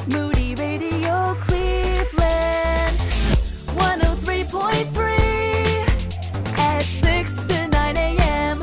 Moody Radio Cleveland, 103.3 at 6 to 9 a.m.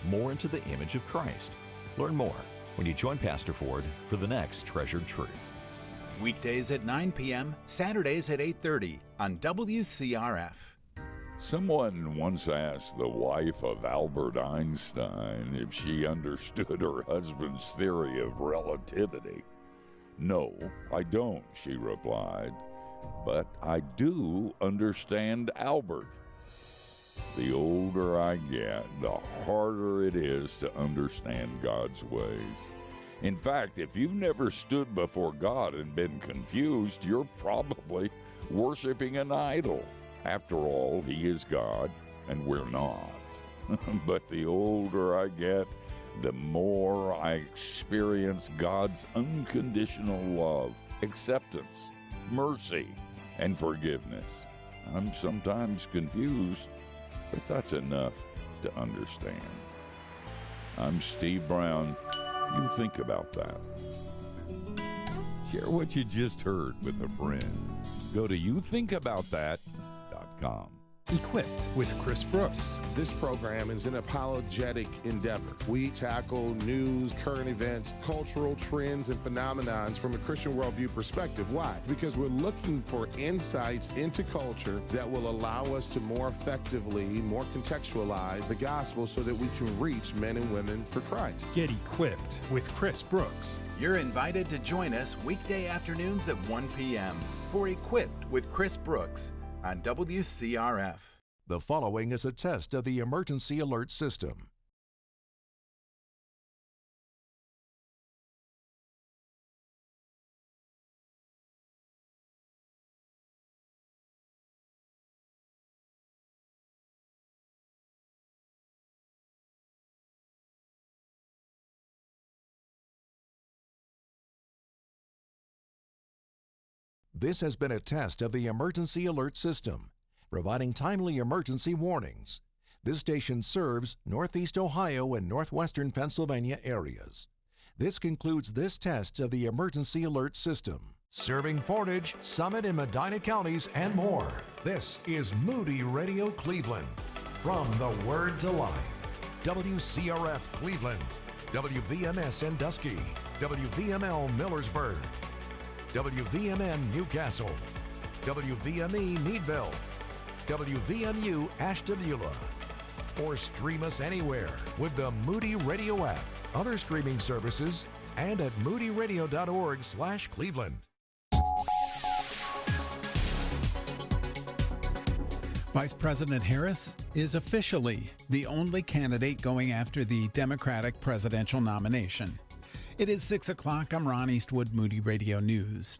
More into the image of Christ. Learn more when you join Pastor Ford for the next Treasured Truth. Weekdays at 9 p.m., Saturdays at 8:30 on WCRF. Someone once asked the wife of Albert Einstein if she understood her husband's theory of relativity. "No, I don't," she replied, "but I do understand Albert." The older I get, the harder it is to understand God's ways. In fact, if you've never stood before God and been confused, you're probably worshiping an idol. After all, He is God, and we're not. But the older I get, the more I experience God's unconditional love, acceptance, mercy, and forgiveness. I'm sometimes confused, but that's enough to understand. I'm Steve Brown. You think about that. Share what you just heard with a friend. Go to youthinkaboutthat.com. Equipped with Chris Brooks. This program is an apologetic endeavor. We tackle news, current events, cultural trends, and phenomenons from a Christian worldview perspective. Why? Because we're looking for insights into culture that will allow us to more effectively, more contextualize the gospel so that we can reach men and women for Christ. Get equipped with Chris Brooks. You're invited to join us weekday afternoons at 1 p.m. for Equipped with Chris Brooks on WCRF. The following is a test of the emergency alert system. This has been a test of the emergency alert system, providing timely emergency warnings. This station serves Northeast Ohio and Northwestern Pennsylvania areas. This concludes this test of the emergency alert system. Serving Portage, Summit, and Medina counties and more. This is Moody Radio Cleveland. From the Word to Life. WCRF Cleveland. WVMS Sandusky. WVML Millersburg. WVMN Newcastle, WVME Meadville, WVMU Ashtabula, or stream us anywhere with the Moody Radio app, other streaming services, and at moodyradio.org/Cleveland. Vice President Harris is officially the only candidate going after the Democratic presidential nomination. It is 6 o'clock. I'm Ron Eastwood, Moody Radio News.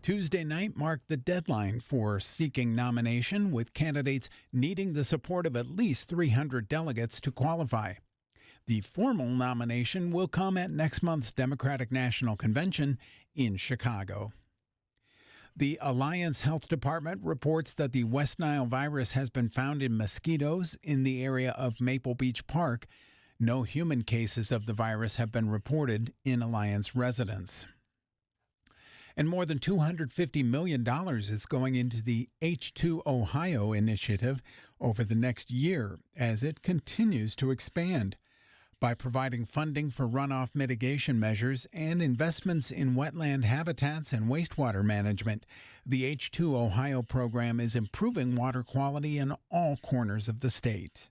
Tuesday night marked the deadline for seeking nomination, with candidates needing the support of at least 300 delegates to qualify. The formal nomination will come at next month's Democratic National Convention in Chicago. The Alliance Health Department reports that the West Nile virus has been found in mosquitoes in the area of Maple Beach Park. No human cases of the virus have been reported in Alliance residents. And more than $250 million is going into the H2 Ohio initiative over the next year as it continues to expand. By providing funding for runoff mitigation measures and investments in wetland habitats and wastewater management, the H2 Ohio program is improving water quality in all corners of the state.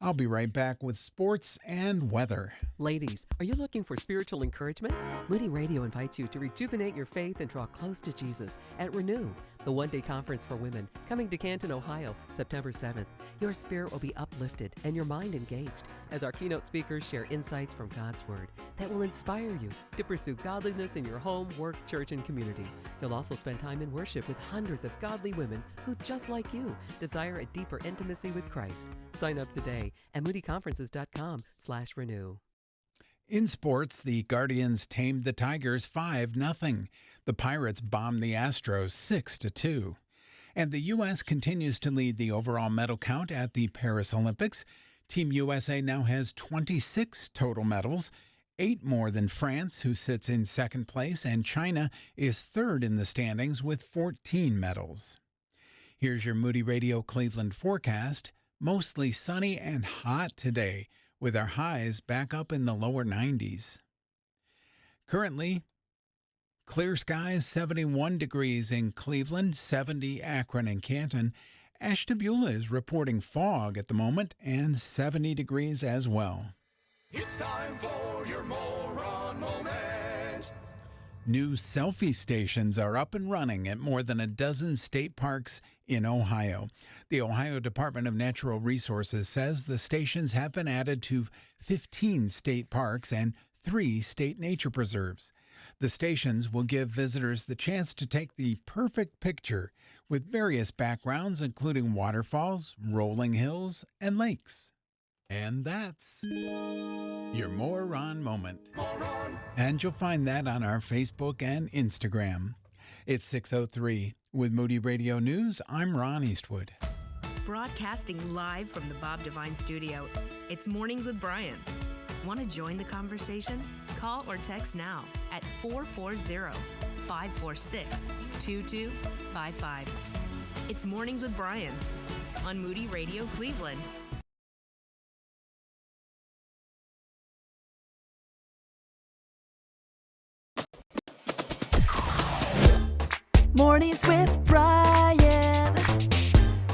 I'll be right back with sports and weather. Ladies, are you looking for spiritual encouragement? Moody Radio invites you to rejuvenate your faith and draw close to Jesus at Renew, the one-day conference for women, coming to Canton, Ohio, September 7th. Your spirit will be uplifted and your mind engaged as our keynote speakers share insights from God's Word that will inspire you to pursue godliness in your home, work, church, and community. You'll also spend time in worship with hundreds of godly women who, just like you, desire a deeper intimacy with Christ. Sign up today at moodyconferences.com/renew. In sports, the Guardians tamed the Tigers 5-0. The Pirates bombed the Astros 6-2. And the U.S. continues to lead the overall medal count at the Paris Olympics. Team USA now has 26 total medals, 8 more than France, who sits in second place, and China is third in the standings with 14 medals. Here's your Moody Radio Cleveland forecast. Mostly sunny and hot today, with our highs back up in the lower 90s. Currently, clear skies, 71 degrees in Cleveland, 70 Akron and Canton. Ashtabula is reporting fog at the moment, and 70 degrees as well. It's time for your moron moment. New selfie stations are up and running at more than a dozen state parks in Ohio. The Ohio Department of Natural Resources says the stations have been added to 15 state parks and 3 state nature preserves. The stations will give visitors the chance to take the perfect picture with various backgrounds, including waterfalls, rolling hills, and lakes. And that's your Moron Moment. And you'll find that on our Facebook and Instagram. It's 6:03. With Moody Radio News, I'm Ron Eastwood. Broadcasting live from the Bob Devine Studio, it's Mornings with Brian. Want to join the conversation? Call or text now at 440-546-2255. It's Mornings with Brian on Moody Radio Cleveland. Mornings with Brian.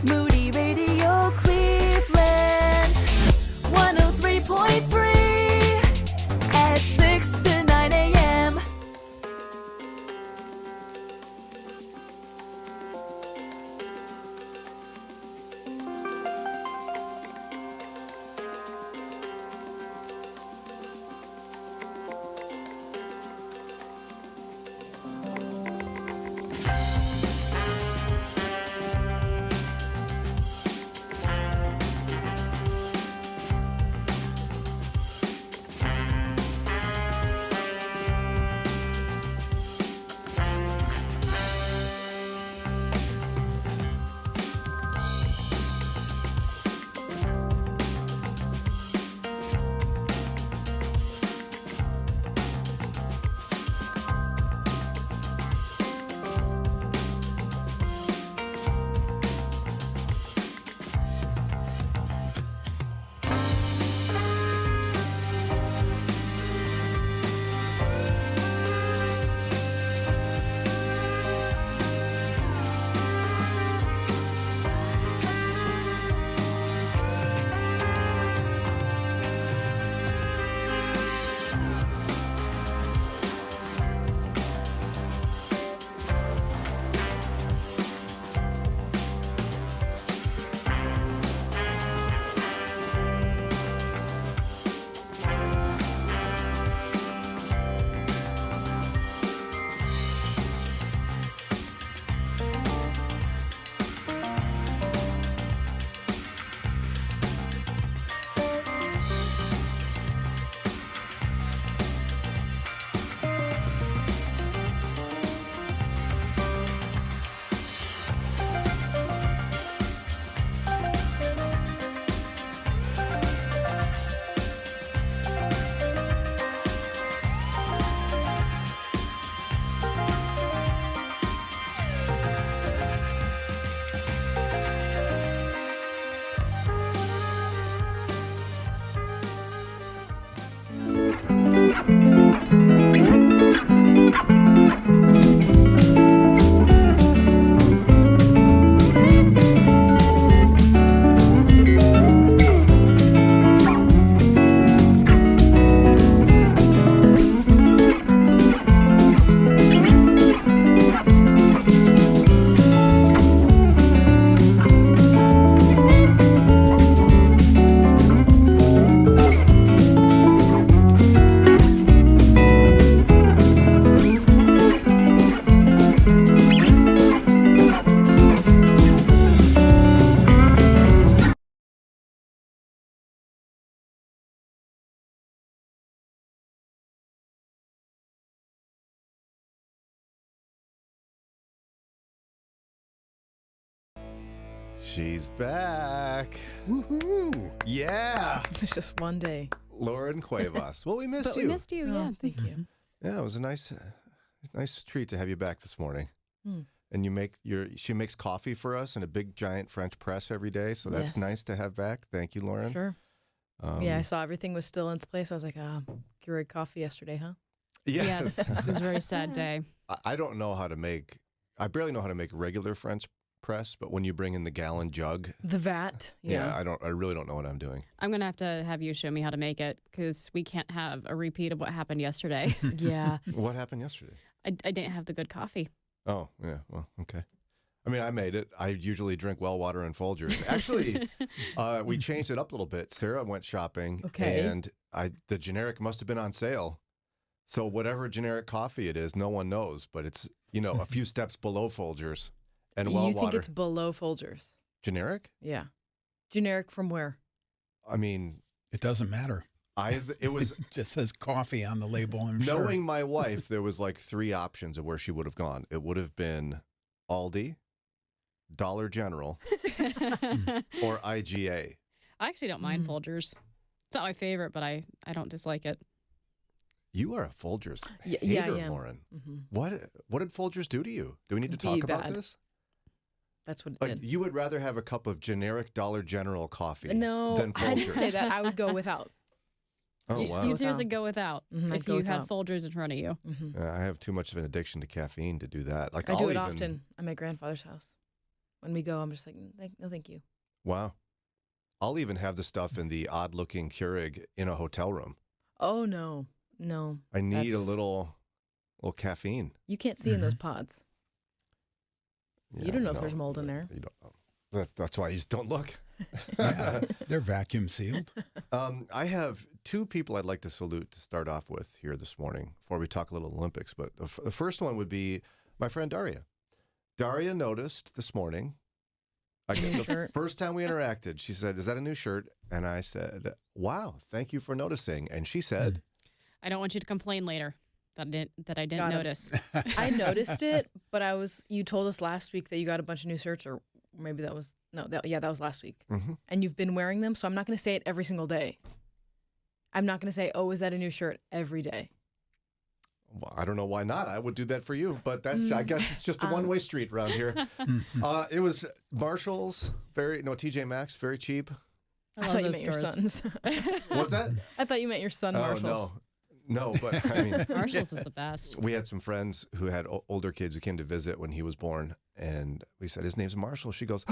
Moody Radio Cleveland. 103.3 at 6 to 9 a.m. She's back. Woohoo! Yeah. It's just one day. Lauren Cuevas. Well, we missed But you. we missed you, yeah. Thank you. Yeah, it was a nice treat to have you back this morning. Mm. And she makes coffee for us in a big giant French press every day, so that's nice to have back. Thank you, Lauren. Sure. Yeah, I saw everything was still in its place. I was like, Keurig coffee yesterday, huh? Yes. It was a very sad day. I don't know how to make, I barely know how to make regular French press, but when you bring in the gallon jug. The vat. Yeah, I really don't know what I'm doing. I'm going to have you show me how to make it because we can't have a repeat of what happened yesterday. Yeah. What happened yesterday? I didn't have the good coffee. Oh, yeah. Well, okay. I mean, I made it. I usually drink well water and Folgers. Actually, we changed it up a little bit. Sarah went shopping, and the generic must have been on sale. So whatever generic coffee it is, no one knows, but it's, a few steps below Folgers and well water. You think it's below Folgers? Generic? Yeah. Generic from where? I mean, it doesn't matter. It was just says coffee on the label. I'm knowing sure. my wife, there was like 3 options of where she would have gone. It would have been Aldi, Dollar General, or IGA. I actually don't mind Folgers. It's not my favorite, but I don't dislike it. You are a Folgers hater, I am. Lauren. Mm-hmm. What did Folgers do to you? Do we need to talk about this? That's what it did. You would rather have a cup of generic Dollar General coffee than Folgers. I didn't say that. I would go without. Oh, wow. You'd seriously go without if you had without. Folgers in front of you. Mm-hmm. I have too much of an addiction to caffeine to do that. Like I do it often at my grandfather's house. When we go, I'm just like, no, thank you. Wow. I'll even have the stuff in the odd-looking Keurig in a hotel room. Oh, no. I need a little caffeine. You can't see in those pods. Yeah, you don't know if there's mold in there. You don't know. That's why you just don't look. Yeah, they're vacuum sealed. I have 2 people I'd like to salute to start off with here this morning before we talk a little Olympics. But the first one would be my friend Daria. Daria noticed this morning, the first time we interacted, she said, "Is that a new shirt?" And I said, "Wow, thank you for noticing." And she said, I don't want you to complain later that I didn't notice. I noticed it, but you told us last week that you got a bunch of new shirts, or maybe that was last week. Mm-hmm. And you've been wearing them, so I'm not going to say it every single day. I'm not going to say, "Oh, is that a new shirt?" every day. Well, I don't know why not. I would do that for you, but I guess it's just a one-way street around here. It was Marshall's, TJ Maxx, very cheap. I thought you meant your son's. What's that? I thought you meant your son, Marshall's. No, but I mean, Marshall's is the best. We had some friends who had older kids who came to visit when he was born, and we said, "His name's Marshall." She goes,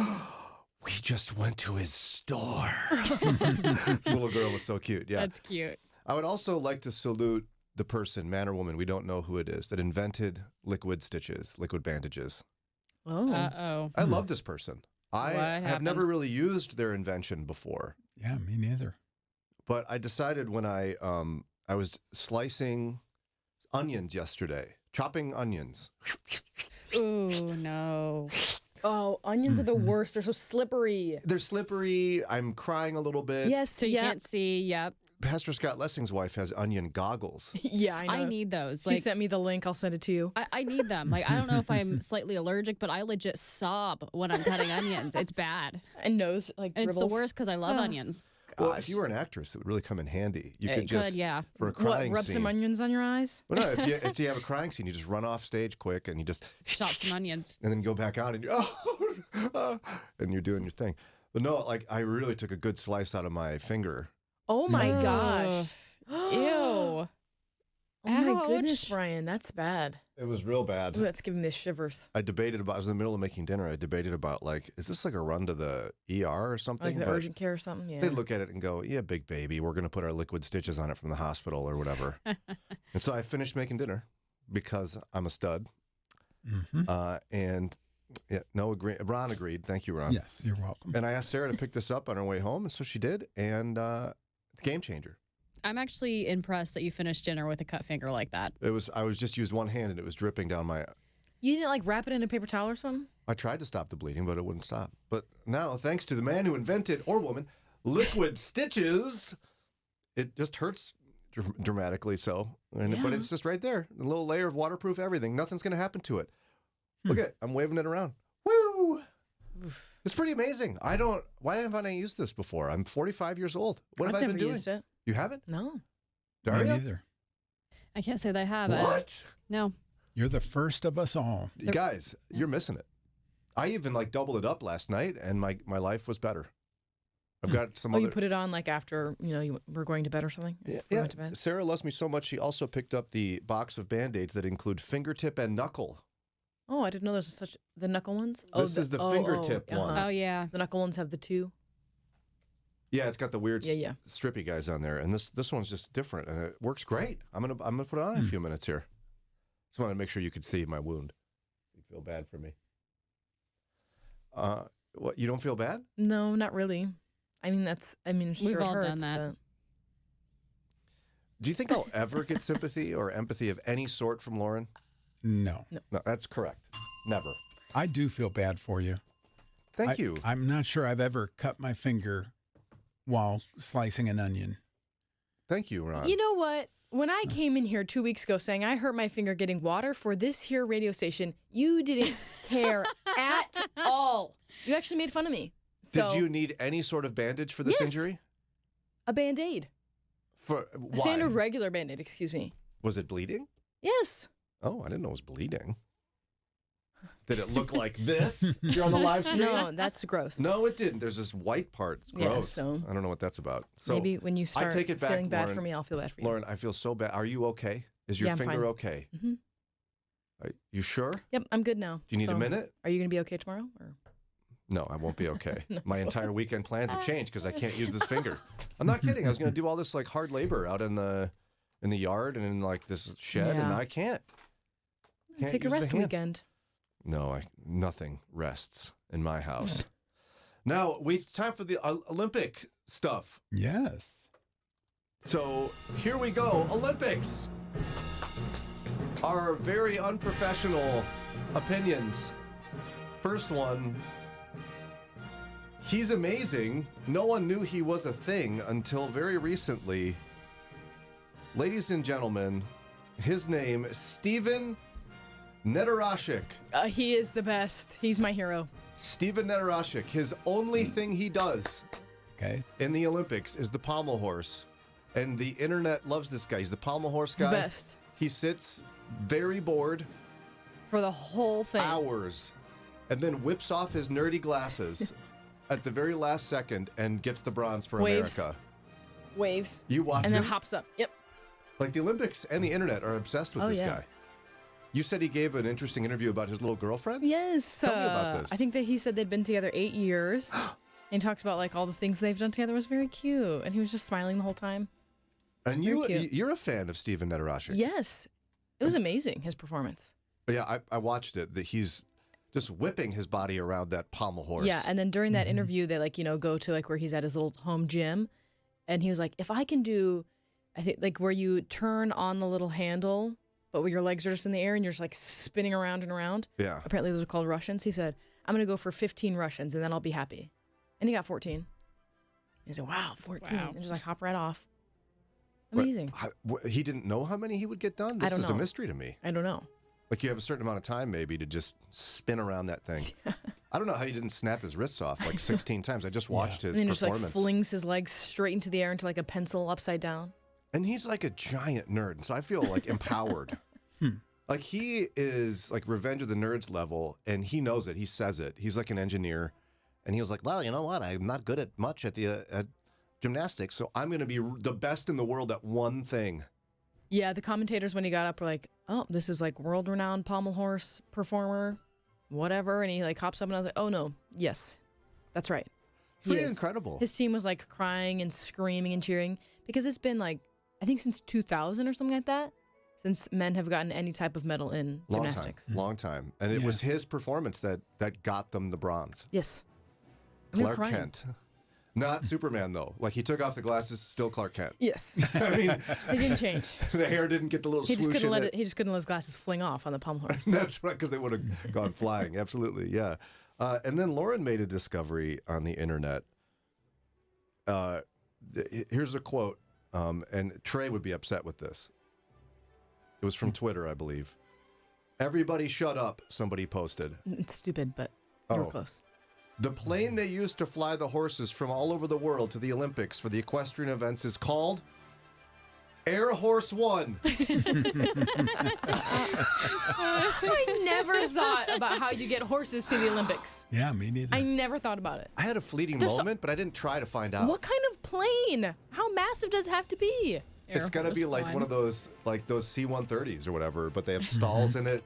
"We just went to his store." This little girl was so cute. Yeah, that's cute. I would also like to salute the person, man or woman, we don't know who it is, that invented liquid stitches, liquid bandages. Oh. Uh-oh. I love this person. I have happened? never really used their invention before. Yeah, me neither. But I decided when I was slicing onions yesterday, chopping onions. Ooh, no. Oh, onions are the worst. They're so slippery. They're slippery. I'm crying a little bit. Yes, so you can't see. Yep. Pastor Scott Lessing's wife has onion goggles. Yeah, I know. I need those. He sent me the link. I'll send it to you. I need them. Like, I don't know if I'm slightly allergic, but I legit sob when I'm cutting onions. It's bad. And nose, like, and it's the dribbles. worst because I love onions. Well, if you were an actress, it would really come in handy. You It could, yeah. For a crying rub scene. some onions on your eyes? Well, no, if you have a crying scene, you just run off stage quick and you just chop some onions. And then go back out and and you're doing your thing. But no, like I really took a good slice out of my finger. Oh my gosh. Ew. Oh my goodness, Brian, that's bad. It was real bad. Ooh, that's giving me shivers. I was in the middle of making dinner. I debated about is this like a run to the ER or something? Like the urgent care or something? Yeah. They'd look at it and go, "Yeah, big baby, we're going to put our liquid stitches on it from the hospital or whatever." And so I finished making dinner because I'm a stud. Mm-hmm. And yeah, Ron agreed. Thank you, Ron. Yes, you're welcome. And I asked Sarah to pick this up on her way home, and so she did. And it's a game changer. I'm actually impressed that you finished dinner with a cut finger like that. I was just used one hand and it was dripping down my. You didn't like wrap it in a paper towel or something? I tried to stop the bleeding, but it wouldn't stop. But now, thanks to the man who invented, or woman, liquid stitches, it just hurts dramatically so. But it's just right there. A little layer of waterproof everything. Nothing's going to happen to it. Look at it. I'm waving it around. Woo! It's pretty amazing. Why haven't I used this before? I'm 45 years old. What I've have I never been doing? used it. You haven't? No. Daria? Me neither. I can't say that I have. What? No. You're the first of us all. You guys, you're missing it. I even like doubled it up last night, and my life was better. I've got some other... you put it on like after, you were going to bed or something? Yeah, Before you went to bed? Sarah loves me so much, she also picked up the box of Band-Aids that include fingertip and knuckle. Oh, I didn't know there's such the knuckle ones. This is the fingertip one. Oh, yeah. The knuckle ones have the 2. Yeah, it's got the weird Yeah. strippy guys on there, and this one's just different, and it works great. I'm gonna put it on in a few minutes here. Just wanted to make sure you could see my wound. You feel bad for me? What? You don't feel bad? No, not really. Sure We've all it hurts, done that. but- Do you think I'll ever get sympathy or empathy of any sort from Lauren? No. No, that's correct. Never. I do feel bad for you. Thank you. I'm not sure I've ever cut my finger while slicing an onion. Thank you, Ron. You know what? When I came in here 2 weeks ago saying I hurt my finger getting water for this here radio station, you didn't care at all. You actually made fun of me. Did you need any sort of bandage for this Yes. injury? A Band-Aid. For A why? standard regular Band-Aid, excuse me. Was it bleeding? Yes. Oh, I didn't know it was bleeding. Did it look like this? You're on the live stream? No, that's gross. No, it didn't. There's this white part. It's Yeah, gross. so- I don't know what that's about. So Maybe when you start I take it back, feeling bad Lauren. for me, I'll feel bad for you. Lauren, I feel so bad. Are you okay? Is your Yeah, I'm finger fine. okay? Mhm. Are you sure? Yep, I'm good now. Do you need a minute? Are you going to be okay tomorrow? Or? No, I won't be okay. No. My entire weekend plans have changed because I can't use this finger. I'm not kidding. I was going to do all this like hard labor out in the yard and in like this shed, and Yeah. I can't. Take a use the rest hand. weekend. No, nothing rests in my house. Now, it's time for the Olympic stuff. Yes. So here we go, Olympics. Our very unprofessional opinions. First one. He's amazing. No one knew he was a thing until very recently. Ladies and gentlemen, his name, Steven Nedoroscik. He is the best. He's my hero. Steven Nedoroscik. His only thing he does in the Olympics is the pommel horse. And the internet loves this guy. He's the pommel horse guy. He's the best. He sits very bored. For the whole thing. Hours. And then whips off his nerdy glasses at the very last second and gets the bronze for Waves. America. Waves. You watch And then it? hops up. Yep. Like the Olympics and the internet are obsessed with Oh, this yeah. guy. You said he gave an interesting interview about his little girlfriend? Yes. Tell me about this. I think that he said they'd been together 8 years. And he talks about like all the things they've done together. It was very cute. And he was just smiling the whole time. And Very cute. you're a fan of Steven Nedoroscik. Yes. It was amazing, his performance. But yeah, I watched it. That he's just whipping his body around that pommel horse. Yeah, and then during that interview, they go to like where he's at his little home gym, and he was like, if I can do, I think like where you turn on the little handle, but where your legs are just in the air and you're just like spinning around and around. Yeah. Apparently those are called Russians. He said, I'm gonna go for 15 Russians and then I'll be happy. And he got 14. He said, wow, 14. Wow. And just like hop right off. But Amazing. he didn't know how many he would get done? I This don't is a know. mystery to me. I don't know. Like you have a certain amount of time maybe to just spin around that thing. I don't know how he didn't snap his wrists off like 16 times. I just watched his And then he just like performance. flings his legs straight into the air into like a pencil upside down. And he's like a giant nerd, so I feel like empowered. Like he is like Revenge of the Nerds level, and he knows it. He says it. He's like an engineer, and he was like, "Well, you know what? I'm not good at much at the at gymnastics, so I'm going to be the best in the world at one thing." Yeah, the commentators when he got up were like, "Oh, this is like world-renowned pommel horse performer, whatever." And he like hops up, and I was like, "Oh no, yes, that's right." He Pretty is. incredible. His team was like crying and screaming and cheering because it's been like I think since 2000 or something like that since men have gotten any type of medal in gymnastics. Long time. And it was his performance that got them the bronze. Yes. And they're Clark crying. Kent. Not Superman, though. Like, he took off the glasses, still Clark Kent. Yes. I mean, He didn't change. the hair didn't get the little He just swoosh couldn't in let it. He just couldn't let his glasses fling off on the pommel horse. That's right, because they would have gone flying. Absolutely, yeah. And then Lauren made a discovery on the internet. Here's a quote, and Trey would be upset with this. It was from Twitter, I believe. "Everybody shut up," somebody posted. It's stupid, but you were Oh. close. The plane they used to fly the horses from all over the world to the Olympics for the equestrian events is called Air Horse One. I never thought about how you get horses to the Olympics. Yeah, me neither. I never thought about it. I had a fleeting moment, but I didn't try to find out. What kind of plane? How massive does it have to be? It's got to be like one of those, like those C-130s or whatever, but they have stalls in it.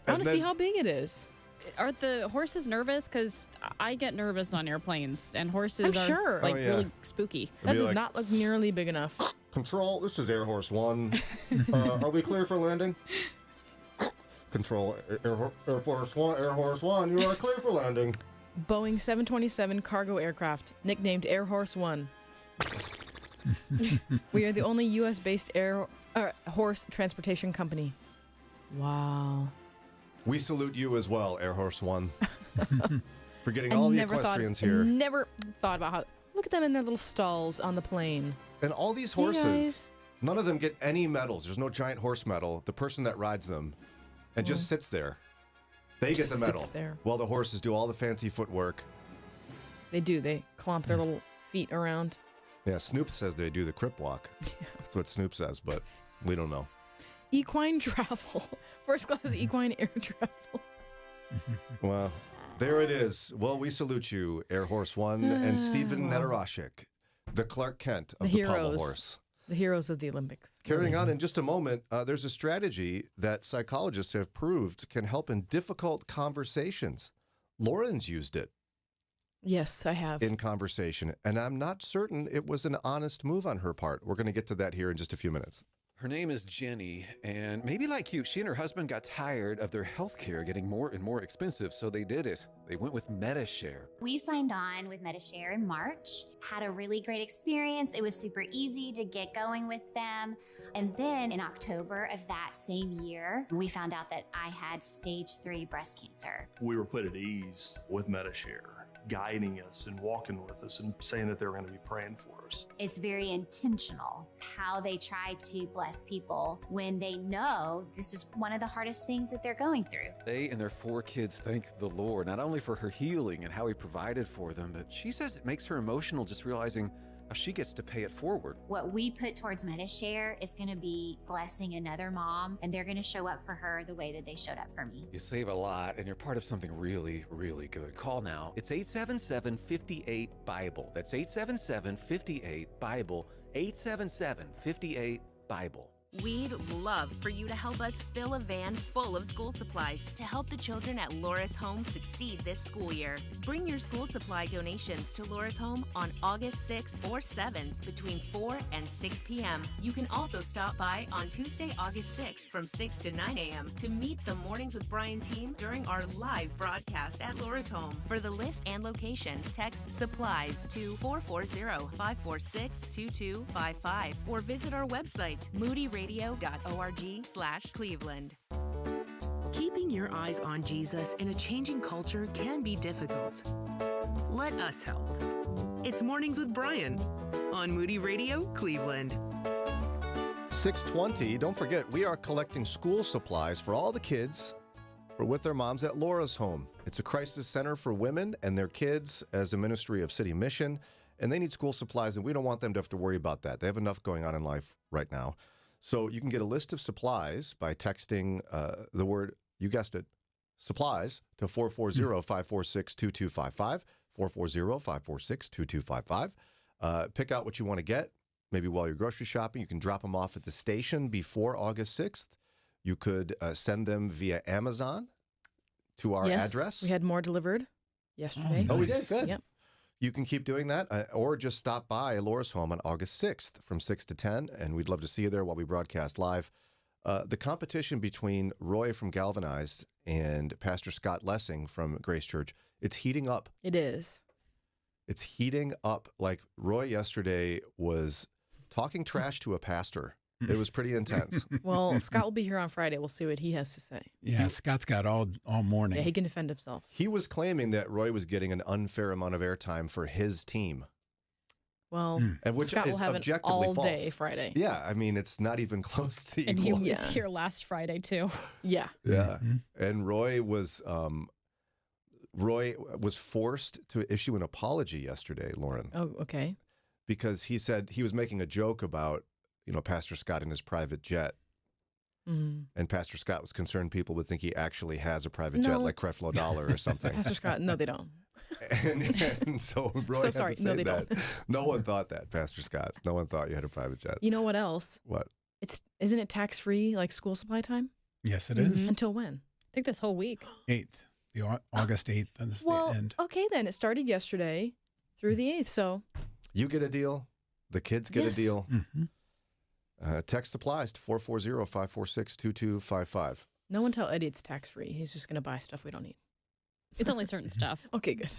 I want to see how big it is. Are the horses nervous? Because I get nervous on airplanes, and horses I'm are sure. like really spooky. That does not look nearly big enough. Control, this is Air Horse One. Are we clear for landing? Control, Air Force One, you are clear for landing. Boeing 727 cargo aircraft, nicknamed Air Horse One. We are the only U.S.-based horse transportation company. Wow. We salute you as well, Air Horse One, for getting all the equestrians here. I never thought about how. Look at them in their little stalls on the plane. And all these horses, none of them get any medals. There's no giant horse medal. The person that rides them and just sits there. They get the medal. While the horses do all the fancy footwork. They do. They clomp their little feet around. Yeah, Snoop says they do the crip walk. That's what Snoop says, but we don't know. Equine travel. First class equine air travel. Well, there it is. Well, we salute you, Air Horse One, and Stephen Netarashik, the Clark Kent of the pommel horse. The heroes of the Olympics. Carrying on in just a moment, there's a strategy that psychologists have proved can help in difficult conversations. Lauren's used it. Yes, I have. In conversation, and I'm not certain it was an honest move on her part. We're going to get to that here in just a few minutes. Her name is Jenny, and maybe like Hugh, she and her husband got tired of their health care getting more and more expensive, so they did it. They went with MediShare. We signed on with MediShare in March, had a really great experience. It was super easy to get going with them. And then in October of that same year, we found out that I had stage 3 breast cancer. We were put at ease with MediShare, guiding us and walking with us and saying that they were going to be praying for us. It's very intentional how they try to bless people when they know this is one of the hardest things that they're going through. They and their 4 kids thank the Lord, not only for her healing and how he provided for them, but she says it makes her emotional just realizing how she gets to pay it forward. What we put towards MediShare is going to be blessing another mom, and they're going to show up for her the way that they showed up for me. You save a lot, and you're part of something really, really good. Call now. It's 877-58-BIBLE. That's 877-58-BIBLE. 877-58-BIBLE. We'd love for you to help us fill a van full of school supplies to help the children at Laura's Home succeed this school year. Bring your school supply donations to Laura's Home on August 6th or 7th between 4 and 6 p.m. You can also stop by on Tuesday, August 6th from 6 to 9 a.m. to meet the Mornings with Brian team during our live broadcast at Laura's Home. For the list and location, text SUPPLIES to 440-546-2255 or visit our website, moodyradio.org/Cleveland. Keeping your eyes on Jesus in a changing culture can be difficult. Let us help. It's Mornings with Brian on Moody Radio, Cleveland. 6:20. Don't forget, we are collecting school supplies for all the kids who are with their moms at Laura's Home. It's a crisis center for women and their kids as a ministry of City Mission, and they need school supplies, and we don't want them to have to worry about that. They have enough going on in life right now. So you can get a list of supplies by texting the word, you guessed it, supplies to 440-546-2255, 440-546-2255. Pick out what you want to get. Maybe while you're grocery shopping, you can drop them off at the station before August 6th. You could send them via Amazon to our address. We had more delivered yesterday. Oh, we did? Good. Yep. You can keep doing that, or just stop by Laura's Home on August 6th from 6 to 10, and we'd love to see you there while we broadcast live. The competition between Roy from Galvanized and Pastor Scott Lessing from Grace Church, it's heating up. It is. It's heating up. Like Roy yesterday was talking trash to a pastor. It was pretty intense. Well, Scott will be here on Friday. We'll see what he has to say. Yeah, Scott's got all morning. Yeah, he can defend himself. He was claiming that Roy was getting an unfair amount of airtime for his team. Well, and which Scott is will have objectively an all-day false. Friday. Yeah, I mean, it's not even close to And he equal. was here last Friday, too. Yeah. Yeah. And Roy was Roy was forced to issue an apology yesterday, Lauren. Oh, okay. Because he said he was making a joke about, Pastor Scott in his private jet. And Pastor Scott was concerned people would think he actually has a private jet like Creflo Dollar or something. Pastor Scott, no, they don't. and so Roy had sorry. to say No, they that. don't. No one thought that, Pastor Scott. No one thought you had a private jet. You know what else? What? Isn't it tax-free, like school supply time? Yes, it is. Until when? I think this whole week. 8th. The August 8th is the end. Okay, then. It started yesterday through the 8th, so. You get a deal. The kids get a deal. Mm-hmm. Text supplies to 440-546-2255. No one tell Eddie it's tax-free. He's just going to buy stuff we don't need. It's only certain stuff. Okay, good.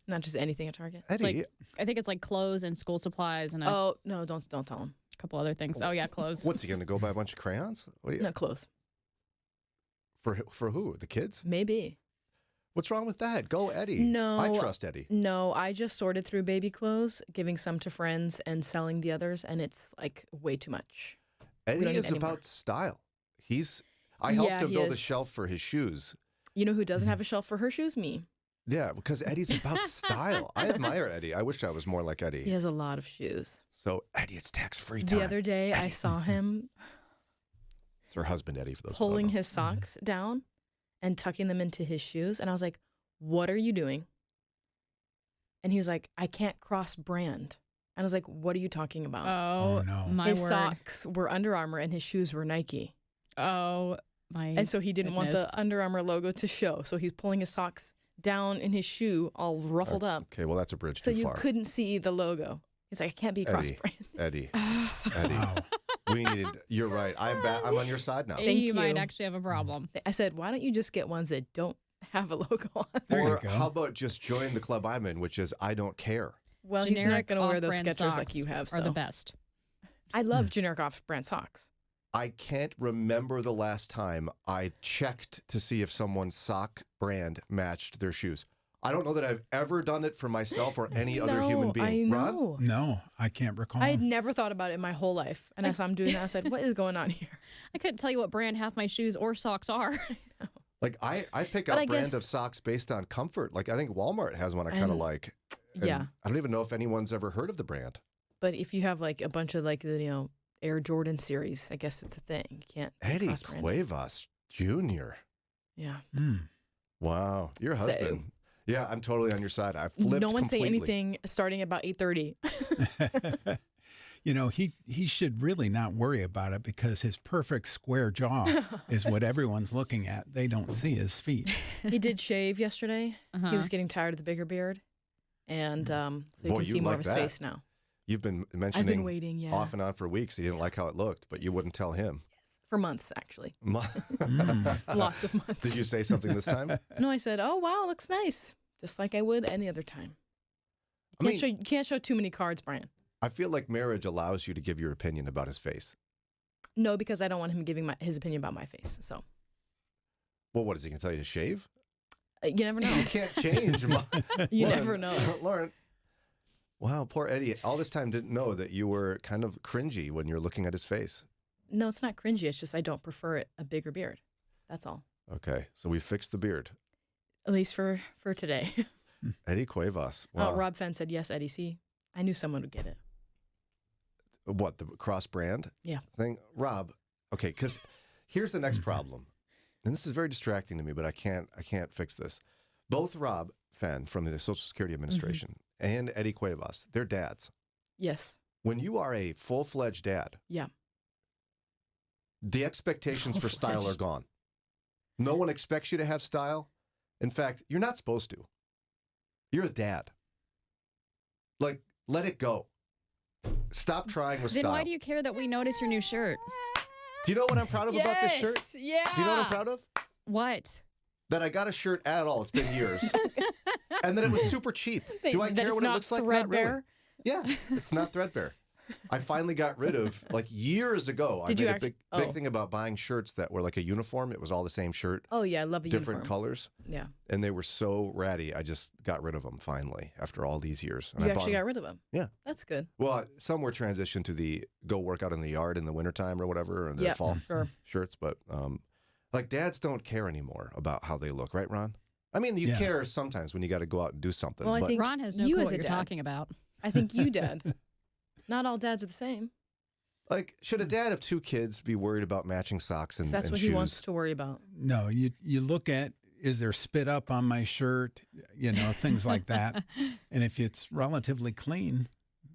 Not just anything at Target. Eddie. I think it's like clothes and school supplies and Oh, no, don't tell him. a couple other things. Oh, yeah, clothes. What's he going to go buy a bunch of crayons? No, clothes. For who? The kids? Maybe. What's wrong with that? Go, Eddie. No. I trust Eddie. No, I just sorted through baby clothes, giving some to friends and selling the others, and it's like way too much. Eddie is about style. I helped him build a shelf for his shoes. You know who doesn't have a shelf for her shoes? Me. Yeah, because Eddie's about style. I admire Eddie. I wish I was more like Eddie. He has a lot of shoes. So, Eddie, it's tax-free time. The other day, I saw him It's her husband, Eddie, for those pulling his socks down and tucking them into his shoes. And I was like, what are you doing? And he was like, I can't cross brand. And I was like, what are you talking about? Oh, no. My his word. socks were Under Armour and his shoes were Nike. Oh, my And so he didn't want the goodness. Under Armour logo to show. So he's pulling his socks down in his shoe, all ruffled up. Okay, well, that's a bridge So too you far. couldn't see the logo. He's like, I can't be cross brand. Eddie. We needed. You're right. I'm on your side now. You might actually have a problem. I said, why don't you just get ones that don't have a logo on? Or how about just join the club I'm in, which is I don't care. Well, he's not Generic going to wear those off-brand Skechers like socks you have. are the so. best. I love generic off-brand socks. I can't remember the last time I checked to see if someone's sock brand matched their shoes. I don't know that I've ever done it for myself or any other human being. I Ron? know. No, I can't recall. I had never thought about it in my whole life. And as I'm doing that, I said, what is going on here? I couldn't tell you what brand half my shoes or socks are. Like I pick But out I brand guess- of socks based on comfort. Like I think Walmart has one I kind of And- like. Yeah. I don't even know if anyone's ever heard of the brand. But if you have like a bunch of like the, Air Jordan series, I guess it's a thing. You can't. Eddie cross-brand it. Cuevas Jr. Yeah. Wow. Your So- husband. Yeah, I'm totally on your side. I flipped No one say completely. anything starting about 8:30. He should really not worry about it because his perfect square jaw is what everyone's looking at. They don't see his feet. He did shave yesterday. Uh-huh. He was getting tired of the bigger beard. And so you Boy, can you see more like of his that. face now. You've been mentioning waiting, yeah. off and on for weeks. He didn't like how it looked, but you wouldn't tell him. For months, actually. Mm. Lots of months. Did you say something this time? No, I said, oh, wow, looks nice. Just like I would any other time. You can't show too many cards, Brian. I feel like marriage allows you to give your opinion about his face. No, because I don't want him giving his opinion about my face. So Well, what is he going to tell you to shave? you never know. You can't change. You never know. Lauren. Wow, poor Eddie. All this time didn't know that you were kind of cringy when you're looking at his face. No, it's not cringy. It's just I don't prefer a bigger beard. That's all. Okay, so we fixed the beard. At least for today. Eddie Cuevas. Wow. Rob Fenn said, yes, Eddie. See, I knew someone would get it. What, the cross brand Yeah. thing? Rob, okay, because here's the next problem. And this is very distracting to me, but I can't fix this. Both Rob Fenn from the Social Security Administration and Eddie Cuevas, they're dads. Yes. When you are a full-fledged dad, Yeah. the expectations for style are gone. No one expects you to have style. In fact, you're not supposed to. You're a dad. Like, let it go. Stop trying with Then style. why do you care that we notice your new shirt? Do you know what I'm proud of about this shirt? Yeah. Do you know what I'm proud of? What? That I got a shirt at all. It's been years. And that it was super cheap. Do I That care it's what it not looks like? Not really. threadbare? Yeah, it's not threadbare. I finally got rid of, like years ago, Did I you made a big oh. thing about buying shirts that were like a uniform. It was all the same shirt. Oh, yeah. I love a different uniform. colors. Yeah. And they were so ratty. I just got rid of them finally after all these years. And You I bought actually them. got rid of them. Yeah. That's good. Well, some were transitioned to the go work out in the yard in the wintertime or whatever, and the Yeah, fall sure. shirts. But like dads don't care anymore about how they look, right, Ron? I mean, you care sometimes when you got to go out and do something. Well, I but think Ron has no you clue as what a you're dad. talking about. I think you did. Not all dads are the same. like, should a dad of 2 kids be worried about matching socks and, That's and what shoes? he wants to worry about. No, you look at, is there spit up on my shirt? You know, things like that. And if it's relatively clean,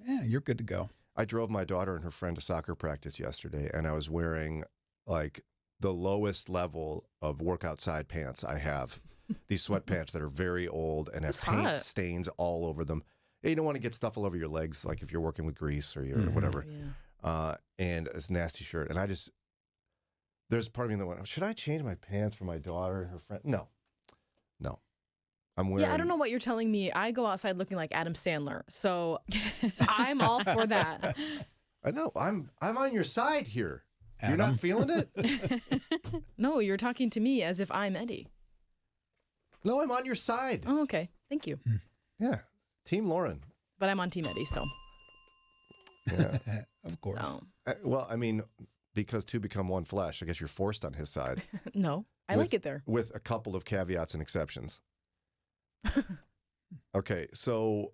yeah, you're good to go. I drove my daughter and her friend to soccer practice yesterday, and I was wearing like the lowest level of work outside pants I have. These sweatpants that are very old and have paint hot. stains all over them. You don't want to get stuff all over your legs, like if you're working with grease or whatever. Yeah. And it's a nasty shirt. And there's part of me that went, should I change my pants for my daughter and her friend? No. I'm wearing. Yeah, I don't know what you're telling me. I go outside looking like Adam Sandler, so I'm all for that. I know. I'm on your side here. Adam. You're not feeling it? No, you're talking to me as if I'm Eddie. No, I'm on your side. Oh, okay. Thank you. Yeah. Team Lauren. But I'm on Team Eddie, so. Yeah. Of course. So. Well, I mean, because 2 become 1 flesh, I guess you're forced on his side. No, I like it there. With a couple of caveats and exceptions. Okay, so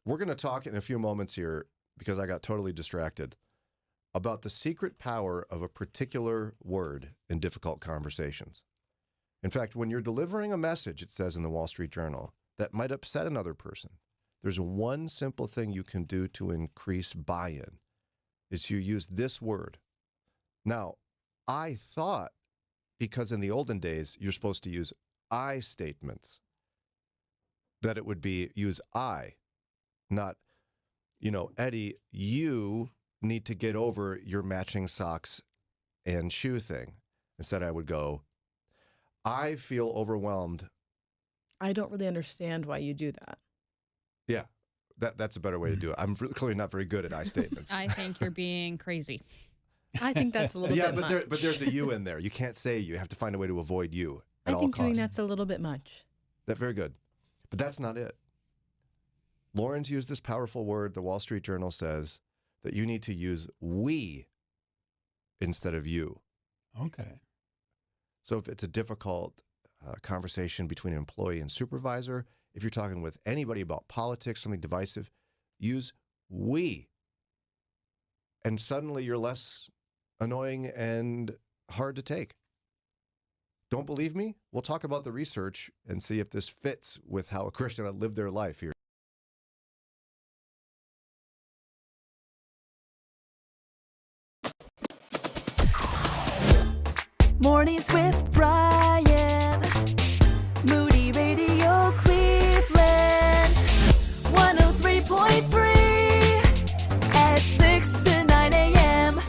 we're going to talk in a few moments here, because I got totally distracted, about the secret power of a particular word in difficult conversations. In fact, when you're delivering a message, it says in the Wall Street Journal, that might upset another person, there's one simple thing you can do to increase buy-in, is you use this word. Now, I thought, because in the olden days, you're supposed to use I statements, that it would be use I, not, Eddie, you need to get over your matching socks and shoe thing. Instead, I would go, I feel overwhelmed. I don't really understand why you do that. Yeah, that's a better way to do it. I'm clearly not very good at I statements. I think you're being crazy. I think that's a little bit much. But there's a you in there. You can't say you. You have to find a way to avoid you at I all think doing costs. that's a little bit much. That's very good. But that's not it. Lauren's used this powerful word. The Wall Street Journal says that you need to use we instead of you. Okay. So if it's a difficult conversation between an employee and supervisor, if you're talking with anybody about politics, something divisive, use we. And suddenly you're less annoying and hard to take. Don't believe me? We'll talk about the research and see if this fits with how a Christian would live their life here. Mornings with Brian. Moody Radio Cleveland. 103.3 at 6 to 9 a.m.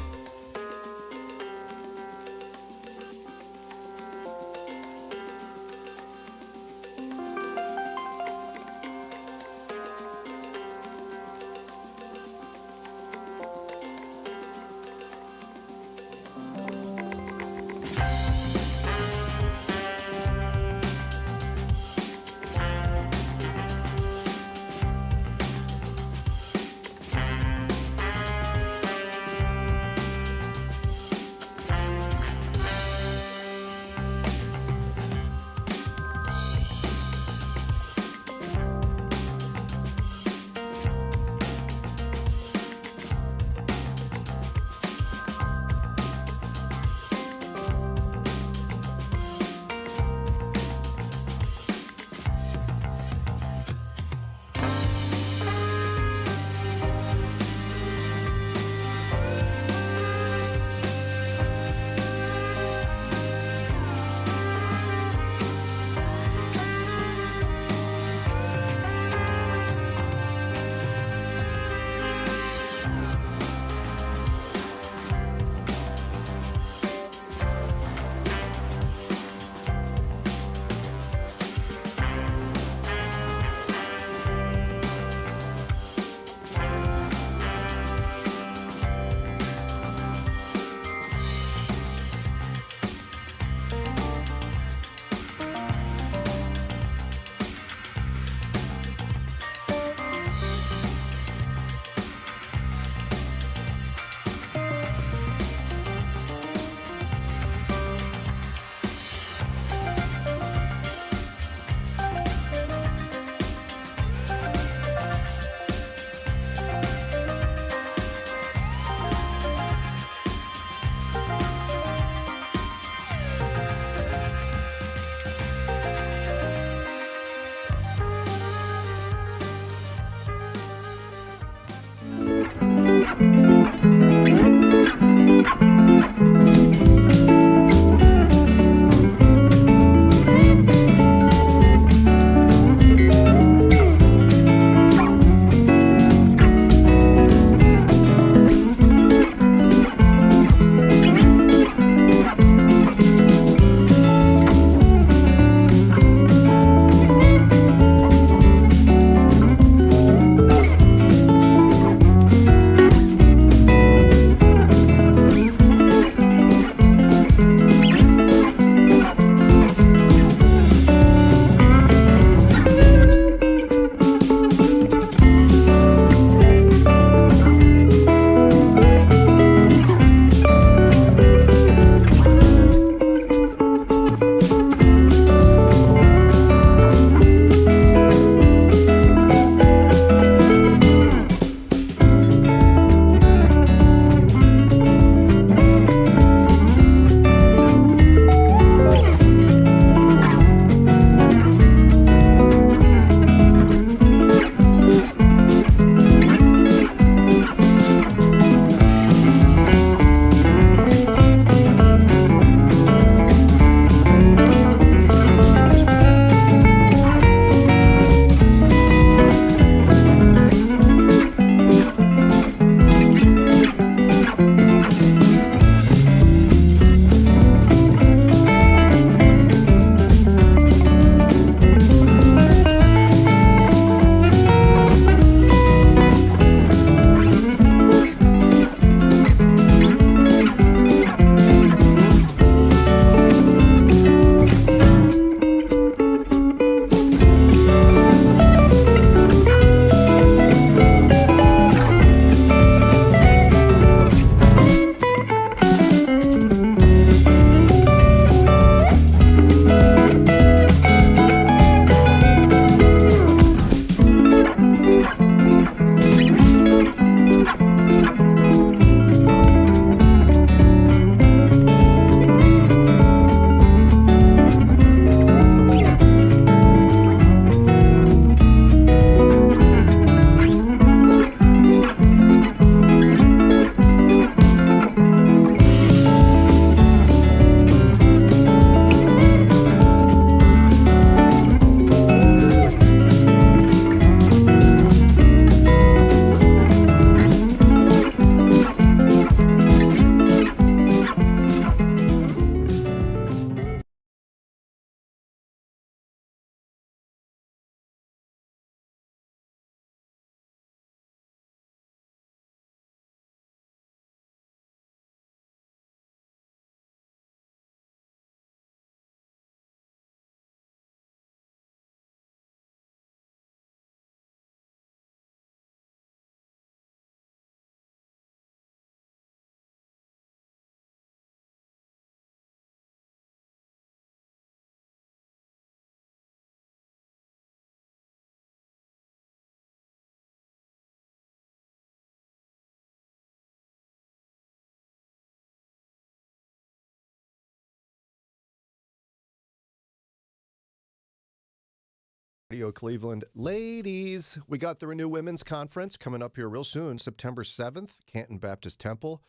Radio Cleveland. Ladies, we got the Renew Women's Conference coming up here real soon, September 7th, Canton Baptist Temple,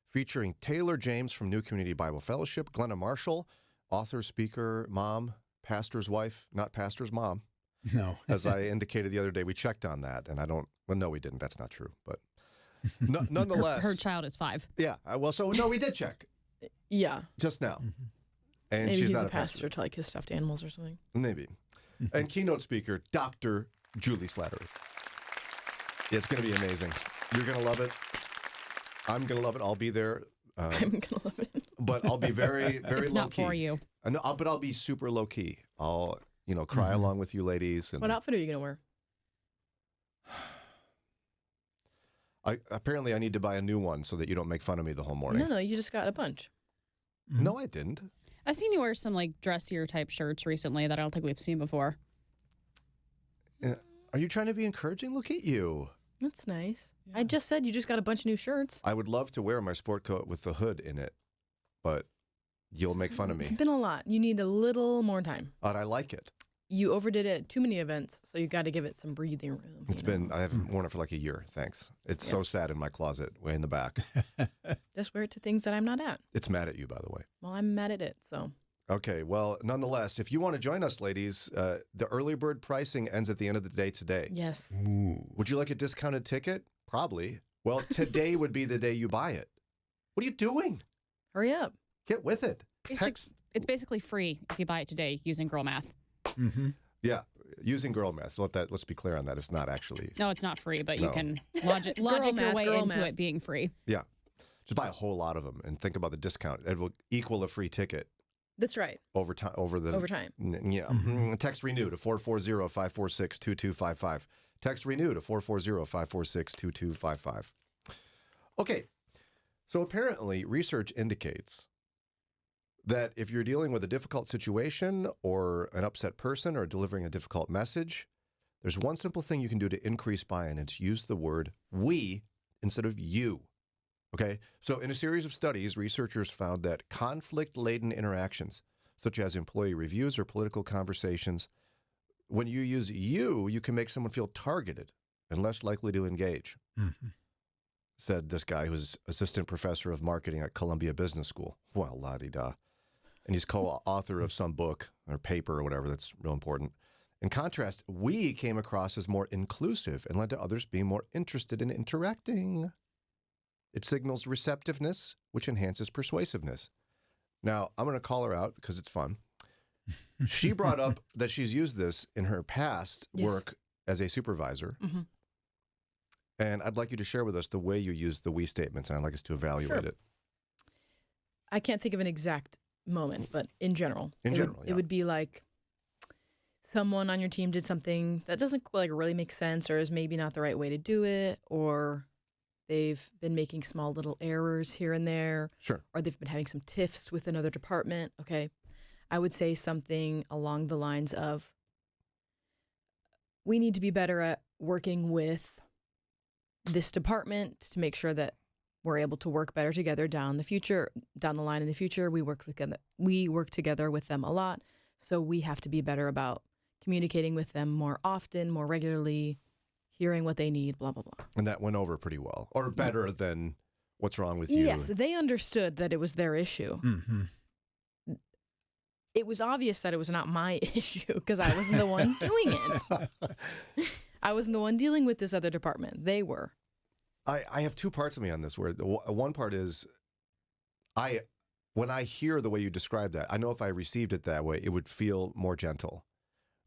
featuring Taylor James from New Community Bible Fellowship, Glenna Marshall, author, speaker, mom, pastor's wife, not pastor's mom. No. As I indicated the other day, we checked on that, and no, we didn't. That's not true. But nonetheless. Her child is 5. Yeah. No, we did check. Yeah. Just now. And Maybe she's he's not a pastor to like his stuffed animals or something. Maybe. And keynote speaker, Dr. Julie Slattery. It's going to be amazing. You're going to love it. I'm going to love it. I'll be there. I'm going to love it. But I'll be very, very It's low not key. for you. But I'll be super low key. I'll, cry along with you ladies. And What outfit are you going to wear? Apparently I need to buy a new one so that you don't make fun of me the whole morning. No, you just got a bunch. No, I didn't. I've seen you wear some like dressier type shirts recently that I don't think we've seen before. Are you trying to be encouraging? Look at you. That's nice. I just said you just got a bunch of new shirts. I would love to wear my sport coat with the hood in it, but you'll make fun of me. It's been a lot. You need a little more time. But I like it. You overdid it at too many events, so you got to give it some breathing room. I haven't worn it for like a year, thanks. It's so sad in my closet, way in the back. Just wear it to things that I'm not at. It's mad at you, by the way. Well, I'm mad at it, so. Okay, well, nonetheless, if you want to join us, ladies, the early bird pricing ends at the end of the day today. Yes. Ooh. Would you like a discounted ticket? Probably. Well, today would be the day you buy it. What are you doing? Hurry up. Get with it. It's basically free if you buy it today using girl math. Mm-hmm. Yeah, using girl math. Let's be clear on that. It's not actually. No, it's not free, but No. you can logic your math, way girl into math. it being free. Yeah. Just buy a whole lot of them and think about the discount. It will equal a free ticket. That's right. Over time. Over time. Yeah. Text renew to 440-546-2255. Text renew to 440-546-2255. Okay. So apparently research indicates that if you're dealing with a difficult situation or an upset person or delivering a difficult message, there's one simple thing you can do to increase buy-in. It's use the word we instead of you. Okay, so in a series of studies, researchers found that conflict-laden interactions, such as employee reviews or political conversations, when you use you can make someone feel targeted and less likely to engage, said this guy who's assistant professor of marketing at Columbia Business School. Well, la-di-da. And he's co-author of some book or paper or whatever that's real important. In contrast, we came across as more inclusive and led to others being more interested in interacting. It signals receptiveness, which enhances persuasiveness. Now, I'm going to call her out because it's fun. She brought up that she's used this in her past work as a supervisor. Mm-hmm. And I'd like you to share with us the way you use the we statements, and I'd like us to evaluate it. I can't think of an exact moment, but in general. It would be like someone on your team did something that doesn't like really make sense or is maybe not the right way to do it, or they've been making small little errors here and there. Sure. Or they've been having some tiffs with another department. Okay. I would say something along the lines of, we need to be better at working with this department to make sure that we're able to work better together down the line in the future. We work together with them a lot. So we have to be better about communicating with them more often, more regularly, hearing what they need, blah, blah, blah. And that went over pretty well, or better than what's wrong with you. Yes, they understood that it was their issue. Mm-hmm. It was obvious that it was not my issue because I wasn't the one doing it. I wasn't the one dealing with this other department. They were. I have two parts of me on this. Where one part is, when I hear the way you describe that, I know if I received it that way, it would feel more gentle.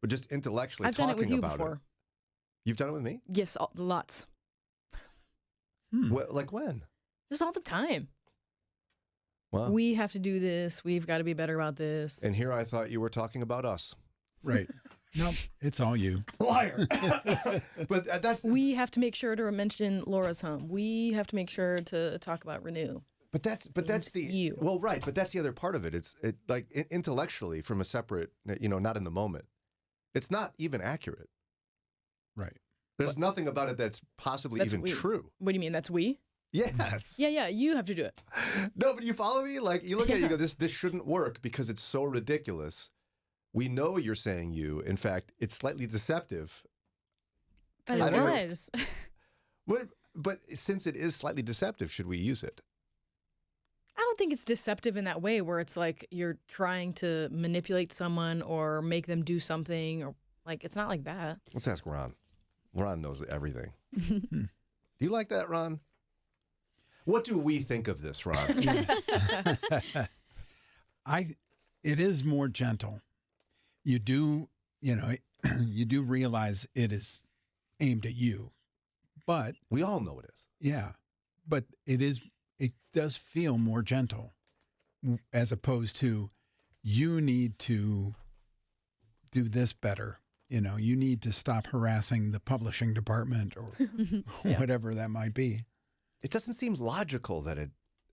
But just intellectually I've done it with you about before. it. You've done it with me? Yes, lots. Like when? Just all the time. Wow. We have to do this. We've got to be better about this. And here I thought you were talking about us. Right. Nope, it's all you. Liar. But that's... We have to make sure to mention Laura's home. We have to make sure to talk about Renew. But that's the you. Well, right. But that's the other part of it. It's like intellectually from a separate, not in the moment. It's not even accurate. Right. There's nothing about it that's possibly even true. What do you mean? That's we? Yes. Yeah. You have to do it. No, but you follow me? Like you look at it, you go, this shouldn't work because it's so ridiculous We know you're saying you. In fact, it's slightly deceptive. But it does. But since it is slightly deceptive, should we use it? I don't think it's deceptive in that way where it's like you're trying to manipulate someone or make them do something, or like it's not like that. Let's ask Ron. Ron knows everything. Do you like that, Ron? What do we think of this, Ron? It is more gentle. You do realize it is aimed at you, but we all know it is. Yeah, but it does feel more gentle as opposed to you need to do this better. You need to stop harassing the publishing department or whatever that might be. It doesn't seem logical that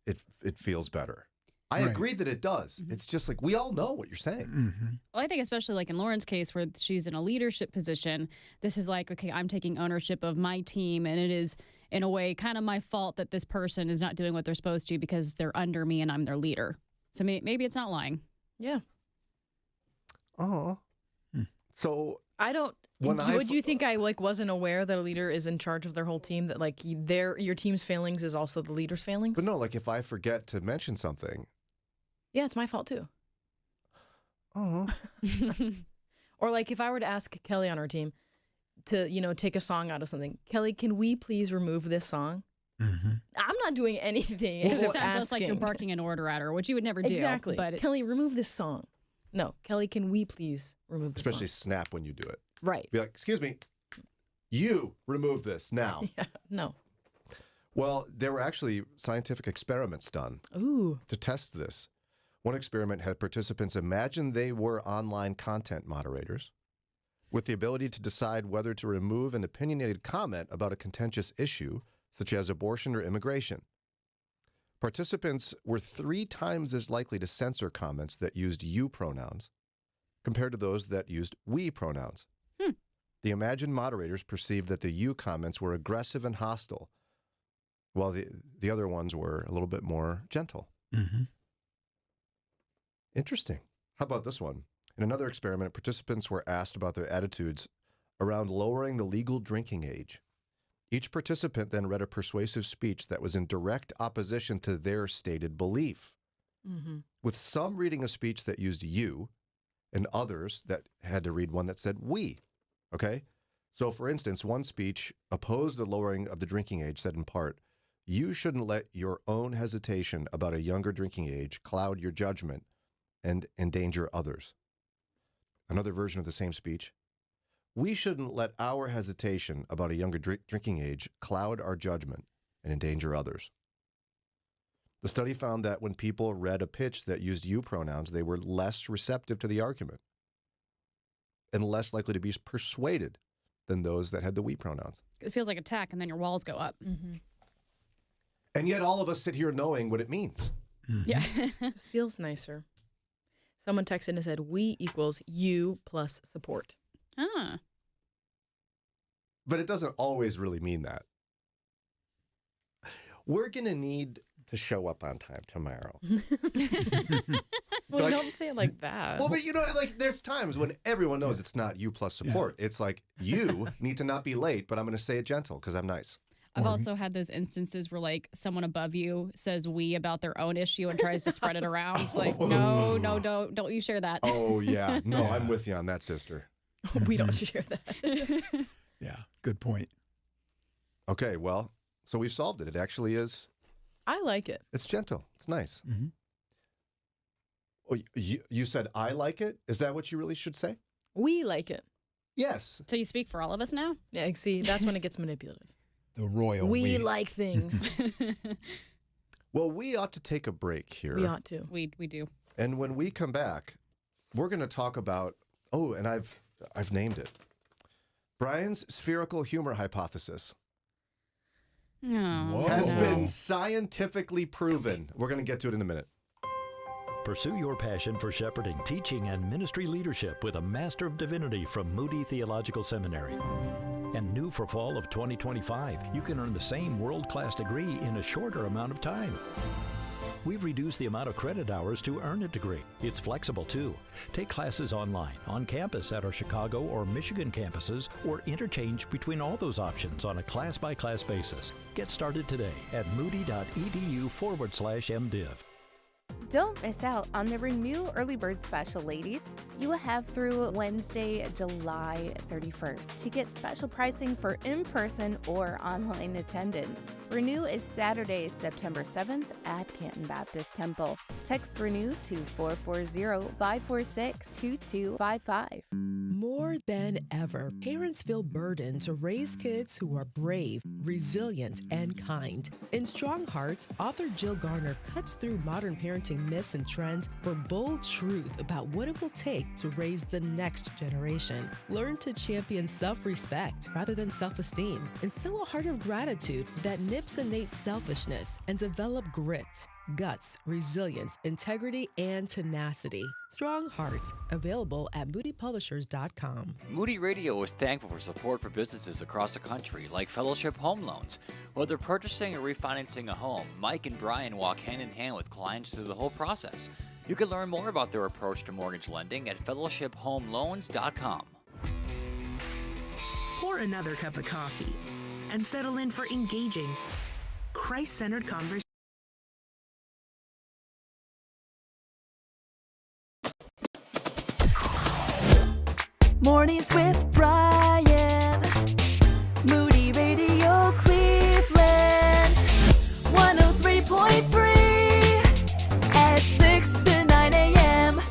it feels better. I agree that it does. It's just like we all know what you're saying. Well, I think especially like in Lauren's case where she's in a leadership position, this is like, okay, I'm taking ownership of my team, and it is in a way kind of my fault that this person is not doing what they're supposed to because they're under me and I'm their leader. So maybe it's not lying. Yeah. Oh. So I don't. Would you think I wasn't aware that a leader is in charge of their whole team? That like your team's failings is also the leader's failings? But no, like if I forget to mention something. Yeah, it's my fault too. Oh. Or like if I were to ask Kelly on our team to take a song out of something, Kelly, can we please remove this song? I'm not doing anything. Because it sounds just like you're barking an order at her, which you would never do. Exactly. But Kelly, remove this song. No, Kelly, can we please remove this Especially song? snap when you do it. Right. Be like, excuse me, you remove this now. Yeah, no. Well, there were actually scientific experiments done to test this. One experiment had participants imagine they were online content moderators with the ability to decide whether to remove an opinionated comment about a contentious issue, such as abortion or immigration. Participants were 3 times as likely to censor comments that used you pronouns compared to those that used we pronouns. The imagined moderators perceived that the you comments were aggressive and hostile, while the other ones were a little bit more gentle. Interesting. How about this one? In another experiment, participants were asked about their attitudes around lowering the legal drinking age. Each participant then read a persuasive speech that was in direct opposition to their stated belief, with some reading a speech that used you and others that had to read one that said we. Okay? So, for instance, one speech opposed the lowering of the drinking age said in part, you shouldn't let your own hesitation about a younger drinking age cloud your judgment and endanger others. Another version of the same speech, we shouldn't let our hesitation about a younger drinking age cloud our judgment and endanger others. The study found that when people read a pitch that used you pronouns, they were less receptive to the argument and less likely to be persuaded than those that had the we pronouns. it feels like attack, and then your walls go up. And yet all of us sit here knowing what it means. Yeah. It just feels nicer. Someone texted and said, we equals you plus support. But it doesn't always really mean that. We're going to need to show up on time tomorrow. Well, don't say it like that. Well, but there's times when everyone knows it's not you plus support. Yeah. It's like, you need to not be late, but I'm going to say it gentle because I'm nice. I've also had those instances where someone above you says we about their own issue and tries to spread it around. It's like, no, don't you share that. Oh, yeah. No, I'm with you on that, sister. We don't share that. Yeah, good point. Okay, well, so we've solved it. It actually is. I like it. It's gentle. It's nice. Oh, you said I like it? Is that what you really should say? We like it. Yes. So you speak for all of us now? Yeah, see, that's when it gets manipulative. The royal we like things. Well, we ought to take a break here. We ought to. We do. And when we come back, we're going to talk about, and I've named it, Brian's spherical humor hypothesis. Has been scientifically proven. We're going to get to it in a minute. Pursue your passion for shepherding, teaching, and ministry leadership with a Master of Divinity from Moody Theological Seminary. And new for fall of 2025, you can earn the same world-class degree in a shorter amount of time. We've reduced the amount of credit hours to earn a degree. It's flexible too. Take classes online, on campus at our Chicago or Michigan campuses, or interchange between all those options on a class-by-class basis. Get started today at moody.edu/MDiv. Don't miss out on the Renew Early Bird Special, ladies. You will have through Wednesday, July 31st to get special pricing for in-person or online attendance. Renew is Saturday, September 7th at Canton Baptist Temple. Text Renew to 440-546-2255. More than ever, parents feel burdened to raise kids who are brave, resilient, and kind. In Strong Hearts, author Jill Garner cuts through modern parenting myths and trends for bold truth about what it will take to raise the next generation. Learn to champion self-respect rather than self-esteem, instill a heart of gratitude that nips innate selfishness, and develop grit, guts, resilience, integrity, and tenacity. Strong Heart, available at moodypublishers.com. Moody Radio is thankful for support for businesses across the country, like Fellowship Home Loans. Whether purchasing or refinancing a home, Mike and Brian walk hand in hand with clients through the whole process. You can learn more about their approach to mortgage lending at fellowshiphomeloans.com. Pour another cup of coffee and settle in for engaging, Christ-centered conversation. Mornings with Brian. Moody Radio Cleveland. 103.3 at 6 to 9 a.m.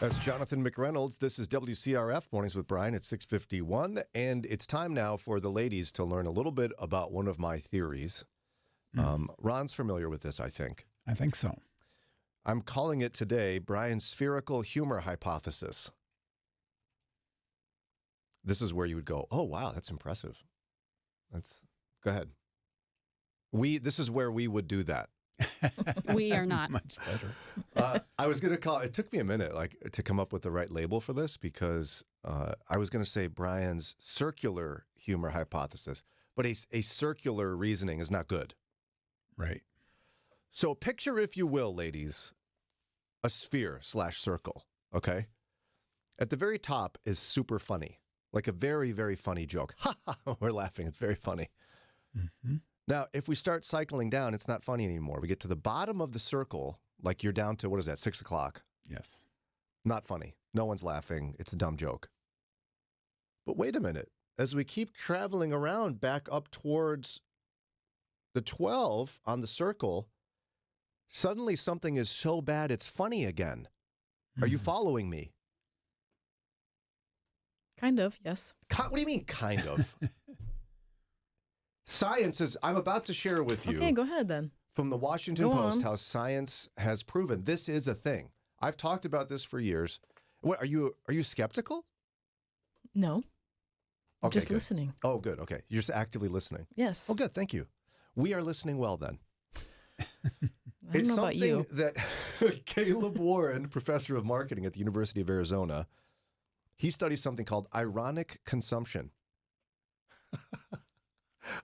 That's Jonathan McReynolds. This is WCRF Mornings with Brian at 6:51, and it's time now for the ladies to learn a little bit about one of my theories. Ron's familiar with this, I think. I think so. I'm calling it today Brian's spherical humor hypothesis. This is where you would go, oh, wow, that's impressive. Go ahead. This is where we would do that. We are not. Much better. I was going to call, it took me a minute to come up with the right label for this because I was going to say Brian's circular humor hypothesis, but a circular reasoning is not good. Right. So picture, if you will, ladies, a sphere/circle, okay? At the very top is super funny, like a very, very funny joke. Ha ha, we're laughing. It's very funny. Mm-hmm. Now, if we start cycling down, it's not funny anymore. We get to the bottom of the circle, like you're down to, what is that, 6 o'clock? Yes. Not funny. No one's laughing. It's a dumb joke. But wait a minute. As we keep traveling around back up towards the 12 on the circle, suddenly something is so bad it's funny again. Are you following me? Kind of, yes. What do you mean, kind of? Science is, I'm about to share with you. Okay, go ahead then. From the Washington Go Post, on. how science has proven this is a thing. I've talked about this for years. What, are you skeptical? No. I'm Okay, just good. listening. Oh, good. Okay. You're just actively listening. Yes. Oh, good. Thank you. We are listening well then. I don't know about you. that Caleb Warren, professor of marketing at the University of Arizona, he studies something called ironic consumption.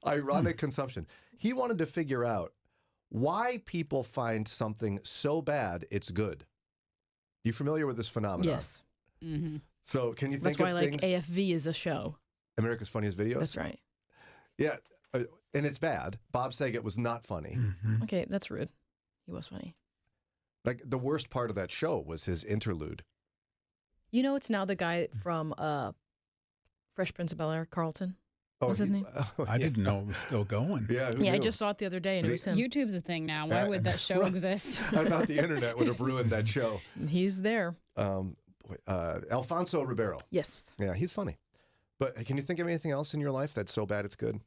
Ironic consumption. He wanted to figure out why people find something so bad it's good. You familiar with this phenomenon? Yes. Mm-hmm. So can you think That's why of like things? AFV is a show. America's Funniest Videos? That's right. Yeah. And it's bad. Bob Saget was not funny. Mm-hmm. Okay, that's rude. He was funny. Like the worst part of that show was his interlude. You know, it's now the guy from Fresh Prince of Bel-Air, Carlton. What's his name? I didn't know it was still going. Yeah, who Yeah, I knew? just saw it the other day and it was him. YouTube's a thing now. Why would that show exist? I thought the internet would have ruined that show. He's there. Alfonso Ribeiro. Yes. Yeah, he's funny. But can you think of anything else in your life that's so bad it's good?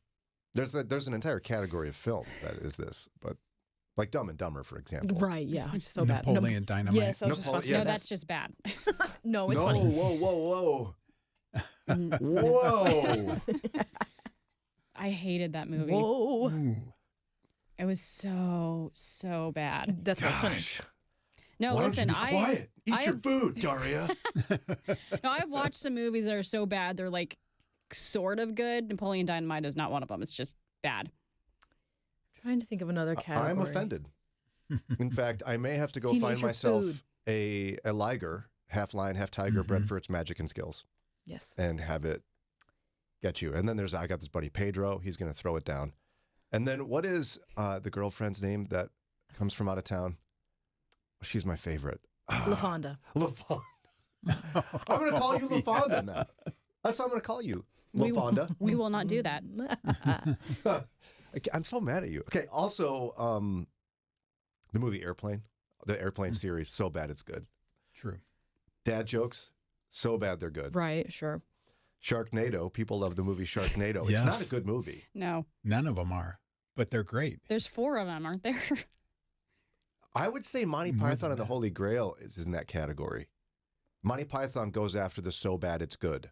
There's an entire category of film that is this, but like Dumb and Dumber, for example. Right, yeah. It's so bad. Napoleon Dynamite. Yes, I was just about to say No, that. that's just bad. No, it's no, funny. Whoa. Whoa. I hated that movie. Whoa. Ooh. It was so bad. That's why it's funny. No, Why listen, don't you be quiet? Eat your I've- food, Daria. No, I've watched some movies that are so bad they're like sort of good. Napoleon Dynamite is not one of them. It's just bad. Trying to think of another category. I'm offended. In fact, I may have to go find Teenager myself food. a liger, half lion, half tiger, bred for its magic and skills. Yes. And have it get you. And then I got this buddy Pedro. He's going to throw it down. And then what is the girlfriend's name that comes from out of town? She's my favorite. LaFonda. LaFonda. I'm going to call you LaFonda now. That's what I'm going to call you, LaFonda. We will not do that. I'm so mad at you. Okay, also, the movie Airplane, the Airplane series, so bad it's good. True. Dad jokes, so bad they're good. Right, sure. Sharknado, people love the movie Sharknado. Yes. It's not a good movie. No. None of them are, but they're great. There's 4 of them, aren't there? I would say Monty Python and the Holy Grail is in that category. Monty Python goes after the so bad it's good.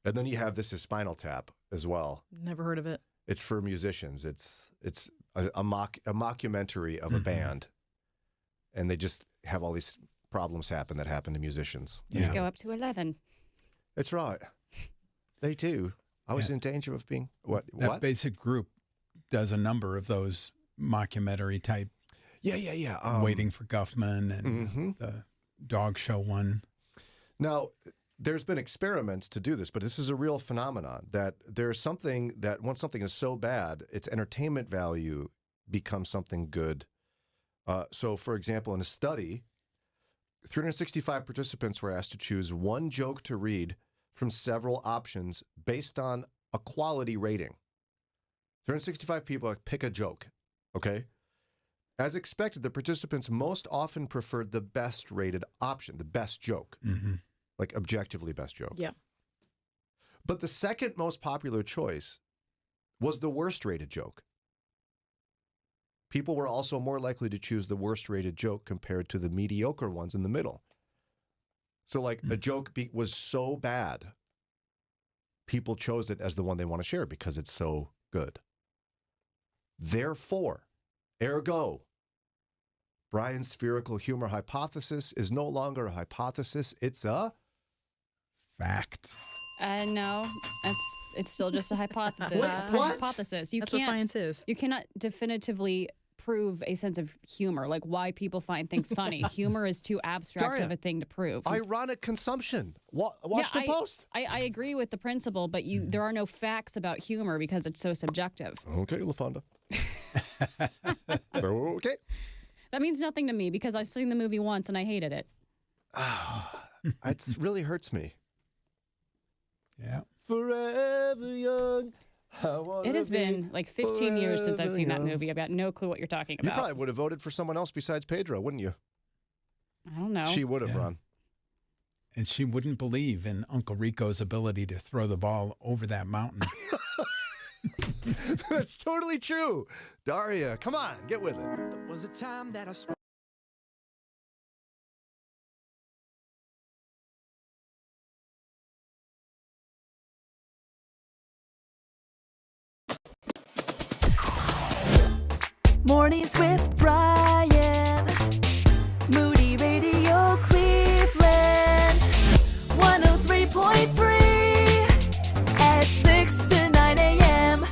And then you have This Is Spinal Tap as well. Never heard of it. It's for musicians. It's a mockumentary of a band, and they just have all these problems happen that happen to musicians. Let's go up to 11. That's right. They do. I was in danger of being what? That basic group does a number of those mockumentary type. Yeah. Waiting for Guffman and the dog show one. Now, there's been experiments to do this, but this is a real phenomenon that there's something that once something is so bad, its entertainment value becomes something good. So, for example, in a study, 365 participants were asked to choose one joke to read from several options based on a quality rating. 365 people pick a joke, okay? As expected, the participants most often preferred the best rated option, the best joke, like objectively best joke. Yeah. But the second most popular choice was the worst rated joke. People were also more likely to choose the worst rated joke compared to the mediocre ones in the middle. So like a joke was so bad, people chose it as the one they want to share because it's so good. Therefore, ergo, Brian's spherical humor hypothesis is no longer a hypothesis, it's a fact. No, it's still just a hypothesis. What? Hypothesis. That's what science is. You cannot definitively prove a sense of humor, like why people find things funny. Humor is too abstract Daria, of a thing to prove. Ironic consumption. Watch the post. I agree with the principle, but there are no facts about humor because it's so subjective. Okay, LaFonda. Okay. That means nothing to me because I've seen the movie once and I hated it. It really hurts me. Yeah. Forever young. It has been like 15 years since I've seen that movie. I've got no clue what you're talking You about. probably would have voted for someone else besides Pedro, wouldn't you? I don't know. She would have, Ron. And she wouldn't believe in Uncle Rico's ability to throw the ball over that mountain. That's totally true. Daria, come on, get with it. There was a time that I Mornings with Brian. Moody Radio Cleveland. 103.3 at 6 to 9 a.m.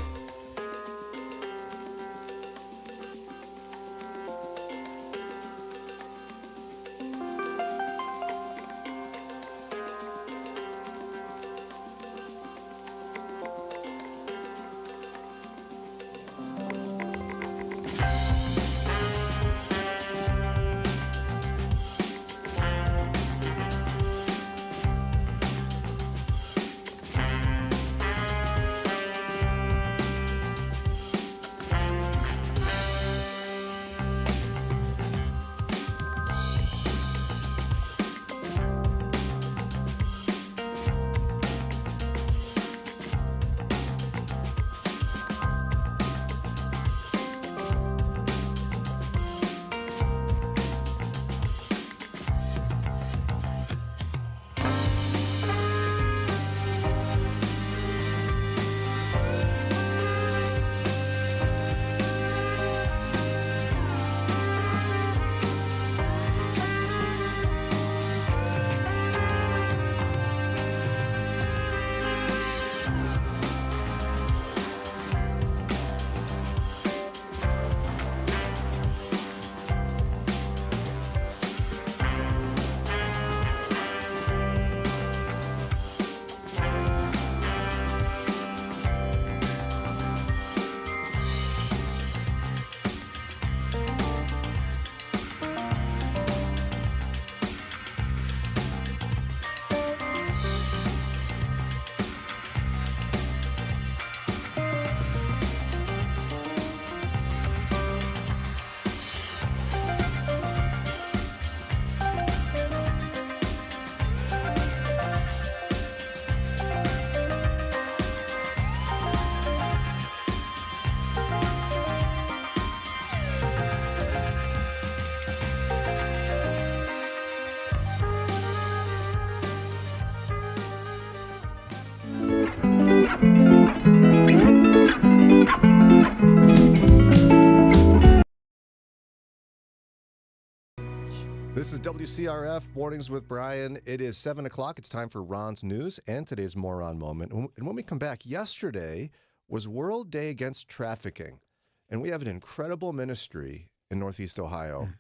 This is WCRF Mornings with Brian. It is 7 o'clock. It's time for Ron's News and today's Moron Moment. And when we come back, yesterday was World Day Against Trafficking. And we have an incredible ministry in Northeast Ohio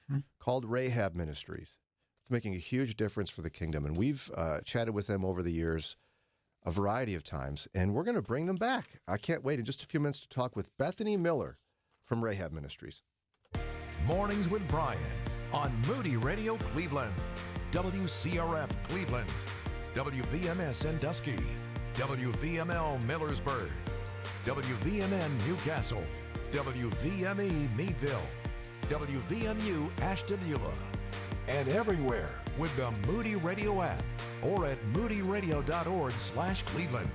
called RAHAB Ministries. It's making a huge difference for the kingdom. And we've chatted with them over the years a variety of times. And we're going to bring them back. I can't wait in just a few minutes to talk with Bethany Miller from RAHAB Ministries. Mornings with Brian on Moody Radio Cleveland, WCRF Cleveland, WVMS Sandusky, WVML Millersburg, WVMN Newcastle, WVME Meadville, WVMU Ashtabula, and everywhere with the Moody Radio app or at moodyradio.org/Cleveland.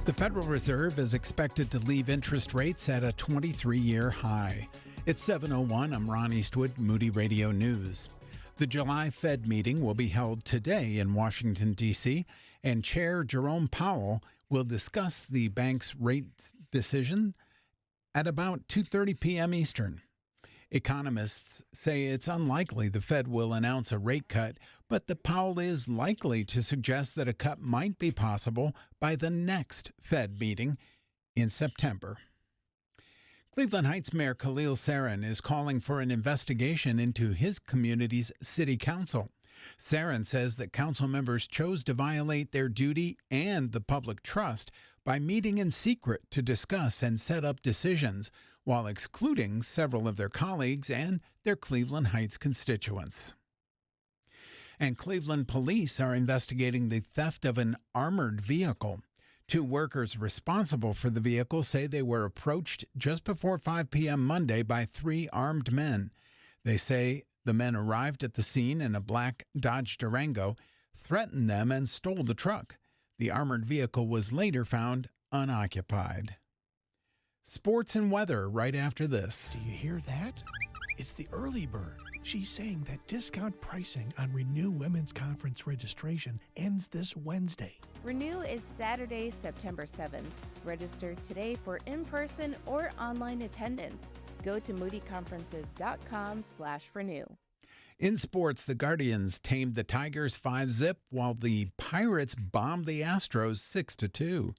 The Federal Reserve is expected to leave interest rates at a 23-year high. It's 7:01. I'm Ron Eastwood, Moody Radio News. The July Fed meeting will be held today in Washington, D.C., and Chair Jerome Powell will discuss the bank's rate decision at about 2:30 p.m. Eastern. Economists say it's unlikely the Fed will announce a rate cut, but that Powell is likely to suggest that a cut might be possible by the next Fed meeting in September. Cleveland Heights Mayor Khalil Sarin is calling for an investigation into his community's city council. Sarin says that council members chose to violate their duty and the public trust by meeting in secret to discuss and set up decisions, while excluding several of their colleagues and their Cleveland Heights constituents. And Cleveland police are investigating the theft of an armored vehicle. 2 workers responsible for the vehicle say they were approached just before 5 p.m. Monday by 3 armed men. They say the men arrived at the scene in a black Dodge Durango, threatened them, and stole the truck. The armored vehicle was later found unoccupied. Sports and weather right after this. Do you hear that? It's the early bird. She's saying that discount pricing on Renew Women's Conference registration ends this Wednesday. Renew is Saturday, September 7th. Register today for in-person or online attendance. Go to moodyconferences.com/renew. In sports, the Guardians tamed the Tigers 5-zip, while the Pirates bombed the Astros 6-2.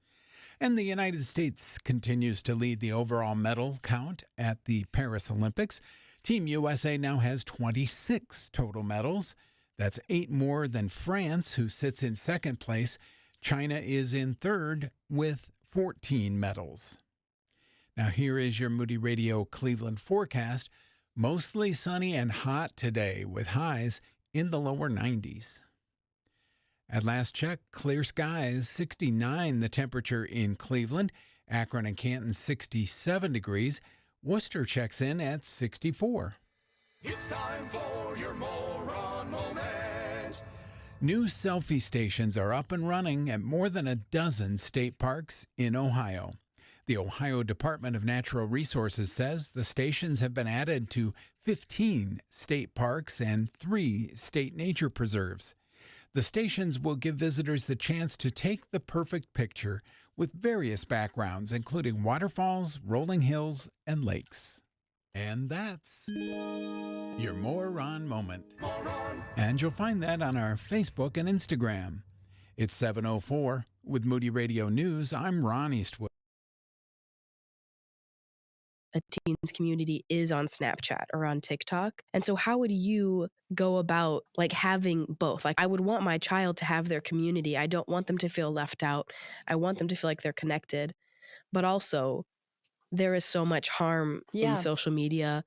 And the United States continues to lead the overall medal count at the Paris Olympics. Team USA now has 26 total medals. That's 8 more than France, who sits in second place. China is in third with 14 medals. Now here is your Moody Radio Cleveland forecast. Mostly sunny and hot today with highs in the lower 90s. At last check, clear skies, 69 the temperature in Cleveland. Akron and Canton, 67 degrees. Worcester checks in at 64. It's time for your moron moment. New selfie stations are up and running at more than a dozen state parks in Ohio. The Ohio Department of Natural Resources says the stations have been added to 15 state parks and 3 state nature preserves. The stations will give visitors the chance to take the perfect picture with various backgrounds, including waterfalls, rolling hills, and lakes. And that's your Moron Moment. And you'll find that on our Facebook and Instagram. It's 7:04. With Moody Radio News, I'm Ron Eastwood. A teens community is on Snapchat or on TikTok. And so how would you go about having both? I would want my child to have their community. I don't want them to feel left out. I want them to feel like they're connected. But also, there is so much harm in social media.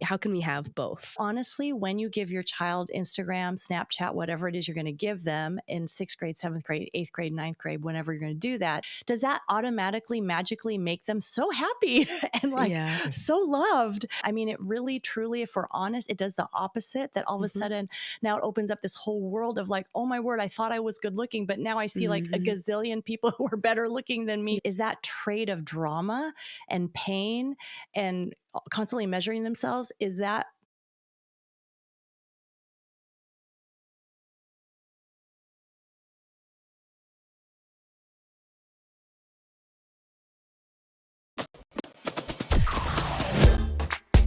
How can we have both? Honestly, when you give your child Instagram, Snapchat, whatever it is you're going to give them in 6th grade, 7th grade, 8th grade, 9th grade, whenever you're going to do that, does that automatically, magically make them so happy and so loved? I mean, it really, truly, if we're honest, it does the opposite, that all of a sudden now it opens up this whole world of oh my word, I thought I was good looking, but now I see a gazillion people who are better looking than me. Is that trait of drama and pain and constantly measuring themselves, is that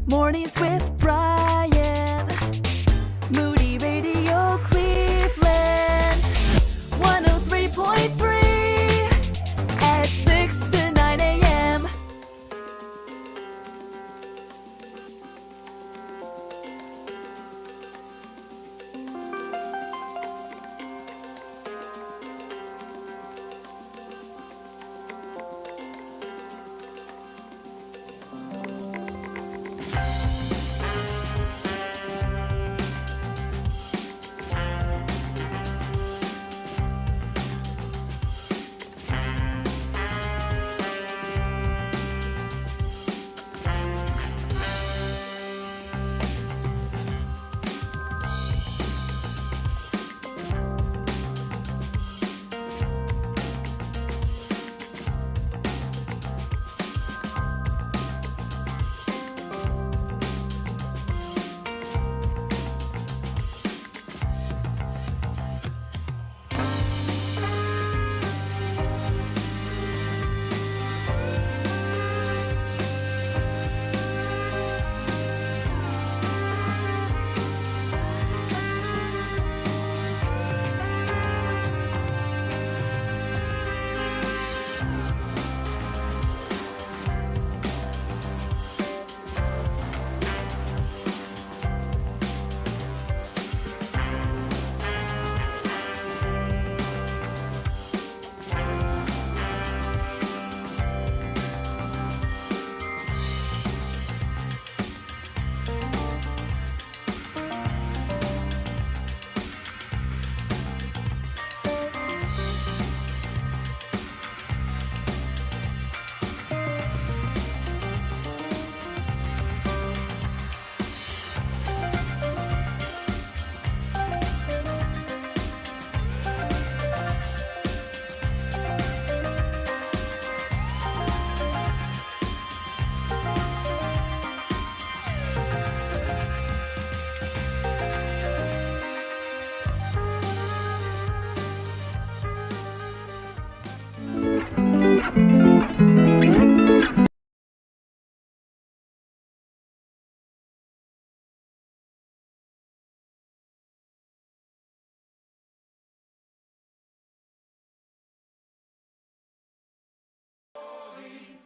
Mornings with Brian. Moody Radio Cleveland. 103.3 at 6 to 9 a.m.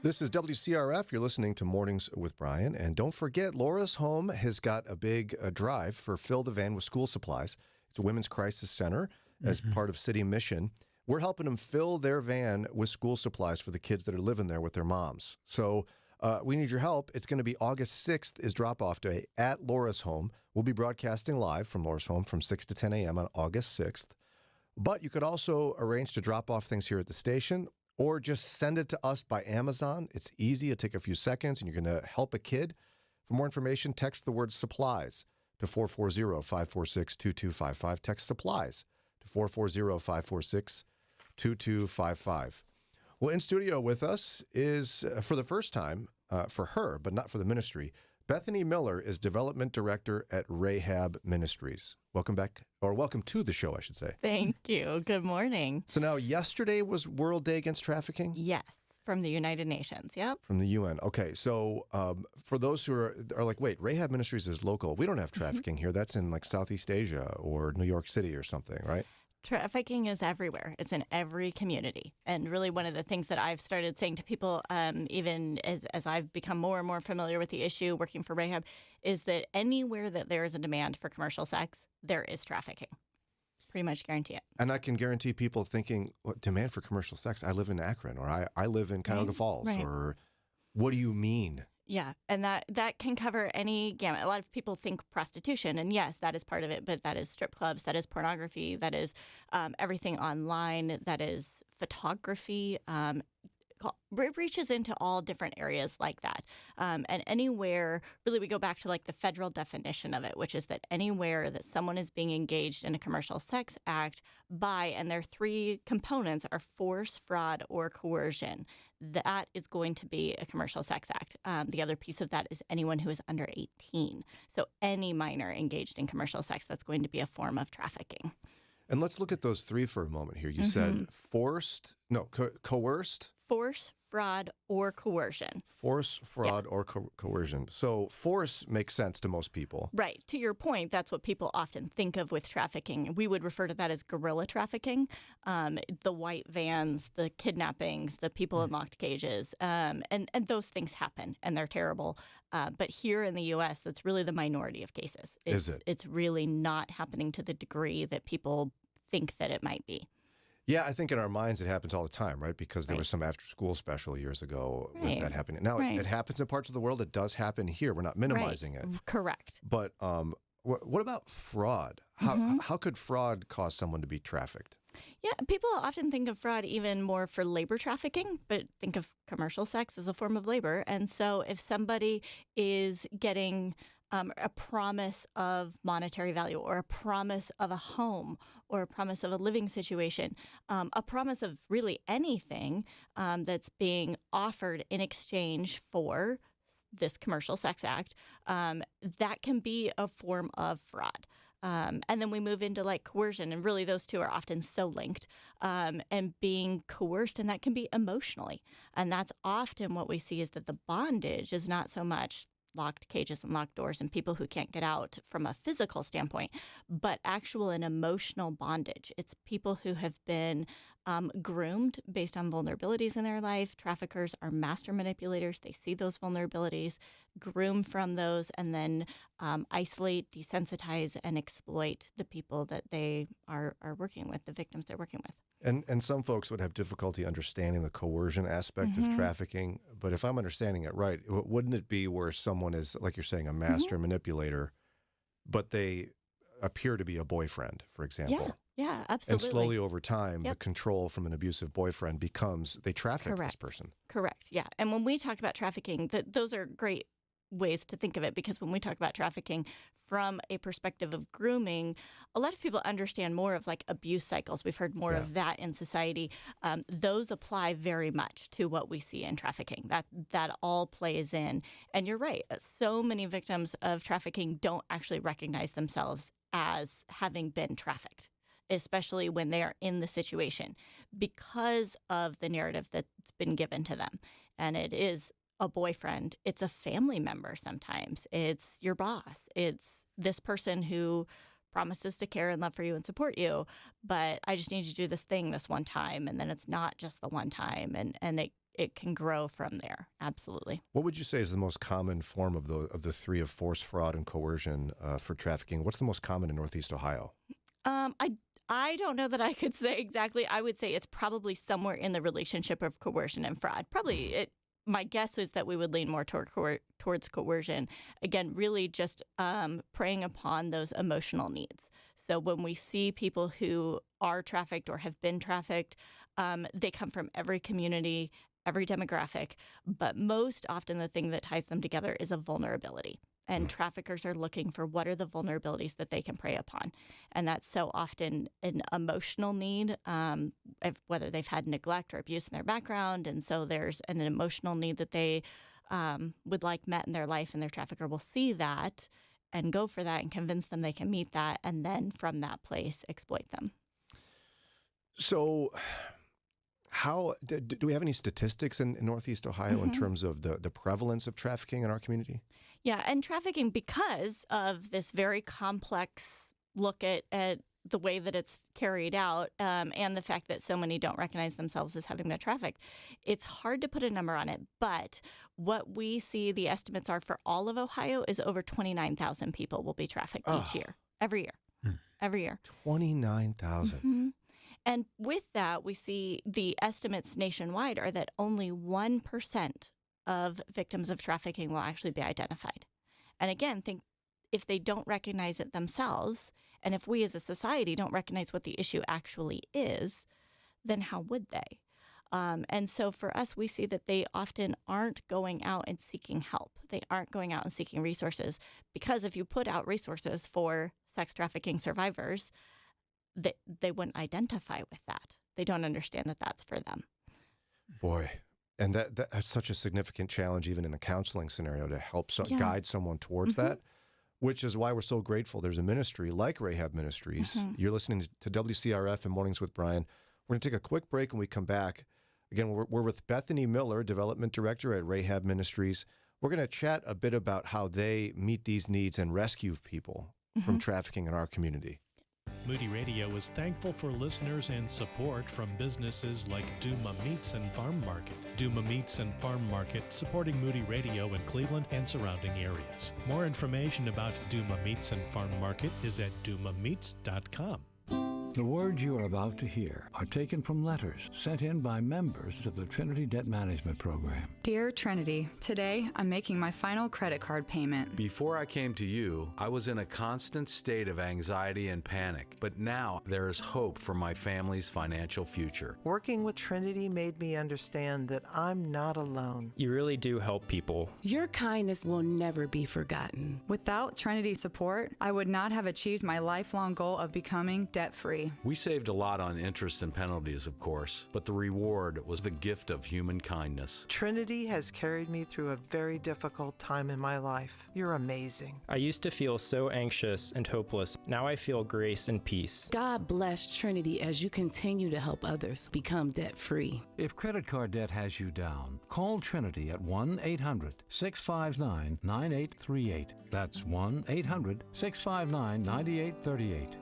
This is WCRF. You're listening to Mornings with Brian. And don't forget, Laura's Home has got a big drive for Fill the Van with School Supplies. It's a women's crisis center as part of city mission. We're helping them fill their van with school supplies for the kids that are living there with their moms. So we need your help. It's going to be August 6th is drop-off day at Laura's Home. We'll be broadcasting live from Laura's Home from 6 to 10 a.m. on August 6th. But you could also arrange to drop off things here at the station or just send it to us by Amazon. It's easy. It'll take a few seconds, and you're going to help a kid. For more information, text the word supplies to 440-546-2255. Text supplies to 440-546-2255. Well, in studio with us is, for the first time, for her, but not for the ministry, Bethany Miller is Development Director at RAHAB Ministries. Welcome back, or welcome to the show, I should say. Thank you. Good morning. So now, yesterday was World Day Against Trafficking? Yes, from the United Nations, yep. From the UN. Okay, so for those who are like, wait, RAHAB Ministries is local. We don't have trafficking here. That's in like Southeast Asia or New York City or something, right? Trafficking is everywhere. It's in every community. And really one of the things that I've started saying to people, even as I've become more and more familiar with the issue working for RAHAB, is that anywhere that there is a demand for commercial sex, there is trafficking. Pretty much guarantee it. And I can guarantee people thinking, what, demand for commercial sex? I live in Akron, or I live in Cuyahoga Falls, or what do you mean? Yeah, and that can cover any gamut. A lot of people think prostitution, and yes, that is part of it, but that is strip clubs, that is pornography, that is everything online, that is photography. It reaches into all different areas like that. And anywhere, really we go back to like the federal definition of it, which is that anywhere that someone is being engaged in a commercial sex act by, and their three components are force, fraud, or coercion, that is going to be a commercial sex act. The other piece of that is anyone who is under 18. So any minor engaged in commercial sex, that's going to be a form of trafficking. And let's look at those three for a moment here. You said coerced? Force, fraud, or coercion. Force, fraud, or coercion. So force makes sense to most people. Right. To your point, that's what people often think of with trafficking. We would refer to that as guerrilla trafficking. The white vans, the kidnappings, the people in locked cages, and those things happen, and they're terrible. But here in the U.S., that's really the minority of cases. Is it? It's really not happening to the degree that people think that it might be. Yeah, I think in our minds it happens all the time, right? Because there was some after-school special years ago with that happening. Now, it happens in parts of the world. It does happen here. We're not minimizing it. Correct. But what about fraud? How could fraud cause someone to be trafficked? Yeah, people often think of fraud even more for labor trafficking, but think of commercial sex as a form of labor. And so if somebody is getting a promise of monetary value or a promise of a home or a promise of a living situation, a promise of really anything that's being offered in exchange for this commercial sex act, that can be a form of fraud. And then we move into like coercion, and really those two are often so linked, and being coerced, and that can be emotionally. And that's often what we see is that the bondage is not so much locked cages and locked doors and people who can't get out from a physical standpoint, but actual and emotional bondage. It's people who have been groomed based on vulnerabilities in their life. Traffickers are master manipulators. They see those vulnerabilities, groom from those, and then isolate, desensitize, and exploit the people that they are working with, the victims they're working with. And some folks would have difficulty understanding the coercion aspect of trafficking. But if I'm understanding it right, wouldn't it be where someone is, like you're saying, a master manipulator, but they appear to be a boyfriend, for example? Yeah, absolutely. And slowly over time, the control from an abusive boyfriend becomes they traffic this person. Correct. Yeah. And when we talk about trafficking, those are great ways to think of it, because when we talk about trafficking from a perspective of grooming, a lot of people understand more of like abuse cycles. We've heard more of that in society. Those apply very much to what we see in trafficking. That all plays in. And you're right. So many victims of trafficking don't actually recognize themselves as having been trafficked, especially when they are in the situation, because of the narrative that's been given to them. And it is a boyfriend, it's a family member sometimes, it's your boss, it's this person who promises to care and love for you and support you, but I just need you to do this thing this one time, and then it's not just the one time, and it can grow from there. Absolutely. What would you say is the most common form of the three of force, fraud, and coercion for trafficking? What's the most common in Northeast Ohio? I don't know that I could say exactly. I would say it's probably somewhere in the relationship of coercion and fraud. Probably my guess is that we would lean more towards coercion. Again, really just preying upon those emotional needs. So when we see people who are trafficked or have been trafficked, they come from every community, every demographic, but most often the thing that ties them together is a vulnerability. And traffickers are looking for what are the vulnerabilities that they can prey upon. And that's so often an emotional need, whether they've had neglect or abuse in their background. And so there's an emotional need that they would like met in their life, and their trafficker will see that and go for that and convince them they can meet that, and then from that place exploit them. So how do we have any statistics in Northeast Ohio in terms of the prevalence of trafficking in our community? Yeah, and trafficking, because of this very complex look at the way that it's carried out and the fact that so many don't recognize themselves as having been trafficked, it's hard to put a number on it. But what we see the estimates are for all of Ohio is over 29,000 people will be trafficked each year, every year, every year. 29,000. Mm-hmm. And with that, we see the estimates nationwide are that only 1% of victims of trafficking will actually be identified. And again, think if they don't recognize it themselves, and if we as a society don't recognize what the issue actually is, then how would they? And so for us, we see that they often aren't going out and seeking help. They aren't going out and seeking resources, because if you put out resources for sex trafficking survivors, they wouldn't identify with that. They don't understand that that's for them. Boy. And that's such a significant challenge, even in a counseling scenario, to help guide someone towards that, which is why we're so grateful there's a ministry like RAHAB Ministries. You're listening to WCRF and Mornings with Brian. We're going to take a quick break. When we come back, again, we're with Bethany Miller, Development Director at RAHAB Ministries. We're going to chat a bit about how they meet these needs and rescue people from trafficking in our community. Moody Radio is thankful for listeners and support from businesses like Duma Meats and Farm Market. Duma Meats and Farm Market, supporting Moody Radio in Cleveland and surrounding areas. More information about Duma Meats and Farm Market is at dumameats.com. The words you are about to hear are taken from letters sent in by members of the Trinity Debt Management Program. Dear Trinity, today I'm making my final credit card payment. Before I came to you, I was in a constant state of anxiety and panic, but now there is hope for my family's financial future. Working with Trinity made me understand that I'm not alone. You really do help people. Your kindness will never be forgotten. Without Trinity support, I would not have achieved my lifelong goal of becoming debt-free. We saved a lot on interest and penalties, of course, but the reward was the gift of human kindness. Trinity has carried me through a very difficult time in my life. You're amazing. I used to feel so anxious and hopeless. Now I feel grace and peace. God bless Trinity as you continue to help others become debt-free. If credit card debt has you down, call Trinity at 1-800-659-9838. That's 1-800-659-9838.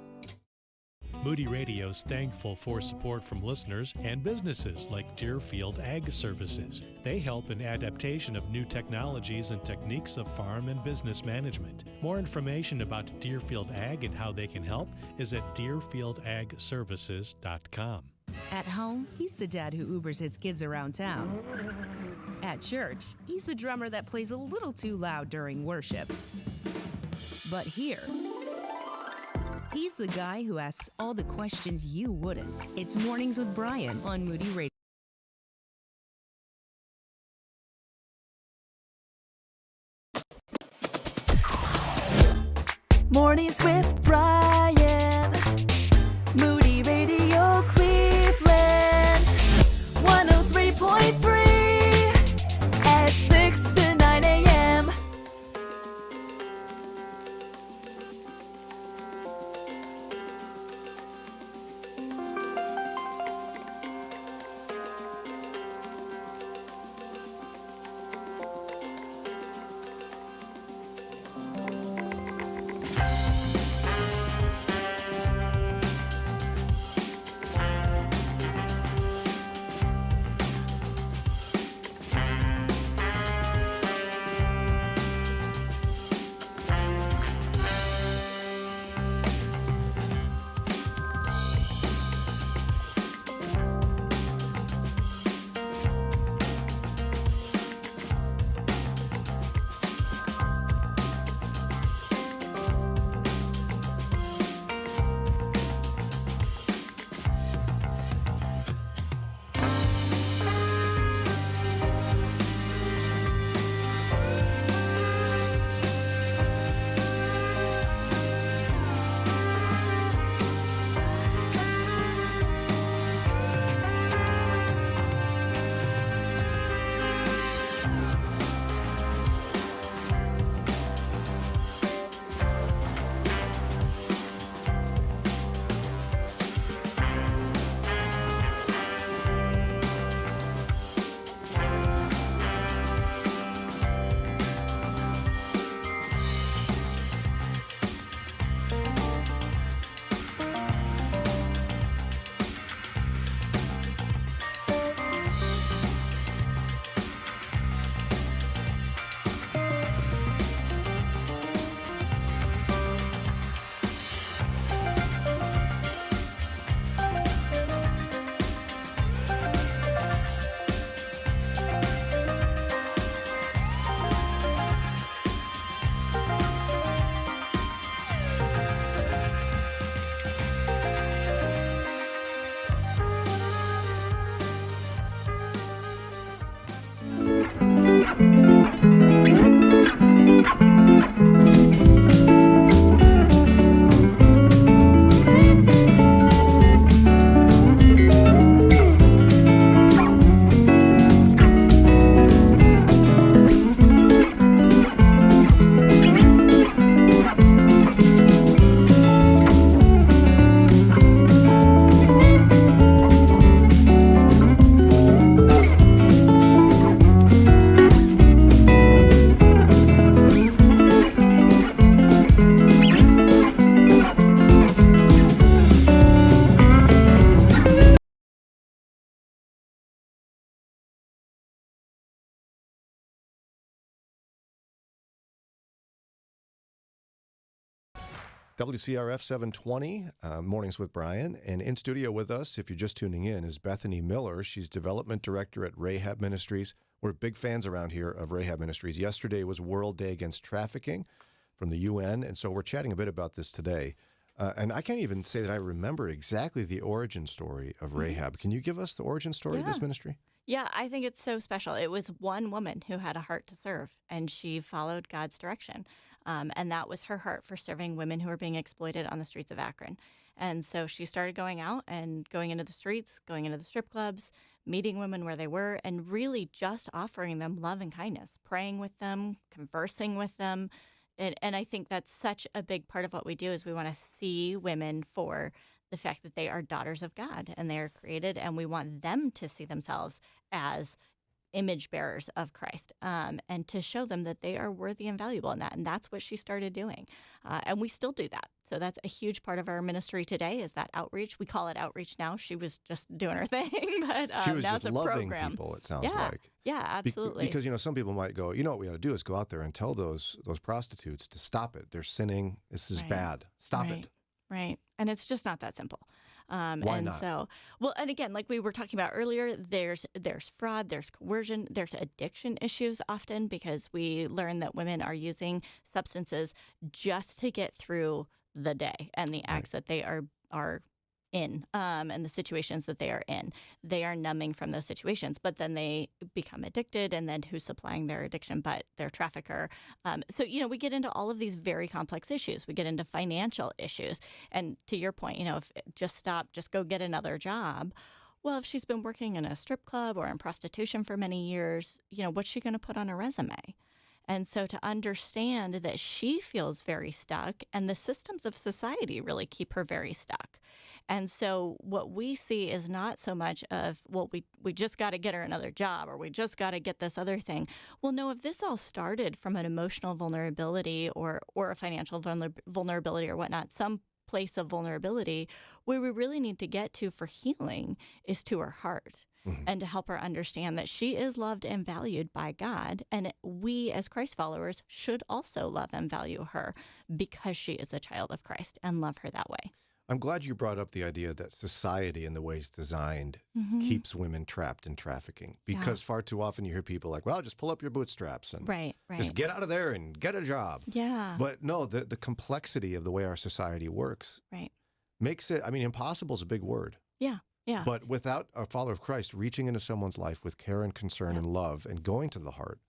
Moody Radio is thankful for support from listeners and businesses like Deerfield Ag Services. They help in adaptation of new technologies and techniques of farm and business management. More information about Deerfield Ag and how they can help is at deerfieldagservices.com. At home, he's the dad who Ubers his kids around town. At church, he's the drummer that plays a little too loud during worship. But here, he's the guy who asks all the questions you wouldn't. It's Mornings with Brian on Moody Radio. Mornings with Brian. Moody Radio Cleveland. 103.3 at 6 to 9 a.m. WCRF 720, Mornings with Brian. And in studio with us, if you're just tuning in, is Bethany Miller. She's Development Director at RAHAB Ministries. We're big fans around here of RAHAB Ministries. Yesterday was World Day Against Trafficking from the UN, and so we're chatting a bit about this today. And I can't even say that I remember exactly the origin story of RAHAB. Can you give us the origin story of this ministry? Yeah, I think it's so special. It was one woman who had a heart to serve, and she followed God's direction. And that was her heart for serving women who were being exploited on the streets of Akron. And so she started going out and going into the streets, going into the strip clubs, meeting women where they were, and really just offering them love and kindness, praying with them, conversing with them. And I think that's such a big part of what we do is we want to see women for the fact that they are daughters of God and they are created, and we want them to see themselves as image bearers of Christ, and to show them that they are worthy and valuable in that. And that's what she started doing. And we still do that. So that's a huge part of our ministry today is that outreach. We call it outreach now. She was just doing her thing, but she was now just it's a loving program. people, it sounds like. Yeah, absolutely. Because, some people might go, what we ought to do is go out there and tell those prostitutes to stop it. They're sinning. This is bad. Stop it. Right. And it's just not that simple. Why not? So, and again, like we were talking about earlier, there's fraud, there's coercion, there's addiction issues often because we learn that women are using substances just to get through the day and the acts that they are in, and the situations that they are in. They are numbing from those situations, but then they become addicted, and then who's supplying their addiction but their trafficker? So, we get into all of these very complex issues. We get into financial issues. And to your point, if just go get another job. Well, if she's been working in a strip club or in prostitution for many years, what's she going to put on her resume? And so to understand that she feels very stuck and the systems of society really keep her very stuck. And so what we see is not so much of, we just got to get her another job or we just got to get this other thing. Well, no, if this all started from an emotional vulnerability or a financial vulnerability or whatnot, some place of vulnerability, where we really need to get to for healing is to her heart. And to help her understand that she is loved and valued by God. And we as Christ followers should also love and value her because she is a child of Christ and love her that way. I'm glad you brought up the idea that society and the way it's designed keeps women trapped in trafficking. Because far too often you hear people like, well, just pull up your bootstraps and just get out of there and get a job. Yeah. But no, the complexity of the way our society works makes it, impossible is a big word. Yeah. Yeah. But without a follower of Christ reaching into someone's life with care and concern and love and going to the heart,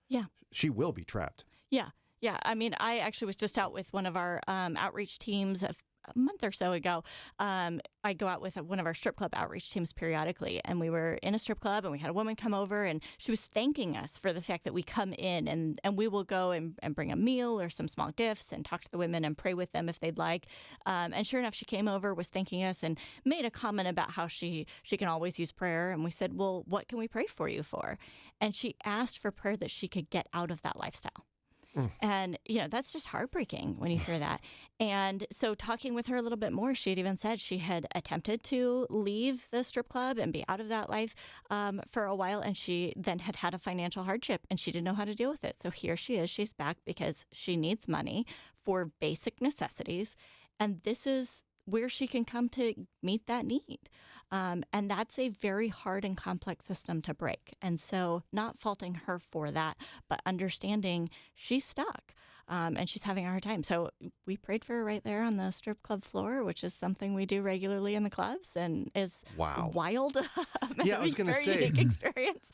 she will be trapped. Yeah. Yeah. I actually was just out with one of our outreach teams a month or so ago. I go out with one of our strip club outreach teams periodically, and we were in a strip club and we had a woman come over and she was thanking us for the fact that we come in and we will go and bring a meal or some small gifts and talk to the women and pray with them if they'd like. And sure enough, she came over, was thanking us and made a comment about how she can always use prayer. And we said, well, what can we pray for you for? And she asked for prayer that she could get out of that lifestyle. And, that's just heartbreaking when you hear that. And so talking with her a little bit more, she had even said she had attempted to leave the strip club and be out of that life for a while. And she then had a financial hardship and she didn't know how to deal with it. So here she is. She's back because she needs money for basic necessities. And this is where she can come to meet that need. And that's a very hard and complex system to break. And so not faulting her for that, but understanding she's stuck and she's having a hard time. So we prayed for her right there on the strip club floor, which is something we do regularly in the clubs and is wild. Yeah, I was going to say. Very unique experience.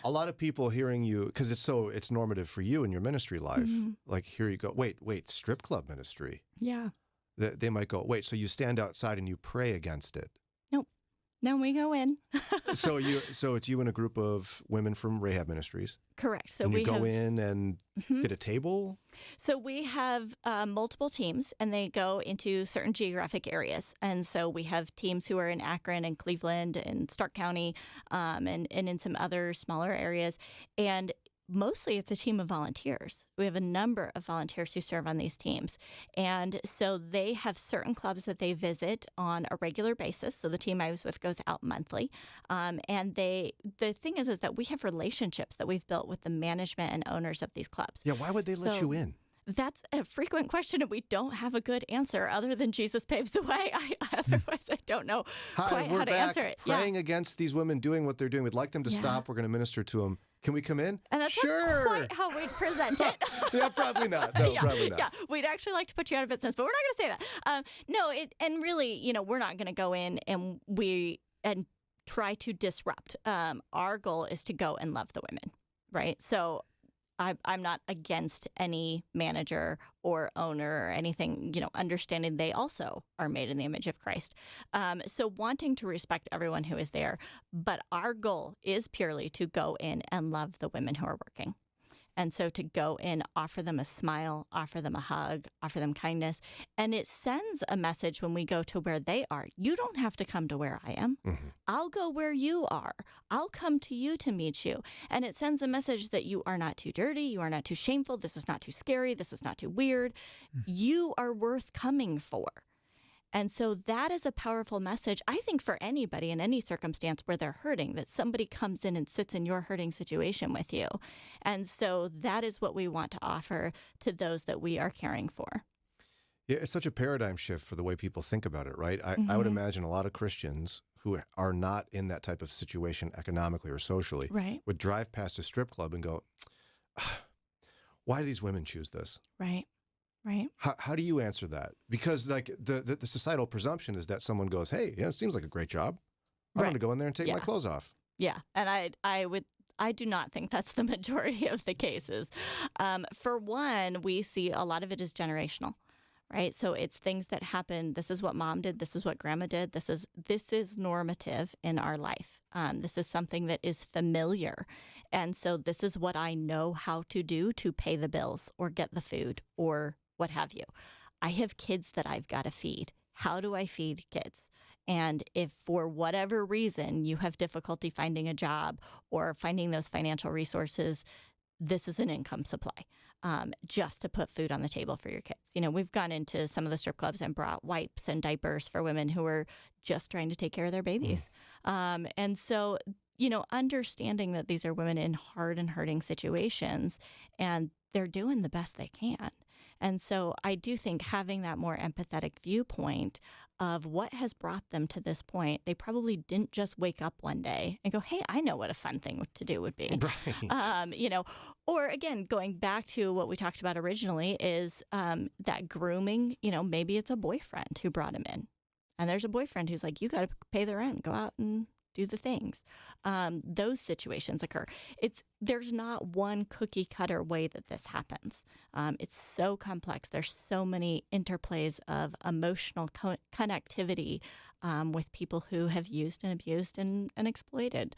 A lot of people hearing you, because it's normative for you in your ministry life. Like, here you go. Wait, strip club ministry. Yeah. They might go, wait, so you stand outside and you pray against it. No, we go in. So it's you and a group of women from RAHAB Ministries. Correct. So and we you go in and get a table? So we have multiple teams, and they go into certain geographic areas. And so we have teams who are in Akron and Cleveland and Stark County and in some other smaller areas. And mostly it's a team of volunteers. We have a number of volunteers who serve on these teams. And so they have certain clubs that they visit on a regular basis. So the team I was with goes out monthly. And the thing is that we have relationships that we've built with the management and owners of these clubs. Yeah, why would they let you in? That's a frequent question, and we don't have a good answer other than Jesus paves the way. Otherwise, I don't know quite how to answer it. Praying against these women doing what they're doing. We'd like them to stop. We're going to minister to them. Can we come in? And that's sure. not quite how we'd present it. Yeah, probably not. No, probably not. Yeah, we'd actually like to put you out of business, but we're not going to say that. No, and really, we're not going to go in and try to disrupt. Our goal is to go and love the women, right? So I'm not against any manager or owner or anything, understanding they also are made in the image of Christ. So wanting to respect everyone who is there. But our goal is purely to go in and love the women who are working. And so to go in, offer them a smile, offer them a hug, offer them kindness. And it sends a message when we go to where they are. You don't have to come to where I am. Mm-hmm. I'll go where you are. I'll come to you to meet you. And it sends a message that you are not too dirty. You are not too shameful. This is not too scary. This is not too weird. Mm-hmm. You are worth coming for. And so that is a powerful message, I think, for anybody in any circumstance where they're hurting, that somebody comes in and sits in your hurting situation with you. And so that is what we want to offer to those that we are caring for. Yeah, it's such a paradigm shift for the way people think about it, right? I would imagine a lot of Christians who are not in that type of situation economically or socially would drive past a strip club and go, why do these women choose this? Right. Right. How do you answer that? Because the societal presumption is that someone goes, hey, it seems like a great job. I'm going to go in there and take my clothes off. Yeah. And I do not think that's the majority of the cases. For one, we see a lot of it is generational, right? So it's things that happen. This is what mom did. This is what grandma did. This is normative in our life. This is something that is familiar. And so this is what I know how to do to pay the bills or get the food or what have you. I have kids that I've got to feed. How do I feed kids? And if for whatever reason you have difficulty finding a job or finding those financial resources, this is an income supply just to put food on the table for your kids. We've gone into some of the strip clubs and brought wipes and diapers for women who are just trying to take care of their babies. And so, understanding that these are women in hard and hurting situations and they're doing the best they can. And so I do think having that more empathetic viewpoint of what has brought them to this point, they probably didn't just wake up one day and go, hey, I know what a fun thing to do would be. Right. Or again, going back to what we talked about originally is that grooming, maybe it's a boyfriend who brought him in. And there's a boyfriend who's like, you got to pay the rent, go out and do the things. Those situations occur. There's not one cookie cutter way that this happens. It's so complex. There's so many interplays of emotional connectivity with people who have used and abused and exploited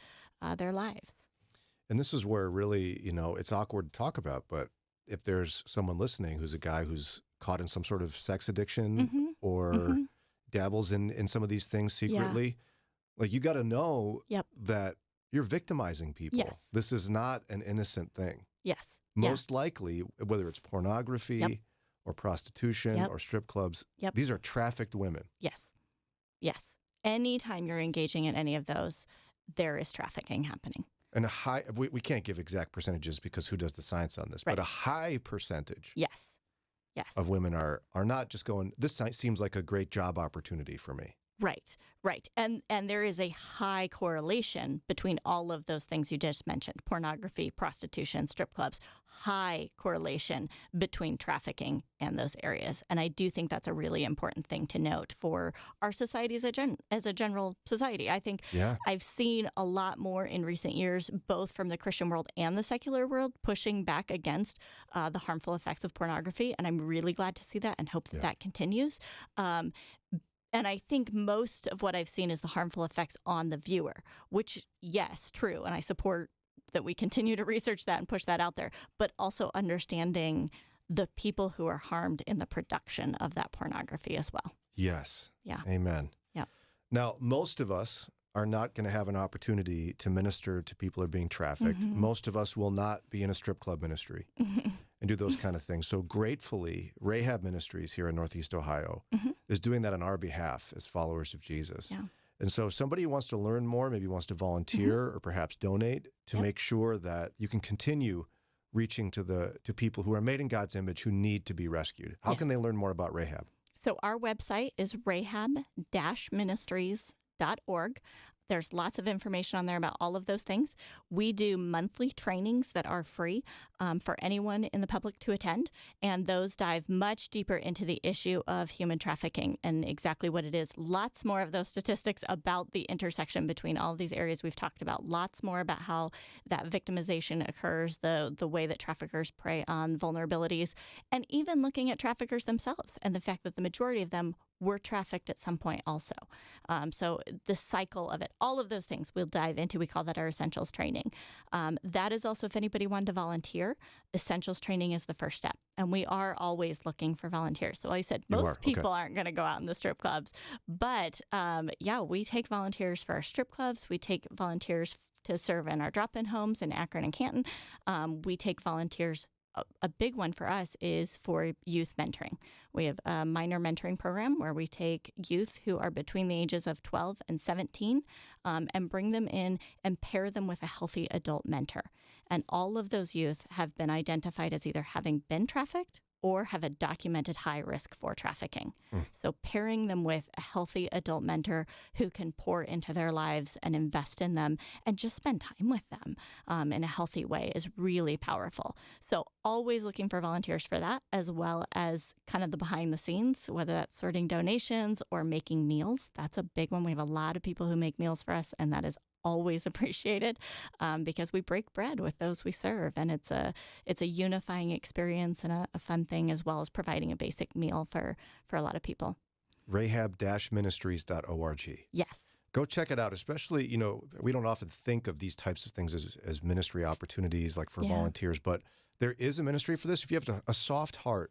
their lives. And this is where really, it's awkward to talk about, but if there's someone listening who's a guy who's caught in some sort of sex addiction or dabbles in some of these things secretly, like you got to know that you're victimizing people. Yes. This is not an innocent thing. Yes. Most likely, whether it's pornography or prostitution or strip clubs, these are trafficked women. Yes. Yes. Anytime you're engaging in any of those, there is trafficking happening. And we can't give exact percentages because who does the science on this, but a high percentage of women are not just going, this seems like a great job opportunity for me. Right. And there is a high correlation between all of those things you just mentioned, pornography, prostitution, strip clubs, high correlation between trafficking and those areas. And I do think that's a really important thing to note for our society as a general society. I think I've seen a lot more in recent years, both from the Christian world and the secular world, pushing back against the harmful effects of pornography. And I'm really glad to see that and hope that that continues. And I think most of what I've seen is the harmful effects on the viewer, which, yes, true. And I support that we continue to research that and push that out there, but also understanding the people who are harmed in the production of that pornography as well. Yes. Yeah. Amen. Yeah. Now, most of us are not going to have an opportunity to minister to people who are being trafficked. Most of us will not be in a strip club ministry and do those kind of things. So gratefully, RAHAB Ministries here in Northeast Ohio is doing that on our behalf as followers of Jesus. Yeah. And so if somebody wants to learn more, maybe wants to volunteer or perhaps donate to make sure that you can continue reaching to people who are made in God's image who need to be rescued. How can they learn more about RAHAB? So our website is rahab-ministries.org. There's lots of information on there about all of those things. We do monthly trainings that are free for anyone in the public to attend, and those dive much deeper into the issue of human trafficking and exactly what it is. Lots more of those statistics about the intersection between all of these areas we've talked about. Lots more about how that victimization occurs, the way that traffickers prey on vulnerabilities, and even looking at traffickers themselves and the fact that the majority of them were trafficked at some point also. So the cycle of it, all of those things we'll dive into. We call that our Essentials training. That is also, if anybody wanted to volunteer, Essentials training is the first step. And we are always looking for volunteers. So like I said, most people aren't going to go out in the strip clubs. But we take volunteers for our strip clubs. We take volunteers to serve in our drop-in homes in Akron and Canton. We take volunteers. A big one for us is for youth mentoring. We have a minor mentoring program where we take youth who are between the ages of 12 and 17 and bring them in and pair them with a healthy adult mentor. And all of those youth have been identified as either having been trafficked or have a documented high risk for trafficking. So pairing them with a healthy adult mentor who can pour into their lives and invest in them and just spend time with them in a healthy way is really powerful. So always looking for volunteers for that, as well as kind of the behind the scenes, whether that's sorting donations or making meals. That's a big one. We have a lot of people who make meals for us, and that is always appreciated because we break bread with those we serve, and it's a unifying experience and a fun thing, as well as providing a basic meal for a lot of people. rahab-ministries.org. Yes. Go check it out, especially, we don't often think of these types of things as ministry opportunities, like for volunteers, but there is a ministry for this. If you have a soft heart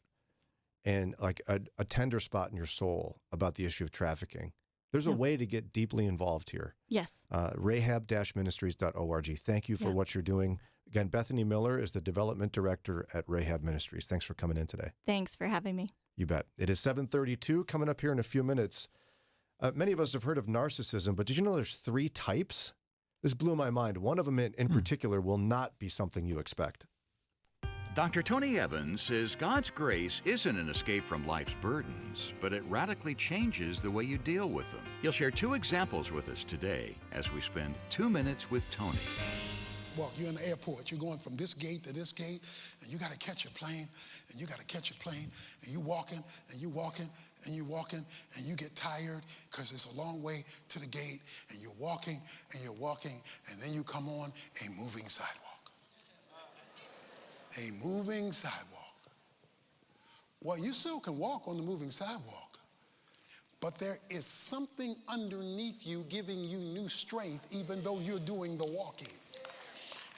and like a tender spot in your soul about the issue of trafficking, there's a way to get deeply involved here. Yes. rahab-ministries.org. Thank you for what you're doing. Again, Bethany Miller is the development director at RAHAB Ministries. Thanks for coming in today. Thanks for having me. You bet. It is 7:32. Coming up here in a few minutes. Many of us have heard of narcissism, but did you know there's 3 types? This blew my mind. One of them in particular will not be something you expect. Dr. Tony Evans says God's grace isn't an escape from life's burdens, but it radically changes the way you deal with them. He'll share 2 examples with us today as we spend 2 minutes with Tony. Well, you're in the airport. You're going from this gate to this gate, and you got to catch your plane, and you got to catch your plane, and you walking, and you walking, and you walking, and you get tired because it's a long way to the gate, and you're walking, and then you come on a moving sidewalk. A moving sidewalk. Well, you still can walk on the moving sidewalk, but there is something underneath you giving you new strength even though you're doing the walking.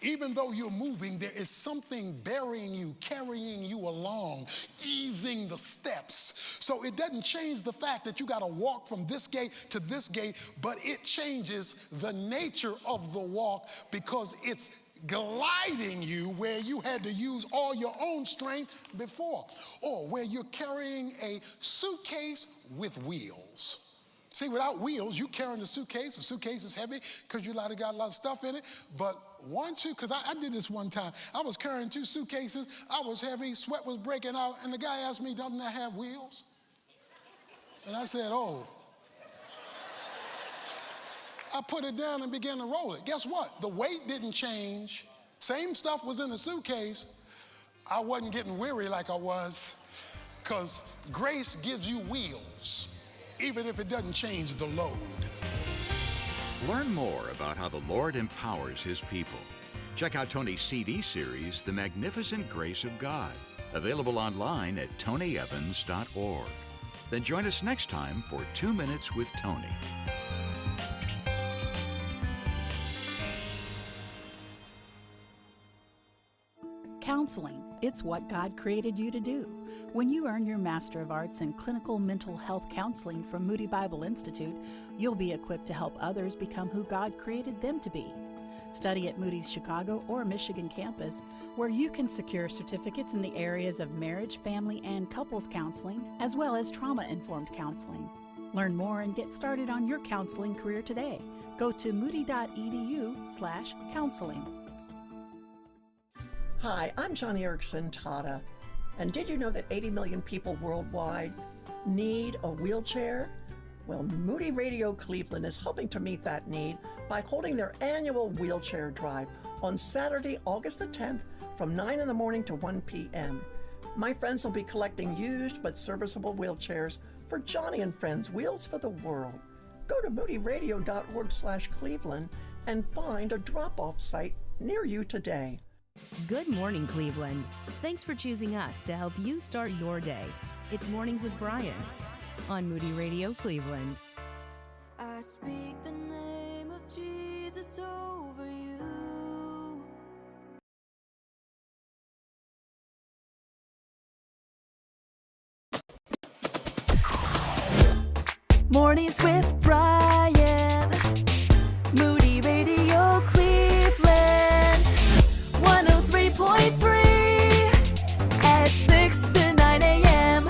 Even though you're moving, there is something bearing you, carrying you along, easing the steps. So it doesn't change the fact that you got to walk from this gate to this gate, but it changes the nature of the walk because it's gliding you where you had to use all your own strength before, or where you're carrying a suitcase with wheels. See, without wheels, you carrying the suitcase is heavy because you got a lot of stuff in it, but because I did this one time, I was carrying 2 suitcases, I was heavy, sweat was breaking out, and the guy asked me, doesn't that have wheels? And I said, oh. I put it down and began to roll it. Guess what? The weight didn't change. Same stuff was in the suitcase. I wasn't getting weary like I was because grace gives you wheels, even if it doesn't change the load. Learn more about how the Lord empowers His people. Check out Tony's CD series, The Magnificent Grace of God, available online at tonyevans.org. Then join us next time for 2 Minutes with Tony. Counseling, it's what God created you to do. When you earn your Master of Arts in Clinical Mental Health Counseling from Moody Bible Institute, you'll be equipped to help others become who God created them to be. Study at Moody's Chicago or Michigan campus, where you can secure certificates in the areas of marriage, family, and couples counseling, as well as trauma-informed counseling. Learn more and get started on your counseling career today. Go to moody.edu/counseling. Hi, I'm Johnny Erickson Tata. And did you know that 80 million people worldwide need a wheelchair? Well, Moody Radio Cleveland is helping to meet that need by holding their annual wheelchair drive on Saturday, August the 10th from 9 in the morning to 1 p.m. My friends will be collecting used but serviceable wheelchairs for Johnny and Friends Wheels for the World. Go to moodyradio.org/Cleveland and find a drop-off site near you today. Good morning, Cleveland. Thanks for choosing us to help you start your day. It's Mornings with Brian on Moody Radio Cleveland. I speak the name of Jesus over you. Mornings with Brian. Moody Radio Cleveland. 103.3 at 6 to 9 a.m.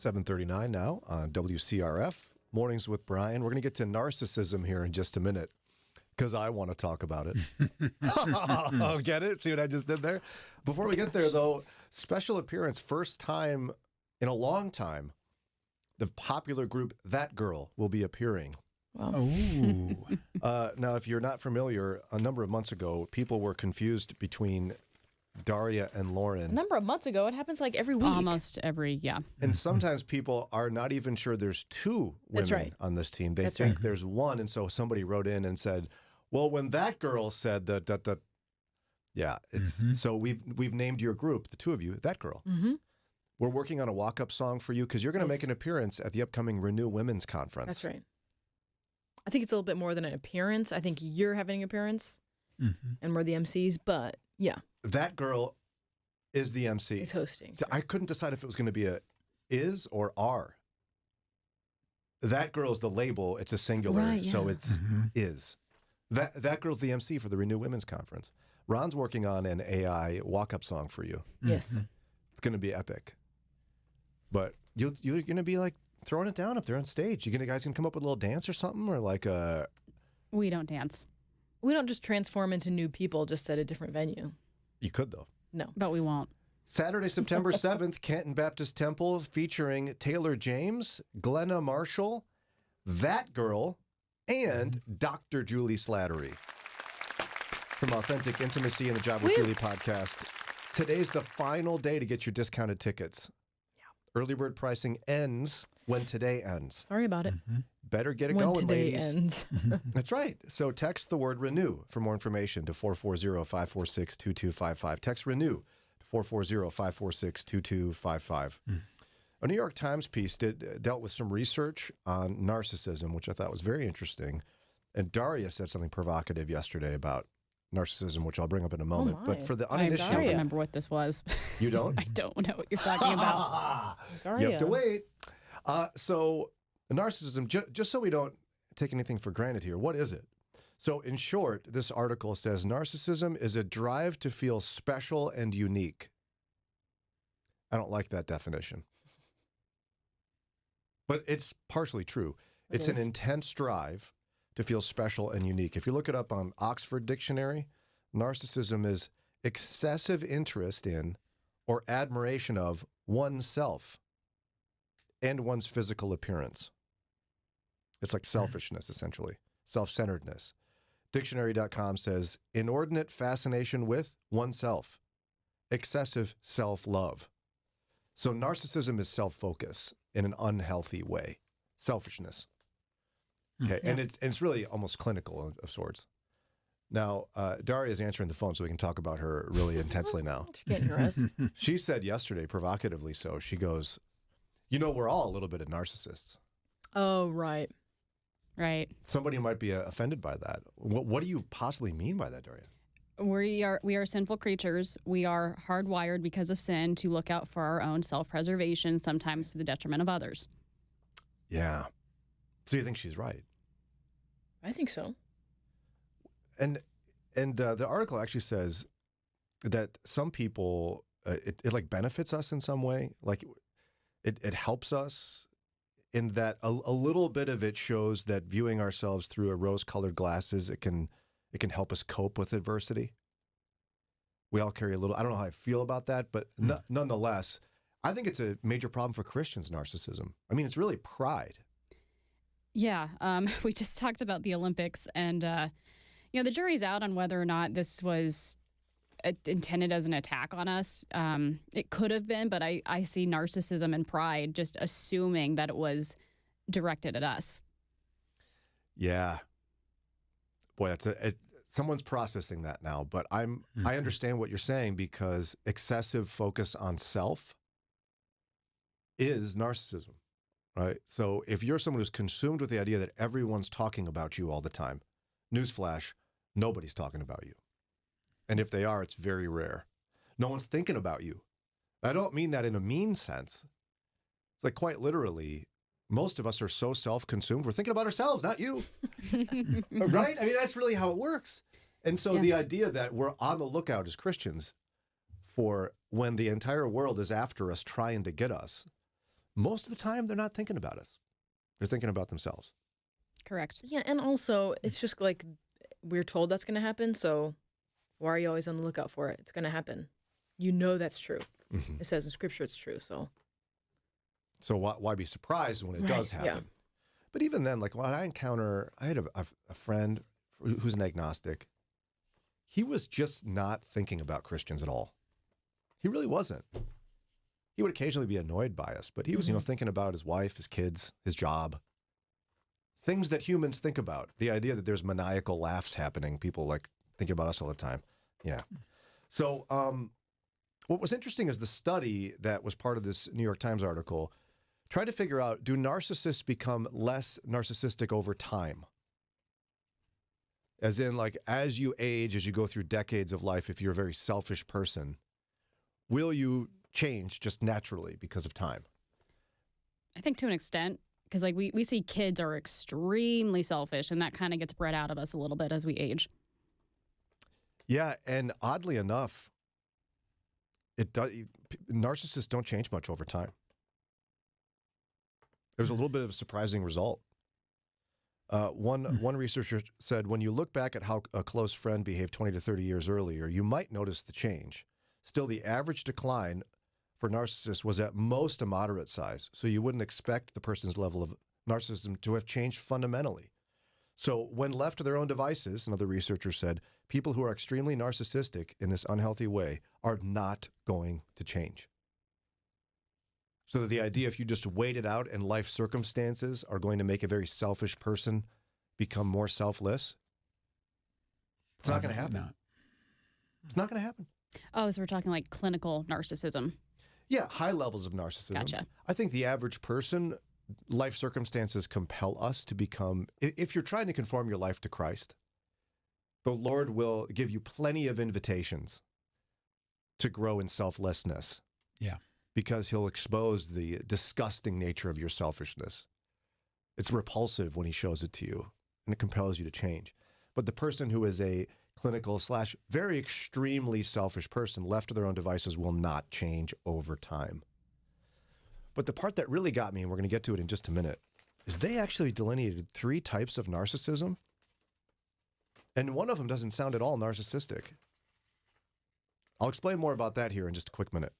.39 now on WCRF. Mornings with Brian. We're going to get to narcissism here in just a minute because I want to talk about it. Oh, get it? See what I just did there? Before we get there, though, special appearance, first time in a long time, the popular group That Girl will be appearing. Wow. Now, if you're not familiar, a number of months ago, people were confused between Daria and Lauren. A number of months ago. It happens like every week. Almost every, yeah. And sometimes people are not even sure there's two women on this team. They think there's one. And so somebody wrote in and said, well, when that girl said that, yeah, it's so we've named your group, the two of you, That Girl. We're working on a walk-up song for you because you're going to make an appearance at the upcoming Renew Women's Conference. That's right. I think it's a little bit more than an appearance. I think you're having an appearance, Mm-hmm. and we're the MCs. But yeah, That girl is the MC. he's hosting. I couldn't decide if it was going to be a is or are. That girl's the label. It's a singular, Right, so yeah. it's is. That girl's the MC for the Renew Women's Conference. Ron's working on an AI walk-up song for you. Yes. It's going to be epic. But you're going to be like throwing it down up there on stage. You guys can come up with a little dance or something, or like a. We don't dance. We don't just transform into new people just at a different venue. You could though. No. But we won't. Saturday, September 7th, Canton Baptist Temple featuring Taylor James, Glenna Marshall, That Girl, and Dr. Julie Slattery. From Authentic Intimacy and the Job with Julie podcast. Today's the final day to get your discounted tickets. Yeah. Early bird pricing ends when today ends. Sorry about it. Better get it When going, today ladies. ends. That's right. So text the word renew for more information to 440-546-2255. Text renew to 440-546-2255. A New York Times piece dealt with some research on narcissism, which I thought was very interesting. And Daria said something provocative yesterday about narcissism, which I'll bring up in a moment. my. But for the I don't uninitiated, remember what this was. You don't? I don't know what you're talking about. You have to wait. So narcissism, just so we don't take anything for granted here, what is it? So in short, this article says narcissism is a drive to feel special and unique. I don't like that definition. But it's partially true. It's an intense drive to feel special and unique. If you look it up on Oxford Dictionary, narcissism is excessive interest in or admiration of oneself and one's physical appearance. It's like selfishness, essentially, self-centeredness. Dictionary.com says, inordinate fascination with oneself, excessive self-love. So narcissism is self-focus in an unhealthy way, selfishness. Okay, and it's really almost clinical of sorts. Now, Daria is answering the phone, so we can talk about her really intensely now. She can't hear us. She said yesterday, provocatively so, she goes, we're all a little bit of narcissists. Oh, right. Right. Somebody might be offended by that. What do you possibly mean by that, Daria? We are sinful creatures. We are hardwired because of sin to look out for our own self-preservation, sometimes to the detriment of others. Yeah. So you think she's right? I think so. And the article actually says that some people, it like benefits us in some way. Like it helps us in that a little bit of it shows that viewing ourselves through a rose-colored glasses, it can help us cope with adversity. We all carry a little, I don't know how I feel about that, but nonetheless, I think it's a major problem for Christians, narcissism. I mean, it's really pride. Yeah, we just talked about the Olympics, and the jury's out on whether or not this was intended as an attack on us. It could have been, but I see narcissism and pride just assuming that it was directed at us. Yeah. Boy, someone's processing that now, but I understand what you're saying, because excessive focus on self is narcissism. Right. So if you're someone who's consumed with the idea that everyone's talking about you all the time, newsflash, nobody's talking about you. And if they are, it's very rare. No one's thinking about you. I don't mean that in a mean sense. It's like quite literally, most of us are so self-consumed, we're thinking about ourselves, not you. Right? I mean, that's really how it works. And so the idea that we're on the lookout as Christians for when the entire world is after us trying to get us, most of the time, they're not thinking about us. They're thinking about themselves. Correct. Yeah, and also, it's just like we're told that's going to happen, so why are you always on the lookout for it? It's going to happen. You know that's true. Mm-hmm. It says in Scripture it's true, so. So why be surprised when it does happen? Yeah. But even then, like when I had a friend who's an agnostic. He was just not thinking about Christians at all. He really wasn't. He would occasionally be annoyed by us, but he was, thinking about his wife, his kids, his job. Things that humans think about. The idea that there's maniacal laughs happening. People like thinking about us all the time. Yeah. So what was interesting is the study that was part of this New York Times article tried to figure out, do narcissists become less narcissistic over time? As in, like, as you age, as you go through decades of life, if you're a very selfish person, will you change just naturally because of time? I think to an extent, because like we see kids are extremely selfish, and that kind of gets bred out of us a little bit as we age. Yeah, and oddly enough, narcissists don't change much over time. There was a little bit of a surprising result. One researcher said, when you look back at how a close friend behaved 20 to 30 years earlier, you might notice the change. Still, the average decline for narcissists was at most a moderate size, so you wouldn't expect the person's level of narcissism to have changed fundamentally. So when left to their own devices, another researcher said, people who are extremely narcissistic in this unhealthy way are not going to change. So the idea, if you just wait it out and life circumstances are going to make a very selfish person become more selfless, it's not going to happen. It's not going to happen. Oh, so we're talking like clinical narcissism. Yeah, high levels of narcissism. Gotcha. I think the average person, life circumstances compel us to become, if you're trying to conform your life to Christ, the Lord will give you plenty of invitations to grow in selflessness. Yeah. Because he'll expose the disgusting nature of your selfishness. It's repulsive when he shows it to you, and it compels you to change. But the person who is a clinical / very extremely selfish person left to their own devices will not change over time. But the part that really got me, and we're going to get to it in just a minute, is they actually delineated 3 types of narcissism, and one of them doesn't sound at all narcissistic. I'll explain more about that here in just a quick minute.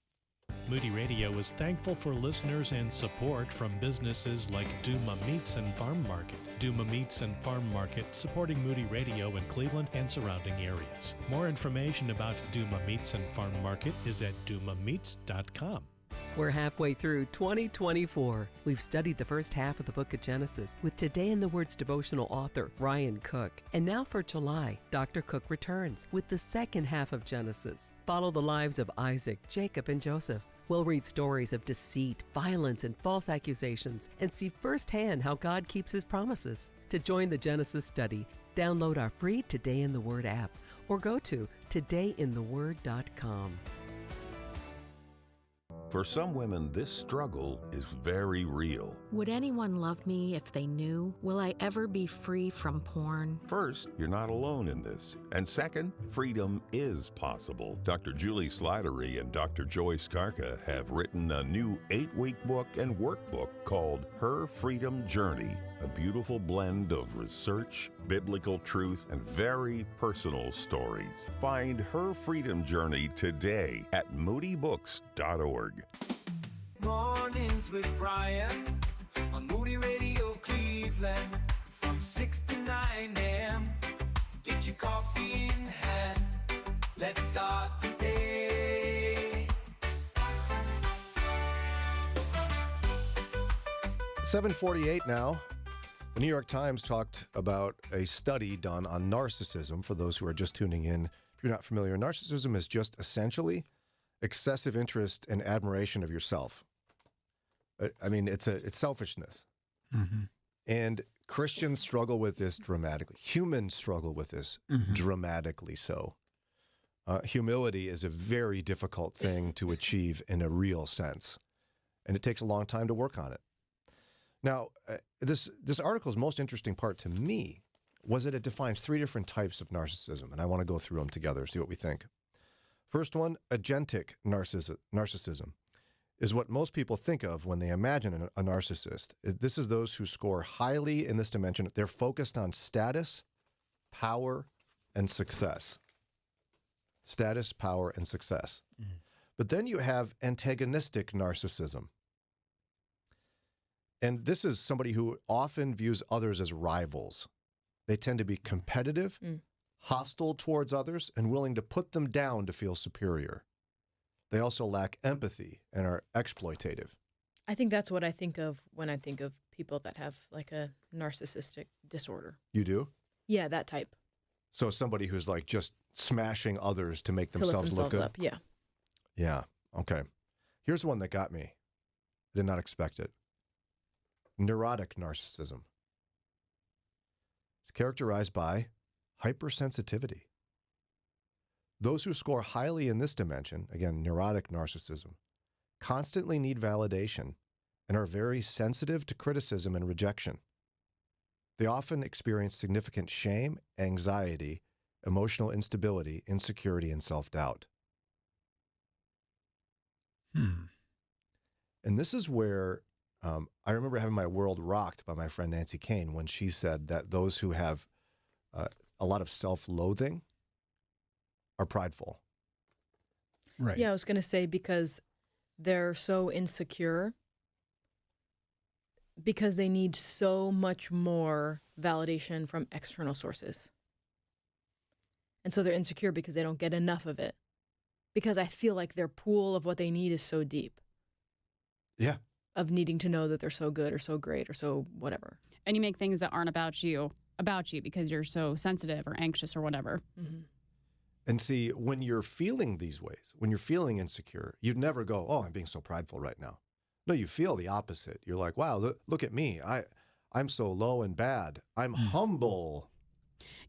Moody Radio is thankful for listeners and support from businesses like Duma Meats and Farm Market. Duma Meats and Farm Market, supporting Moody Radio in Cleveland and surrounding areas. More information about Duma Meats and Farm Market is at dumameats.com. We're halfway through 2024. We've studied the first half of the book of Genesis with Today in the Word's devotional author, Ryan Cook. And now for July, Dr. Cook returns with the second half of Genesis. Follow the lives of Isaac, Jacob, and Joseph. We'll read stories of deceit, violence, and false accusations, and see firsthand how God keeps his promises. To join the Genesis study, download our free Today in the Word app or go to todayintheword.com. For some women, this struggle is very real. Would anyone love me if they knew? Will I ever be free from porn? First, you're not alone in this. And second, freedom is possible. Dr. Julie Slattery and Dr. Joy Skarka have written a new 8-week book and workbook called Her Freedom Journey, a beautiful blend of research, biblical truth, and very personal stories. Find Her Freedom Journey today at moodybooks.org. Mornings with Brian on Moody Radio Cleveland from 6 to 9 a.m. Get your coffee in hand. Let's start the day. 7:48 now. The New York Times talked about a study done on narcissism. For those who are just tuning in, if you're not familiar, narcissism is just essentially excessive interest and admiration of yourself. I mean, it's selfishness. Mm-hmm. And Christians struggle with this dramatically. Humans struggle with this dramatically so. Humility is a very difficult thing to achieve in a real sense, and it takes a long time to work on it. Now, this article's most interesting part to me was that it defines 3 different types of narcissism, and I want to go through them together, see what we think. First one, agentic narcissism, is what most people think of when they imagine a narcissist. This is those who score highly in this dimension. They're focused on status, power, and success. Status, power, and success. Mm-hmm. But then you have antagonistic narcissism. And this is somebody who often views others as rivals. They tend to be competitive, hostile towards others, and willing to put them down to feel superior. They also lack empathy and are exploitative. I think that's what I think of when I think of people that have like a narcissistic disorder. You do? Yeah, that type. So somebody who's like just smashing others to make themselves look good? Up, yeah. Yeah, okay. Here's one that got me. I did not expect it. Neurotic narcissism. It's characterized by hypersensitivity. Those who score highly in this dimension, again, neurotic narcissism, constantly need validation and are very sensitive to criticism and rejection. They often experience significant shame, anxiety, emotional instability, insecurity, and self-doubt. And this is where I remember having my world rocked by my friend Nancy Kane when she said that those who have a lot of self-loathing are prideful. Right. Yeah, I was going to say because they're so insecure because they need so much more validation from external sources. And so they're insecure because they don't get enough of it. Because I feel like their pool of what they need is so deep. Yeah. Of needing to know that they're so good or so great or so whatever. And you make things that aren't about you because you're so sensitive or anxious or whatever. Mm-hmm. And see, when you're feeling these ways, when you're feeling insecure, you'd never go, oh, I'm being so prideful right now. No, you feel the opposite. You're like, wow, look at me. I'm so low and bad. I'm humble.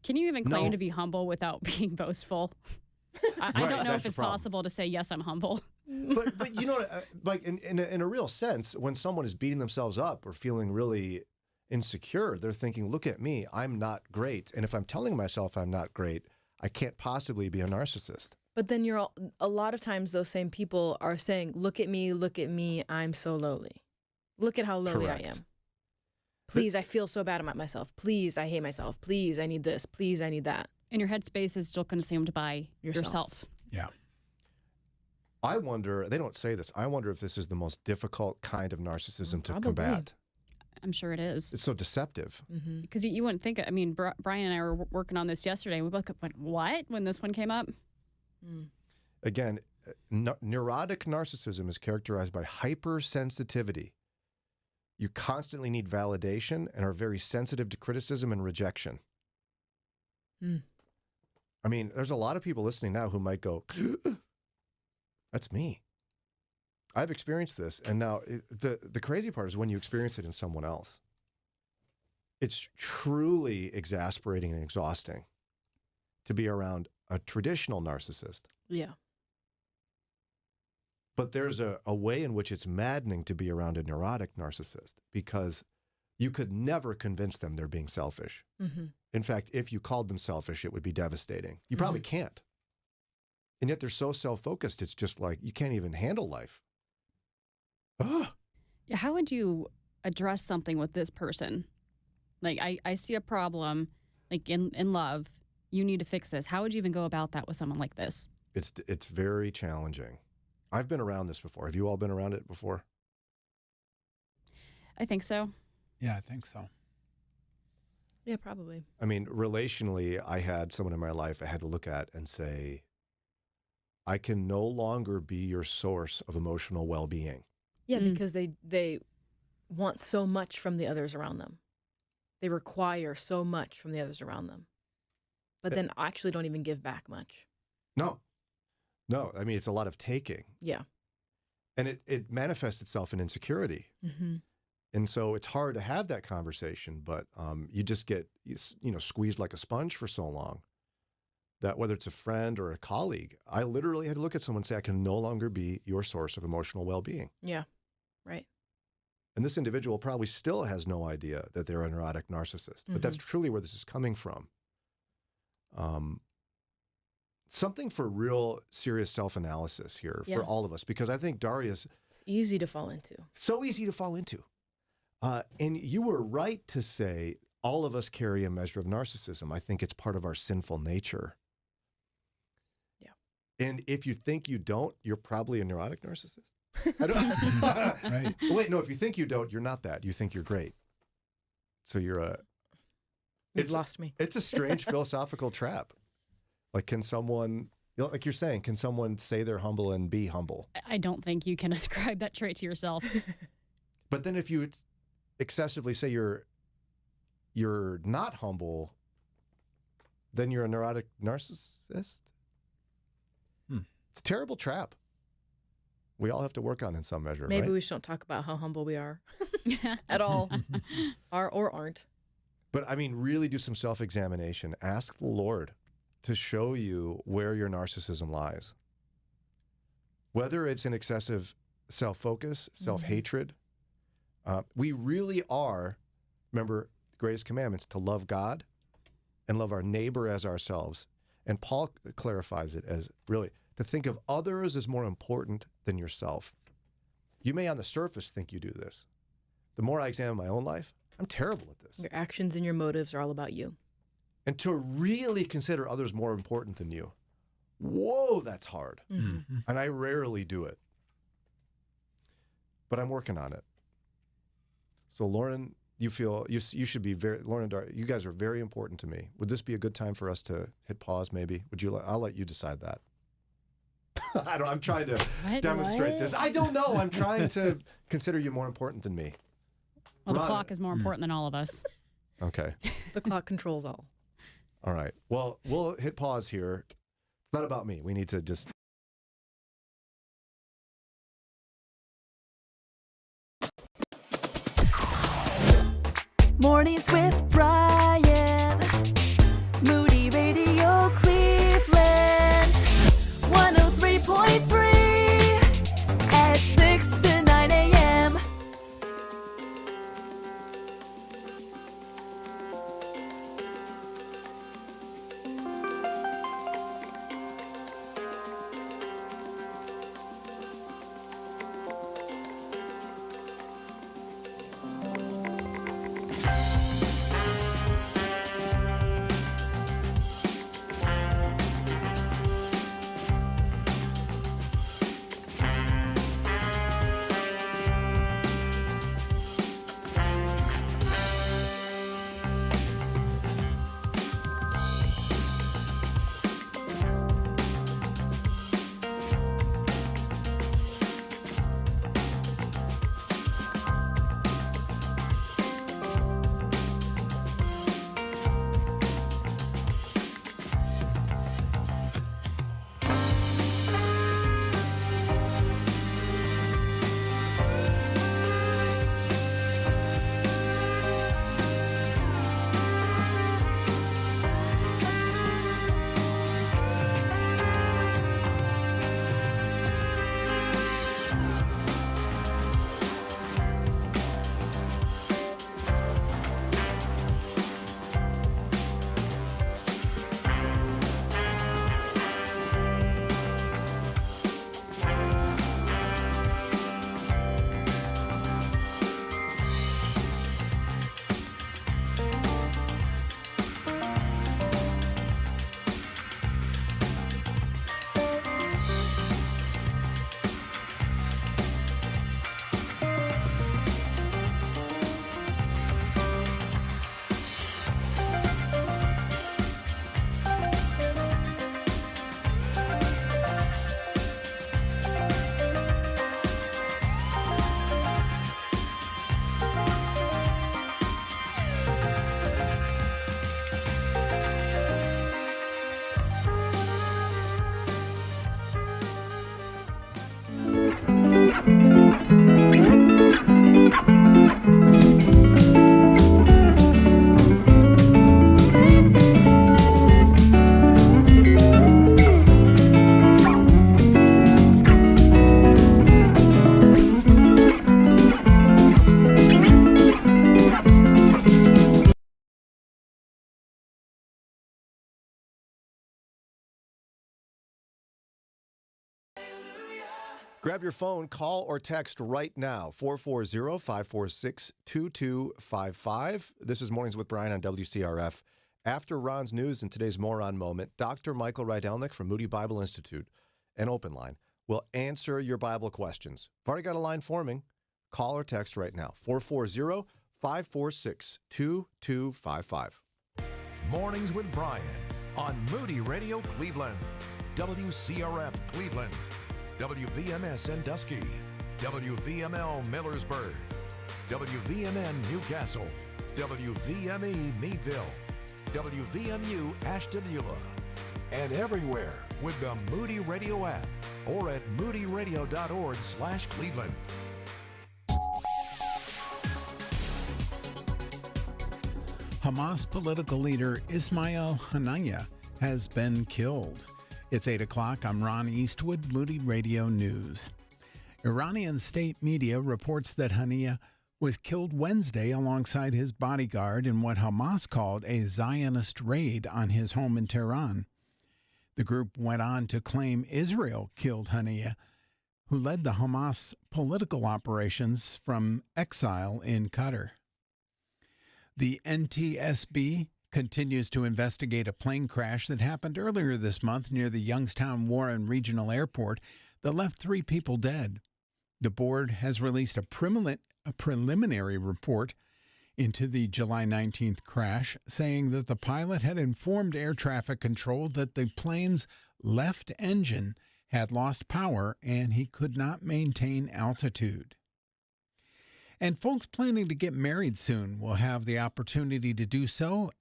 Can you even claim to be humble without being boastful? I don't know if it's possible to say, yes, I'm humble. But you know, like in a real sense, when someone is beating themselves up or feeling really insecure, they're thinking, look at me, I'm not great. And if I'm telling myself I'm not great, I can't possibly be a narcissist. But then a lot of times those same people are saying, look at me, I'm so lowly. Look at how lowly I am. Please, I feel so bad about myself. Please, I hate myself. Please, I need this. Please, I need that. And your headspace is still consumed by yourself. Yeah. I wonder, they don't say this, I wonder if this is the most difficult kind of narcissism to combat. I'm sure it is. It's so deceptive. Because you wouldn't think, I mean, Brian and I were working on this yesterday. We both went, what? When this one came up? Again, neurotic narcissism is characterized by hypersensitivity. You constantly need validation and are very sensitive to criticism and rejection. I mean, there's a lot of people listening now who might go, that's me. I've experienced this. And now the crazy part is when you experience it in someone else. It's truly exasperating and exhausting to be around a traditional narcissist. Yeah. But there's a way in which it's maddening to be around a neurotic narcissist because you could never convince them they're being selfish. In fact, if you called them selfish, it would be devastating. You probably can't. And yet they're so self-focused, it's just like you can't even handle life. How would you address something with this person? Like, I see a problem, like in love, you need to fix this. How would you even go about that with someone like this? It's very challenging. I've been around this before. Have you all been around it before? I think so. Yeah, I think so. Yeah, probably. I mean, relationally, I had someone in my life I had to look at and say, I can no longer be your source of emotional well-being. Yeah, because they want so much from the others around them. They require so much from the others around them. But then actually don't even give back much. No. I mean, it's a lot of taking. Yeah. And it manifests itself in insecurity. And so it's hard to have that conversation, but you just get, squeezed like a sponge for so long that whether it's a friend or a colleague, I literally had to look at someone and say, I can no longer be your source of emotional well-being. Yeah, right. And this individual probably still has no idea that they're a neurotic narcissist, but that's truly where this is coming from. Something for real serious self-analysis here for all of us, because I think Daria's... It's easy to fall into. So easy to fall into. And you were right to say all of us carry a measure of narcissism. I think it's part of our sinful nature. Yeah. And if you think you don't, you're probably a neurotic narcissist. I don't, right. Wait, no, if you think you don't, you're not that. You think you're great. So you're a... You've lost me. It's a strange philosophical trap. Like, can someone, like you're saying, can someone say they're humble and be humble? I don't think you can ascribe that trait to yourself. But then if you excessively say you're not humble, then you're a neurotic narcissist? It's a terrible trap. We all have to work on in some measure, Maybe right? we shouldn't talk about how humble we are at all, are or aren't. But I mean, really do some self-examination. Ask the Lord to show you where your narcissism lies. Whether it's an excessive self-focus, self-hatred, we really are, remember, the greatest commandments, to love God and love our neighbor as ourselves. And Paul clarifies it as really to think of others as more important than yourself. You may on the surface think you do this. The more I examine my own life, I'm terrible at this. Your actions and your motives are all about you. And to really consider others more important than you, whoa, that's hard. Mm-hmm. And I rarely do it. But I'm working on it. So Lauren, you feel you should be Lauren and Dar, you guys are very important to me. Would this be a good time for us to hit pause maybe? I'll let you decide that. I'm trying to demonstrate this. I don't know. I'm trying to consider you more important than me. Well, the clock is more important than all of us. Okay. The clock controls all. All right. Well, we'll hit pause here. It's not about me. We need to just... Mornings with Brian. Moody Radio Cleveland. 103.3 at 6 to 9 a.m. Grab your phone, call or text right now, 440-546-2255. This is Mornings with Brian on WCRF. After Ron's news and today's Moron Moment, Dr. Michael Rydelnik from Moody Bible Institute, an open line, will answer your Bible questions. I've already got a line forming. Call or text right now, 440-546-2255. Mornings with Brian on Moody Radio Cleveland, WCRF Cleveland, WVMS Sandusky, WVML Millersburg, WVMN Newcastle, WVME Meadville, WVMU Ashtabula, and everywhere with the Moody Radio app or at moodyradio.org/Cleveland. Hamas political leader Ismail Haniyeh has been killed. It's 8 o'clock. I'm Ron Eastwood, Moody Radio News. Iranian state media reports that Haniyeh was killed Wednesday alongside his bodyguard in what Hamas called a Zionist raid on his home in Tehran. The group went on to claim Israel killed Haniyeh, who led the Hamas political operations from exile in Qatar. The NTSB continues to investigate a plane crash that happened earlier this month near the Youngstown Warren Regional Airport that left 3 people dead. The board has released a preliminary report into the July 19th crash, saying that the pilot had informed air traffic control that the plane's left engine had lost power and he could not maintain altitude. And folks planning to get married soon will have the opportunity to do so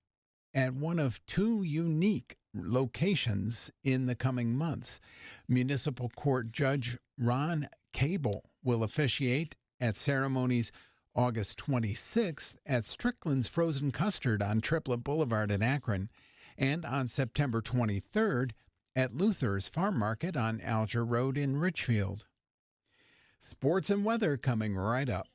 at one of 2 unique locations in the coming months. Municipal Court Judge Ron Cable will officiate at ceremonies August 26th at Strickland's Frozen Custard on Triplet Boulevard in Akron, and on September 23rd at Luther's Farm Market on Alger Road in Richfield. Sports and weather coming right up.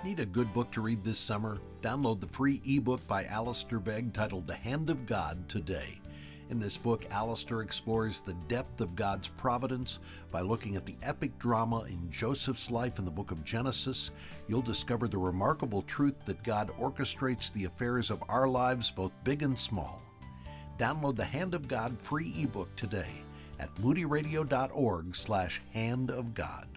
Need a good book to read this summer? Download the free ebook by Alistair Begg titled The Hand of God today. In this book, Alistair explores the depth of God's providence by looking at the epic drama in Joseph's life in the book of Genesis. You'll discover the remarkable truth that God orchestrates the affairs of our lives, both big and small. Download the Hand of God free ebook today at moodyradio.org/Hand of God.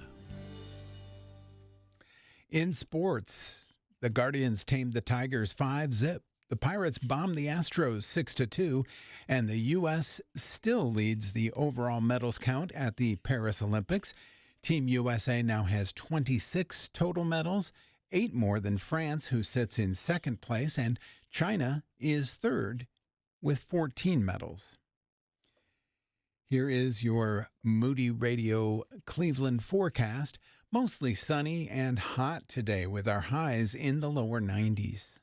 In sports, the Guardians tamed the Tigers 5-zip. The Pirates bombed the Astros 6-2, and the U.S. still leads the overall medals count at the Paris Olympics. Team USA now has 26 total medals, 8 more than France, who sits in second place, and China is third with 14 medals. Here is your Moody Radio Cleveland forecast. Mostly sunny and hot today with our highs in the lower 90s.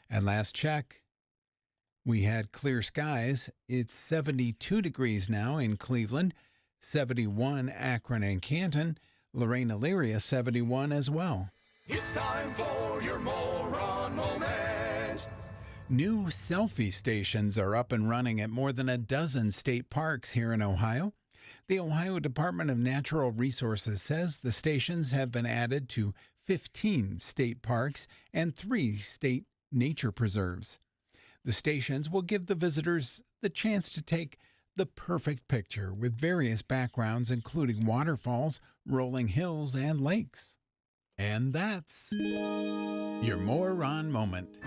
At last check, we had clear skies. It's 72 degrees now in Cleveland, 71 Akron and Canton, Lorraine, Elyria 71 as well. It's time for your moron moment. New selfie stations are up and running at more than a dozen state parks here in Ohio. The Ohio Department of Natural Resources says the stations have been added to 15 state parks and 3 state nature preserves. The stations will give the visitors the chance to take the perfect picture with various backgrounds, including waterfalls, rolling hills, and lakes. And that's your Moron Moment.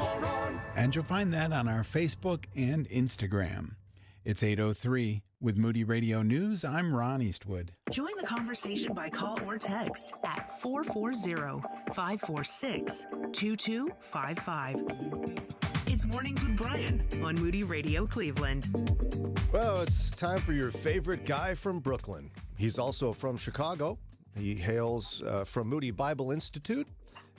And you'll find that on our Facebook and Instagram. It's 8:03. With Moody Radio News, I'm Ron Eastwood. Join the conversation by call or text at 440-546-2255. It's Mornings with Brian on Moody Radio Cleveland. Well, it's time for your favorite guy from Brooklyn. He's also from Chicago. He hails from Moody Bible Institute,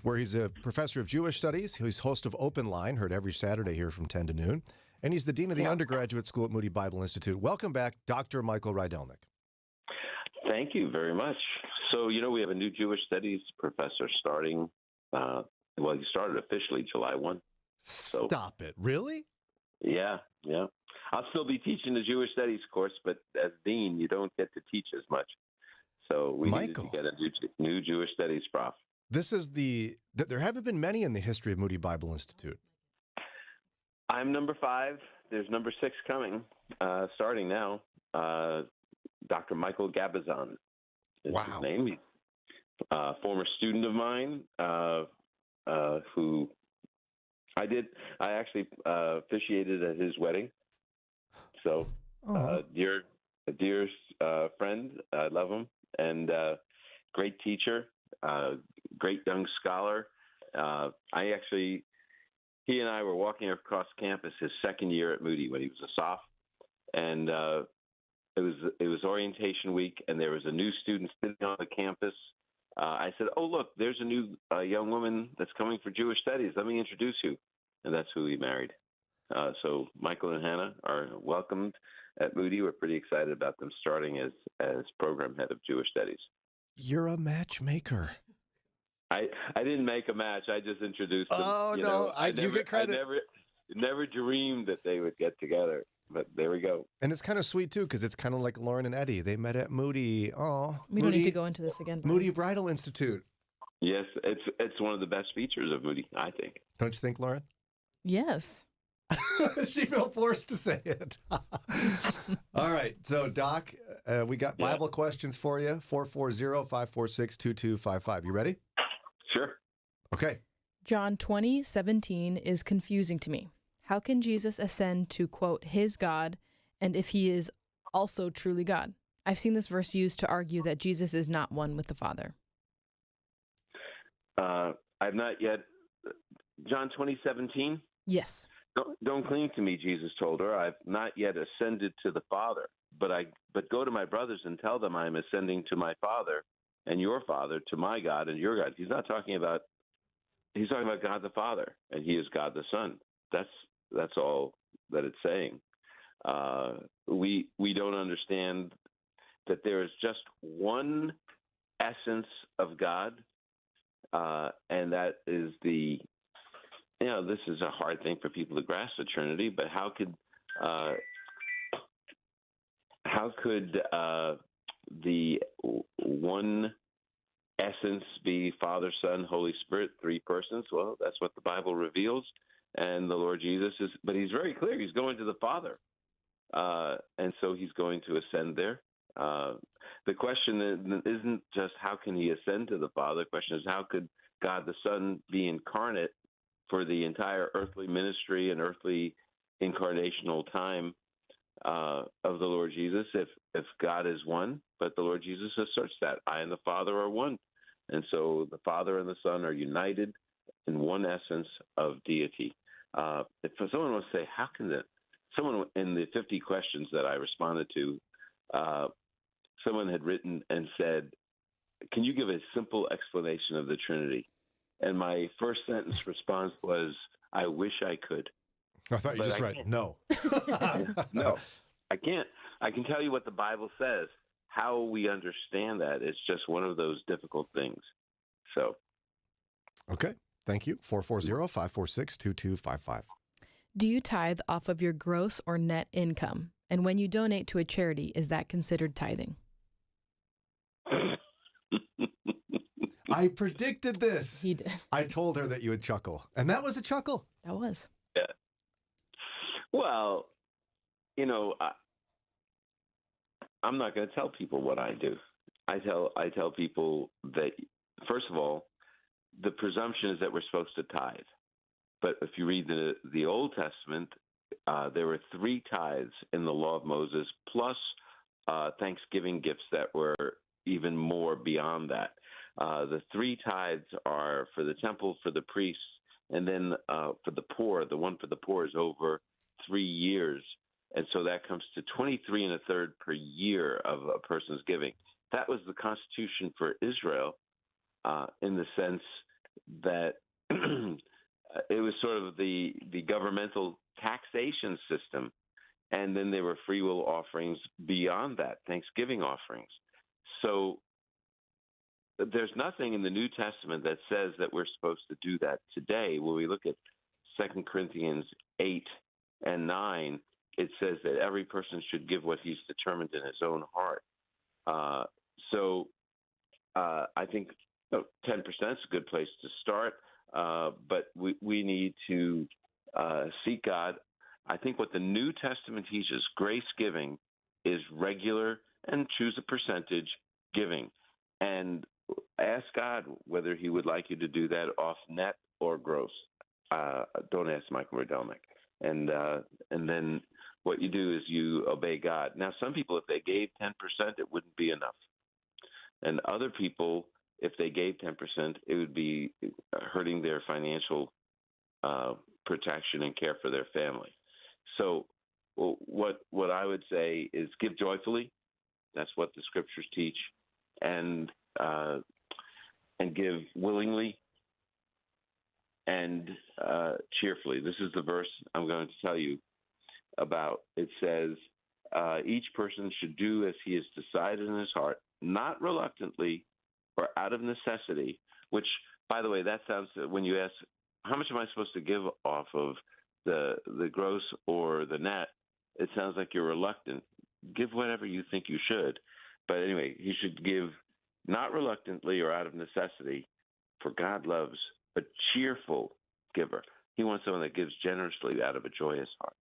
where he's a professor of Jewish studies. He's host of Open Line, heard every Saturday here from 10 to noon. And he's the dean of the undergraduate school at Moody Bible Institute. Welcome back, Dr. Michael Rydelnik. Thank you very much. So, we have a new Jewish studies professor starting, he started officially July 1. So, stop it. Really? Yeah. I'll still be teaching the Jewish studies course, but as dean, you don't get to teach as much. So we needed to get a new Jewish studies prof. This is there haven't been many in the history of Moody Bible Institute. I'm number 5. There's number 6 coming, starting now. Dr. Michael Gabazon is his name. He's a former student of mine who I actually officiated at his wedding. So, dear friend, I love him, and great teacher, great young scholar. He and I were walking across campus his second year at Moody when he was a soph, and it was orientation week, and there was a new student sitting on the campus. I said, "Oh, look, there's a new young woman that's coming for Jewish studies. Let me introduce you." and that's who we married. So Michael and Hannah are welcomed at Moody. We're pretty excited about them starting as program head of Jewish Studies. You're a matchmaker. I didn't make a match. I just introduced them. Oh, you no, know, you get credit. I never dreamed that they would get together, but there we go. And it's kind of sweet, too, because it's kind of like Lauren and Eddie. They met at Moody. Oh, We don't need to go into this again. Brian. Moody Bridal Institute. Yes, it's one of the best features of Moody, I think. Don't you think, Lauren? Yes. She felt forced to say it. All right. So, Doc, we got Bible questions for you. 440-546-2255. You ready? Sure. Okay. John 20:17 is confusing to me. How can Jesus ascend to, quote, his God, and if he is also truly God? I've seen this verse used to argue that Jesus is not one with the Father. I've not yet. John 20:17? Yes. Don't cling to me, Jesus told her. I've not yet ascended to the Father, but go to my brothers and tell them I am ascending to my Father and your Father, to my God and your God. He's talking about God the Father, and he is God the Son. That's all that it's saying. We don't understand that there is just one essence of God, and that is this is a hard thing for people to grasp, the Trinity, but how could the one essence be Father, Son, Holy Spirit, three persons? Well, that's what the Bible reveals, and the Lord Jesus but he's very clear. He's going to the Father, and so he's going to ascend there. The question isn't just how can he ascend to the Father. The question is how could God the Son be incarnate for the entire earthly ministry and earthly incarnational time of the Lord Jesus if God is one, but the Lord Jesus asserts that I and the Father are one. And so the Father and the Son are united in one essence of deity. If someone wants to say, how can someone in the 50 questions that I responded to, someone had written and said, can you give a simple explanation of the Trinity? And my first sentence response was, I wish I could. I thought you just read, no. No, I can't. I can tell you what the Bible says. How we understand that is just one of those difficult things. So. Okay. Thank you. 440-546-2255. Do you tithe off of your gross or net income? And when you donate to a charity, is that considered tithing? I predicted this. He did. I told her that you would chuckle. And that was a chuckle. That was. Yeah. Well, I'm not going to tell people what I do. I tell people that, first of all, the presumption is that we're supposed to tithe. But if you read the Old Testament, there were 3 tithes in the law of Moses, plus Thanksgiving gifts that were even more beyond that. The 3 tithes are for the temple, for the priests, and then for the poor. The one for the poor is over 3 years. And so that comes to 23 1/3 per year of a person's giving. That was the constitution for Israel in the sense that it was sort of the governmental taxation system. And then there were free will offerings beyond that, Thanksgiving offerings. So there's nothing in the New Testament that says that we're supposed to do that today. When we look at 2 Corinthians 8 and 9, it says that every person should give what he's determined in his own heart. So I think 10% is a good place to start, but we need to seek God. I think what the New Testament teaches, grace giving, is regular and choose a percentage giving. And ask God whether he would like you to do that off net or gross. Don't ask Michael Rydelnik. And then what you do is you obey God. Now, some people, if they gave 10%, it wouldn't be enough. And other people, if they gave 10%, it would be hurting their financial protection and care for their family. So what I would say is give joyfully. That's what the scriptures teach. And give willingly, and cheerfully. This is the verse I'm going to tell you about. It says, each person should do as he has decided in his heart, not reluctantly or out of necessity, which, by the way, that sounds, when you ask, how much am I supposed to give off of the gross or the net, it sounds like you're reluctant. Give whatever you think you should. But anyway, he should give not reluctantly or out of necessity, for God loves a cheerful giver. He wants someone that gives generously out of a joyous heart.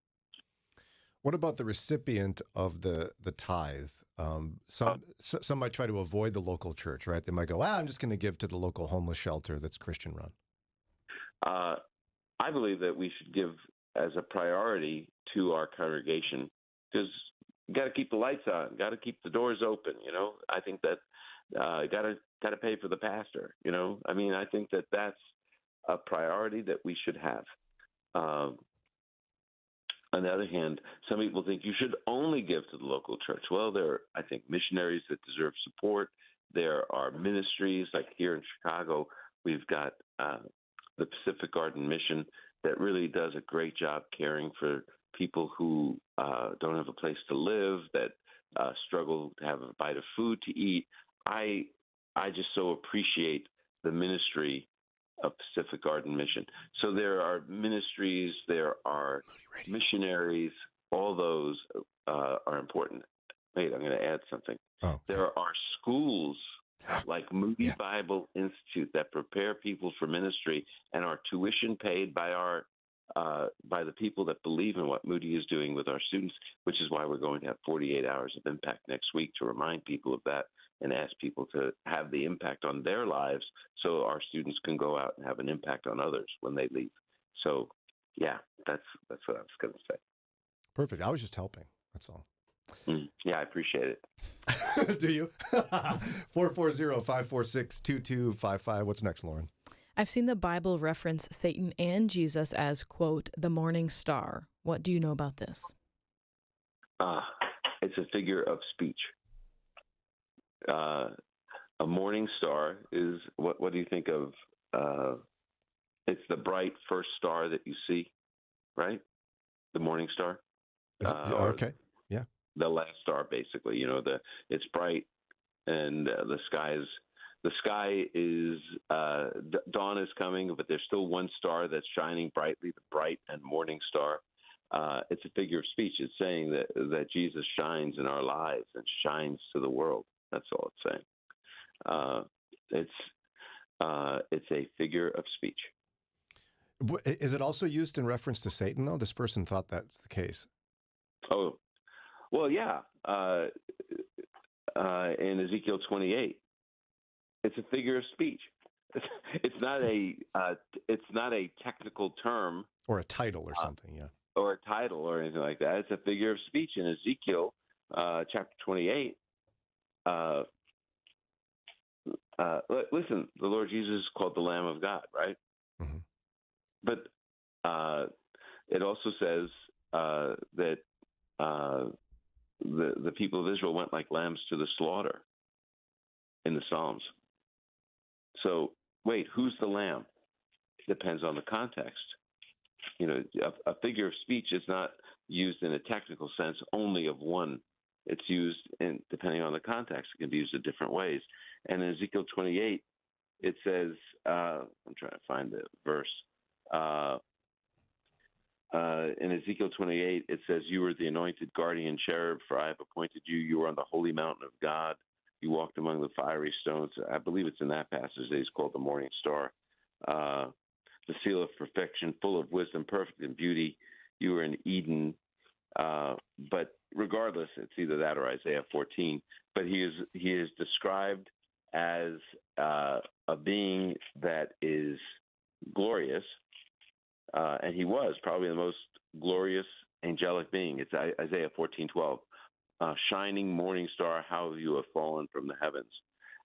What about the recipient of the tithe? Some might try to avoid the local church, right? They might go, I'm just going to give to the local homeless shelter that's Christian run. I believe that we should give as a priority to our congregation, because you got to keep the lights on, got to keep the doors open. I think that got to pay for the pastor. I think that that's a priority that we should have. On the other hand, some people think you should only give to the local church. Well, there are, I think, missionaries that deserve support. There are ministries, like here in Chicago, we've got the Pacific Garden Mission that really does a great job caring for people who don't have a place to live, that struggle to have a bite of food to eat. I just so appreciate the ministry of Pacific Garden Mission. So there are ministries, there are missionaries, all those are important. Wait, I'm going to add something. Oh. There are schools like Moody Bible Institute that prepare people for ministry and are tuition paid by by the people that believe in what Moody is doing with our students, which is why we're going to have 48 hours of impact next week to remind people of that and ask people to have the impact on their lives so our students can go out and have an impact on others when they leave. So, yeah, that's what I was going to say. Perfect. I was just helping. That's all. Yeah, I appreciate it. Do you? 440-546-2255. What's next, Lauren? I've seen the Bible reference Satan and Jesus as, quote, the morning star. What do you know about this? It's a figure of speech. A morning star is, what do you think of? It's the bright first star that you see, right? The morning star. Okay. Yeah. The last star, basically. It's bright, and the sky is dawn is coming, but there's still one star that's shining brightly, the bright and morning star. It's a figure of speech. It's saying that Jesus shines in our lives and shines to the world. That's all it's saying. It's a figure of speech. Is it also used in reference to Satan, though? This person thought that's the case. Oh, well, yeah. In Ezekiel 28, it's a figure of speech. It's not a technical term or a title or something, yeah, or a title or anything like that. It's a figure of speech in Ezekiel chapter 28. Listen, the Lord Jesus is called the Lamb of God, right? Mm-hmm. But it also says that the people of Israel went like lambs to the slaughter in the Psalms. So, wait, who's the lamb? Depends on the context. A figure of speech is not used in a technical sense only of one. It's used depending on the context. It can be used in different ways. And in Ezekiel 28, it says, I'm trying to find the verse. In Ezekiel 28, it says, you are the anointed guardian cherub, for I have appointed you. You are on the holy mountain of God. You walked among the fiery stones. I believe it's in that passage that he's called the morning star. The seal of perfection, full of wisdom, perfect in beauty. You were in Eden. But regardless, it's either that or Isaiah 14. But he is described as a being that is glorious. And he was probably the most glorious angelic being. It's Isaiah 14:12. Shining morning star, how you have fallen from the heavens.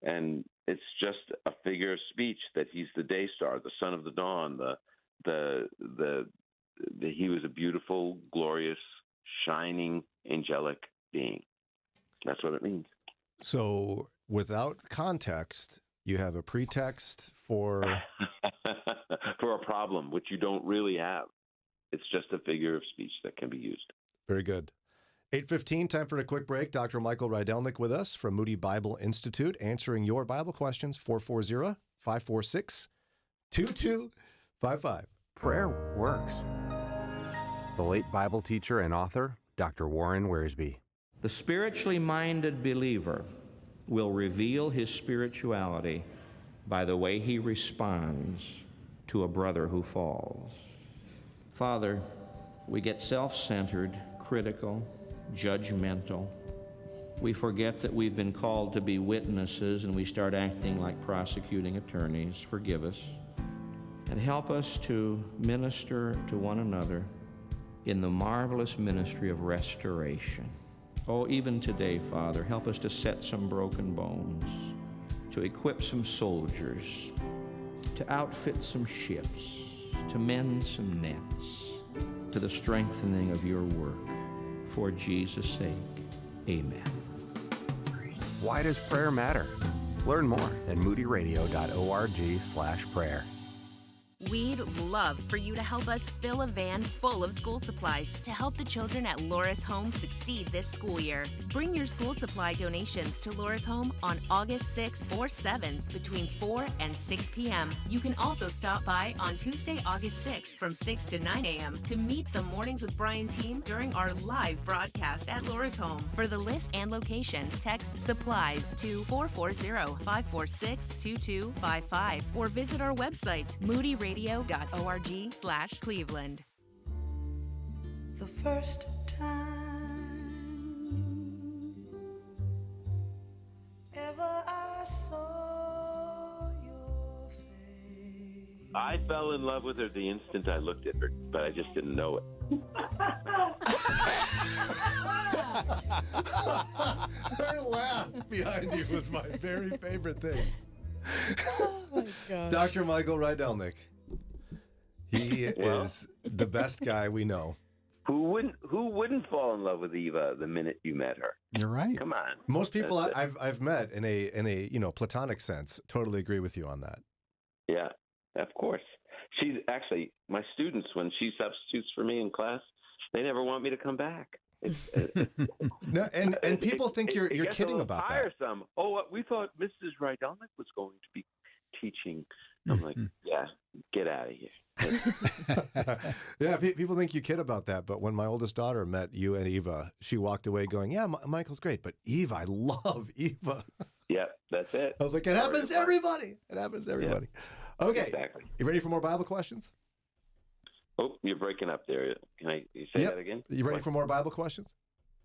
And it's just a figure of speech that he's the day star, the son of the dawn. He was a beautiful, glorious, shining, angelic being. That's what it means. So without context, you have a pretext for for a problem which you don't really have. It's just a figure of speech that can be used. Very good. 8:15, time for a quick break. Dr. Michael Rydelnik with us from Moody Bible Institute, answering your Bible questions, 440-546-2255. Prayer works. The late Bible teacher and author, Dr. Warren Wiersbe. The spiritually minded believer will reveal his spirituality by the way he responds to a brother who falls. Father, we get self-centered, critical, judgmental. We forget that we've been called to be witnesses, and we start acting like prosecuting attorneys. Forgive us. And help us to minister to one another in the marvelous ministry of restoration. Oh, even today, Father, help us to set some broken bones, to equip some soldiers, to outfit some ships, to mend some nets, to the strengthening of your work. For Jesus' sake, amen. Why does prayer matter? Learn more at moodyradio.org/prayer. We'd love for you to help us fill a van full of school supplies to help the children at Laura's Home succeed this school year. Bring your school supply donations to Laura's Home on August 6th or 7th between 4 and 6 p.m. You can also stop by on Tuesday, August 6th from 6 to 9 a.m. to meet the Mornings with Brian team during our live broadcast at Laura's Home. For the list and location, text SUPPLIES to 440-546-2255 or visit our website, moodyradio.org/Cleveland. The first time ever I saw your face. I fell in love with her the instant I looked at her, but I just didn't know it. Her laugh behind you was my very favorite thing. Oh my gosh. Dr. Michael Rydelnik. He is the best guy we know. Who wouldn't fall in love with Eva the minute you met her? You're right. Come on. Most people I've met in a platonic sense totally agree with you on that. Yeah, of course. She's actually my students when she substitutes for me in class. They never want me to come back. No, and people think you're kidding about that. Tiresome. Oh, we thought Mrs. Rydelnik was going to be teaching. I'm like, yeah, get out of here. Yeah, people think you kid about that, but when my oldest daughter met you and Eva, she walked away going, yeah, Michael's great, but Eva, I love Eva. Yep, that's it. I was like, it happens to everybody. It happens to everybody. Yeah, okay. Exactly. You ready for more Bible questions? Oh, you're breaking up there. Can you say that again? You ready for more Bible questions?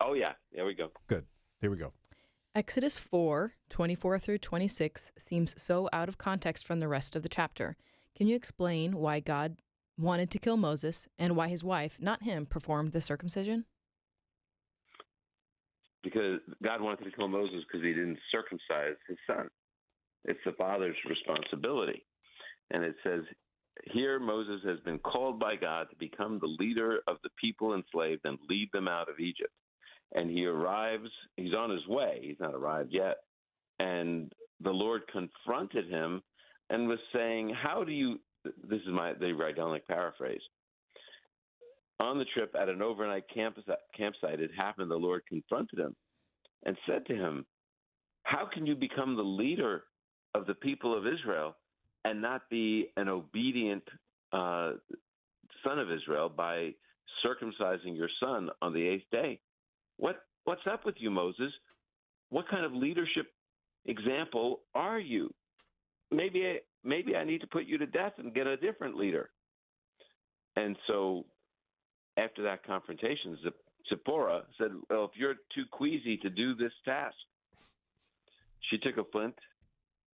Oh, yeah. There we go. Good. Here we go. Exodus 4:24 through 26 seems so out of context from the rest of the chapter. Can you explain why God wanted to kill Moses and why his wife, not him, performed the circumcision? Because God wanted to kill Moses because he didn't circumcise his son. It's the father's responsibility. And it says, here Moses has been called by God to become the leader of the people enslaved and lead them out of Egypt. And he arrives, he's on his way, he's not arrived yet. And the Lord confronted him and was saying, how do you, this is the Rydelnik paraphrase. On the trip at an overnight campsite, it happened the Lord confronted him and said to him, how can you become the leader of the people of Israel and not be an obedient son of Israel by circumcising your son on the 8th day? What's up with you, Moses? What kind of leadership example are you? Maybe I need to put you to death and get a different leader. And so after that confrontation, Zipporah said, well, if you're too queasy to do this task, she took a flint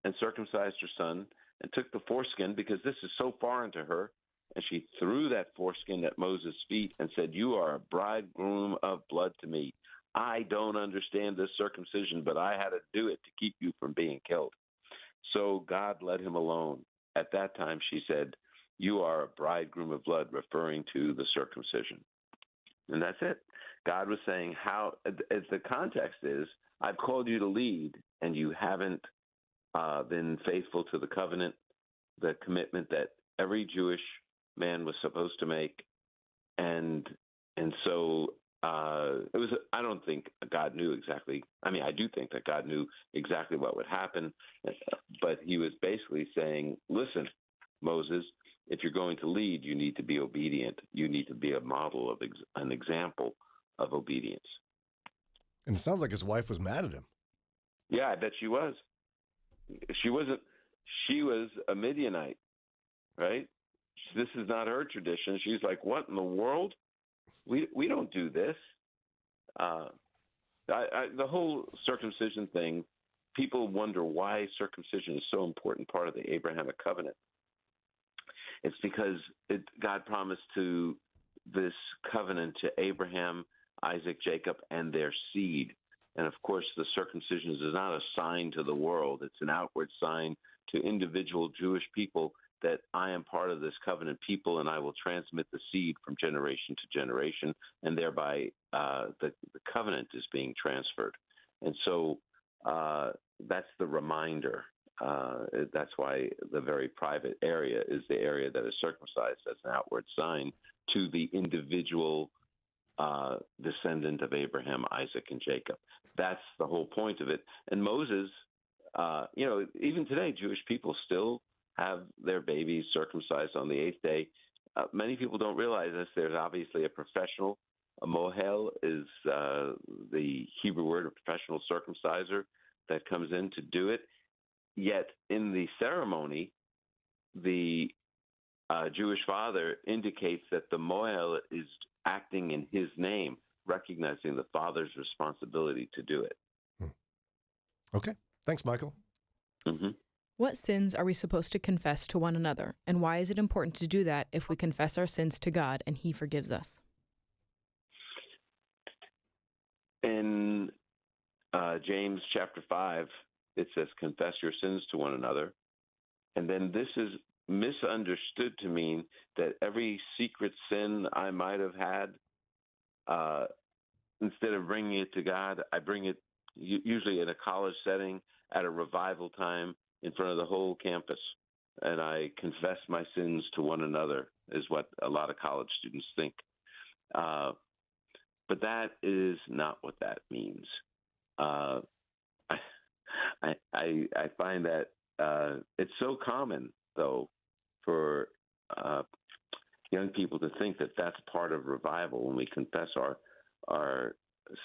and circumcised her son and took the foreskin because this is so foreign to her. And she threw that foreskin at Moses' feet and said, you are a bridegroom of blood to me. I don't understand this circumcision, but I had to do it to keep you from being killed. So God let him alone. At that time, she said, you are a bridegroom of blood, referring to the circumcision. And that's it. God was saying how, as the context is, I've called you to lead, and you haven't been faithful to the covenant. the commitment that every Jewish man was supposed to make, and so it was. I don't think God knew exactly. I mean, I do think that God knew exactly what would happen, but he was basically saying, "Listen, Moses, if you're going to lead, you need to be obedient. You need to be a model of an example of obedience." And it sounds like his wife was mad at him. Yeah, I bet she was. She wasn't. She was a Midianite, right? This is not her tradition. She's like, "What in the world? We don't do this." The whole circumcision thing. People wonder why circumcision is so important part of the Abrahamic covenant. It's because God promised to this covenant to Abraham, Isaac, Jacob, and their seed. And of course, the circumcision is not a sign to the world. It's an outward sign to individual Jewish people that I am part of this covenant people, and I will transmit the seed from generation to generation, and thereby the covenant is being transferred. And so that's the reminder. That's why the very private area is the area that is circumcised as an outward sign to the individual descendant of Abraham, Isaac, and Jacob. That's the whole point of it. And Moses, even today, Jewish people still have their babies circumcised on the 8th day. Many people don't realize this. There's obviously a professional. A mohel is the Hebrew word of professional circumciser that comes in to do it. Yet in the ceremony, the Jewish father indicates that the mohel is acting in his name, recognizing the father's responsibility to do it. Okay. Thanks, Michael. Mm-hmm. What sins are we supposed to confess to one another, and why is it important to do that if we confess our sins to God and He forgives us? In James chapter 5, it says, "Confess your sins to one another." And then this is misunderstood to mean that every secret sin I might have had, instead of bringing it to God, I bring it usually in a college setting at a revival time in front of the whole campus. And I confess my sins to one another, is what a lot of college students think. But that is not what that means. I find that it's so common, though, for young people to think that that's part of revival when we confess our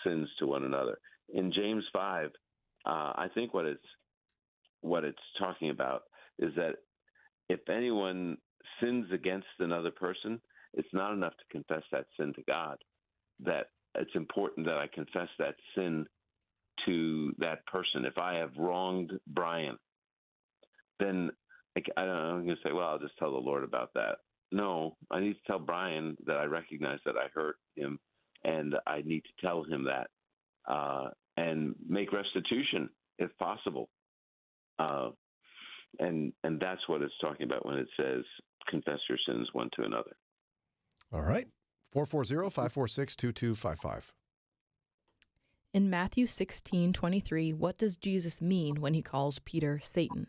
sins to one another. In James 5, I think what it's talking about is that if anyone sins against another person, it's not enough to confess that sin to God. That it's important that I confess that sin to that person. If I have wronged Brian, then I'm going to say, well, I'll just tell the Lord about that. No, I need to tell Brian that I recognize that I hurt him, and I need to tell him that and make restitution if possible. And that's what it's talking about when it says confess your sins one to another. All right. 440-546-2255. In Matthew 16:23, what does Jesus mean when he calls Peter Satan?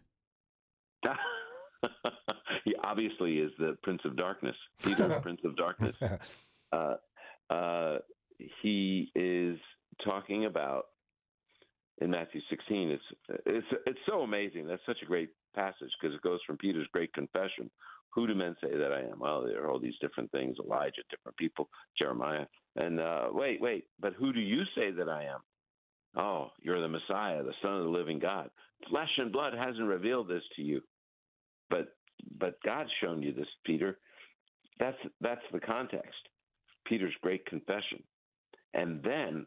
He obviously is the Prince of Darkness. Peter, the Prince of Darkness. He is talking about in Matthew 16. It's so amazing. That's such a great passage because it goes from Peter's great confession. Who do men say that I am? Well, there are all these different things. Elijah, different people, Jeremiah. And wait, but who do you say that I am? Oh, you're the Messiah, the Son of the living God. Flesh and blood hasn't revealed this to you, but God's shown you this, Peter. That's the context. Peter's great confession. And then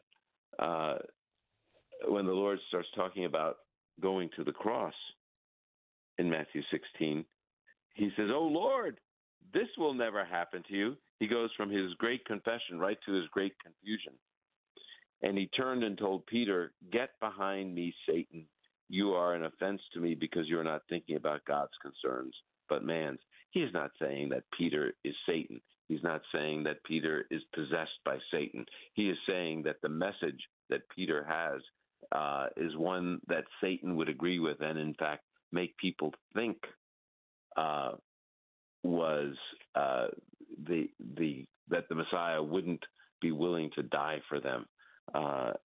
when the Lord starts talking about going to the cross in Matthew 16, he says, "Oh, Lord, this will never happen to you." He goes from his great confession right to his great confusion. And he turned and told Peter, "Get behind me, Satan. You are an offense to me because you're not thinking about God's concerns, but man's." He is not saying that Peter is Satan. He's not saying that Peter is possessed by Satan. He is saying that the message that Peter has is one that Satan would agree with and, in fact, make people think was that the Messiah wouldn't be willing to die for them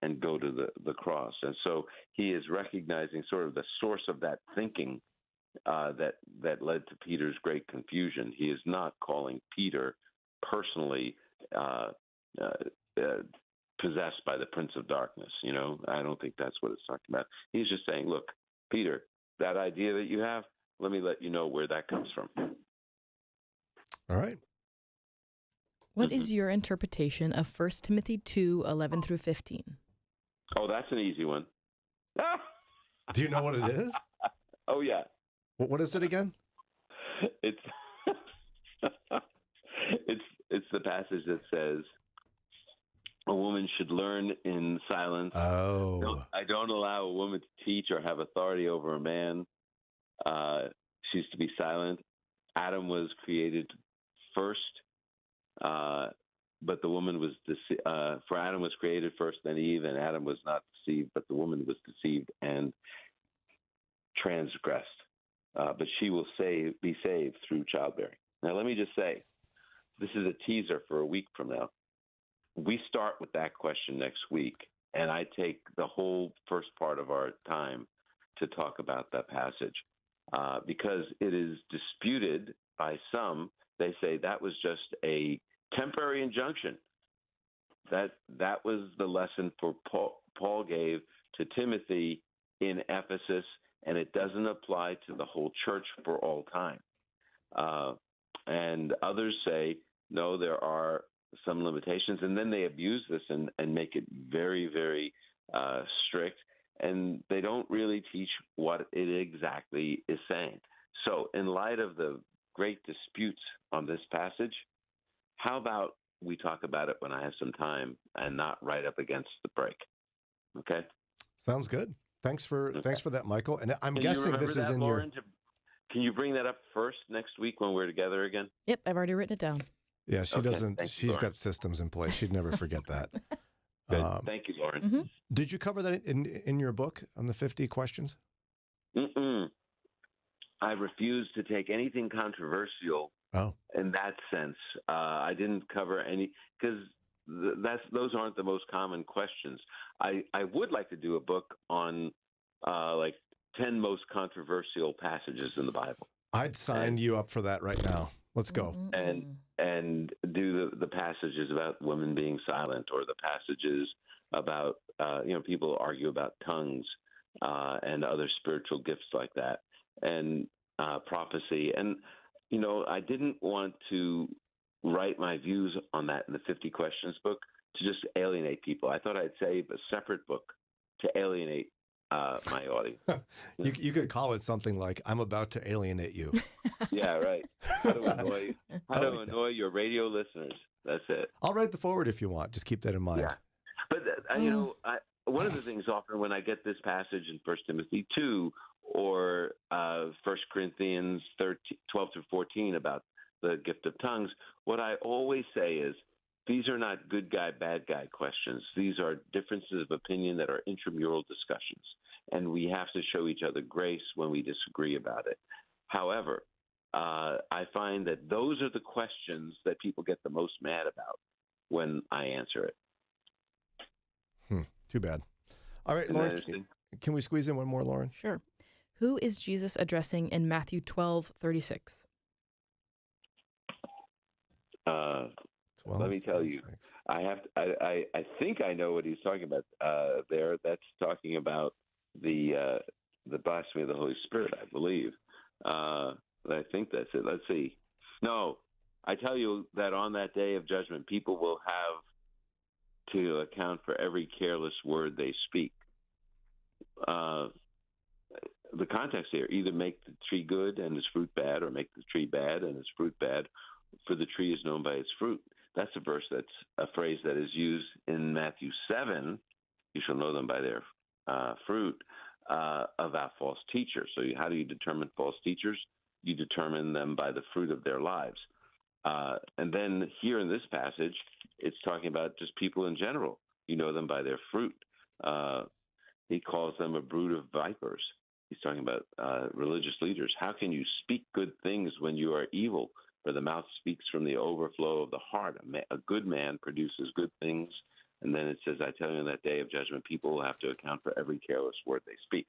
and go to the cross. And so he is recognizing sort of the source of that thinking that led to Peter's great confusion. He is not calling Peter personally possessed by the Prince of Darkness. I don't think that's what it's talking about. He's just saying, look, Peter, that idea that you have, let me let you know where that comes from. All right. What is your interpretation of 1 Timothy 2:11 through 15? Oh, that's an easy one. Do you know what it is? Oh, yeah. What is it again? It's it's the passage that says a woman should learn in silence. Oh. I don't allow a woman to teach or have authority over a man. She's to be silent. Adam was created first, but the woman was for Adam was created first, then Eve, and Adam was not deceived, but the woman was deceived and transgressed. But she will be saved through childbearing. Now, let me just say, this is a teaser for a week from now. We start with that question next week, and I take the whole first part of our time to talk about that passage because it is disputed by some. They say that was just a temporary injunction. That was the lesson Paul gave to Timothy in Ephesus, and it doesn't apply to the whole church for all time. And others say, no, there are some limitations, and then they abuse this and make it very, very strict, and they don't really teach what it exactly is saying. So in light of the great disputes on this passage, how about we talk about it when I have some time and not right up against the break? Okay? Sounds good. Thanks for that, Michael. And I'm Can guessing you this is in Lauren, your... Can you bring that up first next week when we're together again? Yep, I've already written it down. Yeah, she doesn't. She's got systems in place. She'd never forget that. Thank you, Lauren. Did you cover that in your book on the 50 questions? Mm-mm. I refuse to take anything controversial in that sense. I didn't cover any because those aren't the most common questions. I would like to do a book on like 10 most controversial passages in the Bible. I'd sign you up for that right now. Let's go. And do the passages about women being silent, or the passages about people argue about tongues and other spiritual gifts like that, and prophecy. And I didn't want to write my views on that in the 50 Questions book to just alienate people. I thought I'd save a separate book to alienate my audience. You could call it something like "I'm about to alienate you." Yeah, right. How to annoy your radio listeners. That's it. I'll write the forward if you want. Just keep that in mind. Yeah, but one of the things often when I get this passage in 1 Timothy 2 or 1 Corinthians 12 through 14 about the gift of tongues, what I always say is, these are not good guy, bad guy questions. These are differences of opinion that are intramural discussions, and we have to show each other grace when we disagree about it. However, I find that those are the questions that people get the most mad about when I answer it. Too bad. All right, Lauren, can we squeeze in one more, Lauren? Sure. Who is Jesus addressing in Matthew 12:36? Let me tell you, I think I know what he's talking about there. That's talking about the blasphemy of the Holy Spirit, I believe. I think that's it. Let's see. No, I tell you that on that day of judgment, people will have to account for every careless word they speak. The context here, either make the tree good and its fruit bad, or make the tree bad and its fruit bad, for the tree is known by its fruit. That's a phrase that is used in Matthew 7, you shall know them by their fruit, about false teachers. So how do you determine false teachers? You determine them by the fruit of their lives. And then here in this passage, it's talking about just people in general. You know them by their fruit. He calls them a brood of vipers. He's talking about religious leaders. How can you speak good things when you are evil? For the mouth speaks from the overflow of the heart. A good man produces good things. And then it says, I tell you, in that day of judgment, people will have to account for every careless word they speak.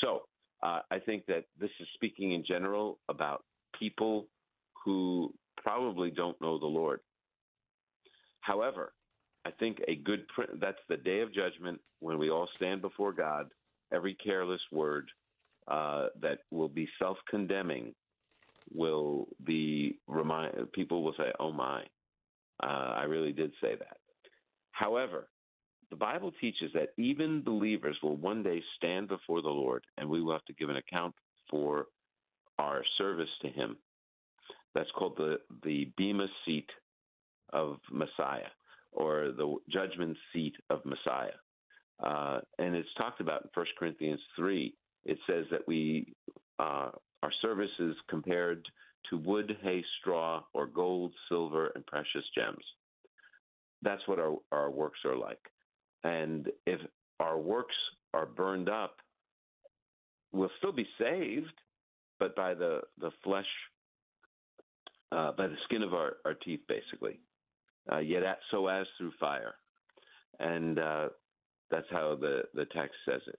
So I think that this is speaking in general about people who probably don't know the Lord. However, I think that's the day of judgment when we all stand before God. Every careless word that will be self-condemning will be people will say, oh my, I really did say that. However, the Bible teaches that even believers will one day stand before the Lord, and we will have to give an account for our service to him. That's called the Bema seat of Messiah, or the judgment seat of Messiah. And it's talked about in 1 Corinthians 3. It says that our service is compared to wood, hay, straw, or gold, silver, and precious gems. That's what our works are like. And if our works are burned up, we'll still be saved, but by the flesh, by the skin of our teeth, basically. Yet so as through fire. And that's how the text says it.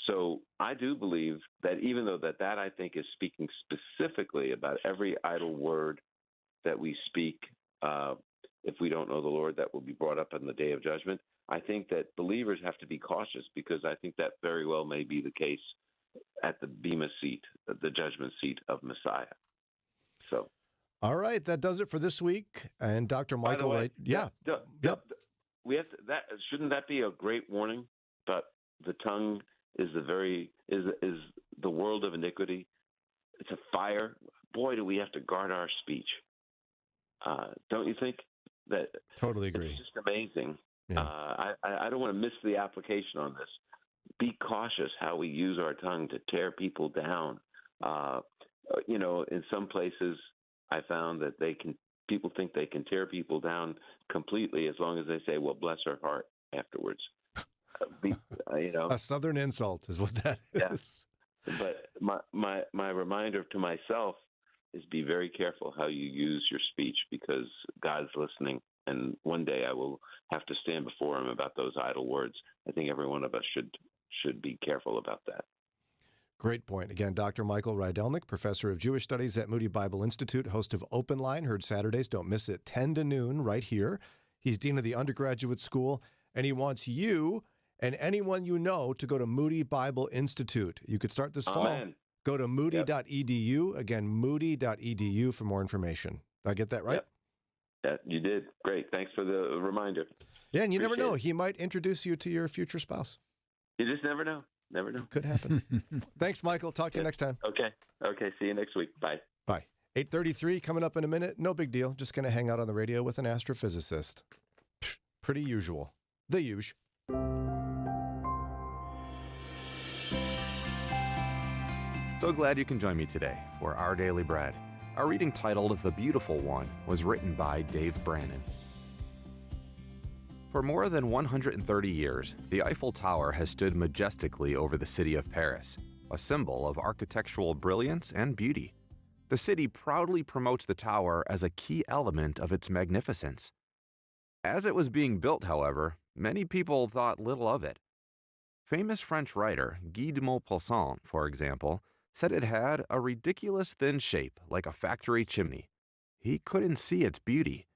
So I do believe that even though that I think is speaking specifically about every idle word that we speak, if we don't know the Lord, that will be brought up on the day of judgment. I think that believers have to be cautious, because I think that very well may be the case at the Bema seat, the judgment seat of Messiah. So, all right, that does it for this week. And Dr. Michael, way, right? Yeah. Yep. We have to, shouldn't that be a great warning? But the tongue is the world of iniquity. It's a fire. Boy, do we have to guard our speech. Don't you think? That totally agree. It's just amazing. Yeah. I don't want to miss the application on this. Be cautious how we use our tongue to tear people down. In some places, I found that people think they can tear people down completely as long as they say, "Well, bless her heart," afterwards. A Southern insult is what that is. But my reminder to myself is be very careful how you use your speech, because God's listening, and one day I will have to stand before him about those idle words. I think every one of us should be careful about that. Great point. Again, Dr. Michael Rydelnik, professor of Jewish Studies at Moody Bible Institute, host of Open Line, heard Saturdays. Don't miss it, 10 to noon right here. He's dean of the undergraduate school, and he wants you and anyone you know to go to Moody Bible Institute. You could start this fall. Go to moody.edu. Again, moody.edu for more information. Did I get that right? Yep. Yeah, you did. Great. Thanks for the reminder. Yeah, and you never know. He might introduce you to your future spouse. You just never know. Never know. Could happen. Thanks, Michael. Talk to you next time. Okay. See you next week. Bye. Bye. 8:33 coming up in a minute. No big deal. Just going to hang out on the radio with an astrophysicist. Pretty usual. The usual. So glad you can join me today for Our Daily Bread. Our reading titled The Beautiful One was written by Dave Brannon. For more than 130 years, the Eiffel Tower has stood majestically over the city of Paris, a symbol of architectural brilliance and beauty. The city proudly promotes the tower as a key element of its magnificence. As it was being built, however, many people thought little of it. Famous French writer Guy de Maupassant, for example, said it had a ridiculous thin shape like a factory chimney. He couldn't see its beauty.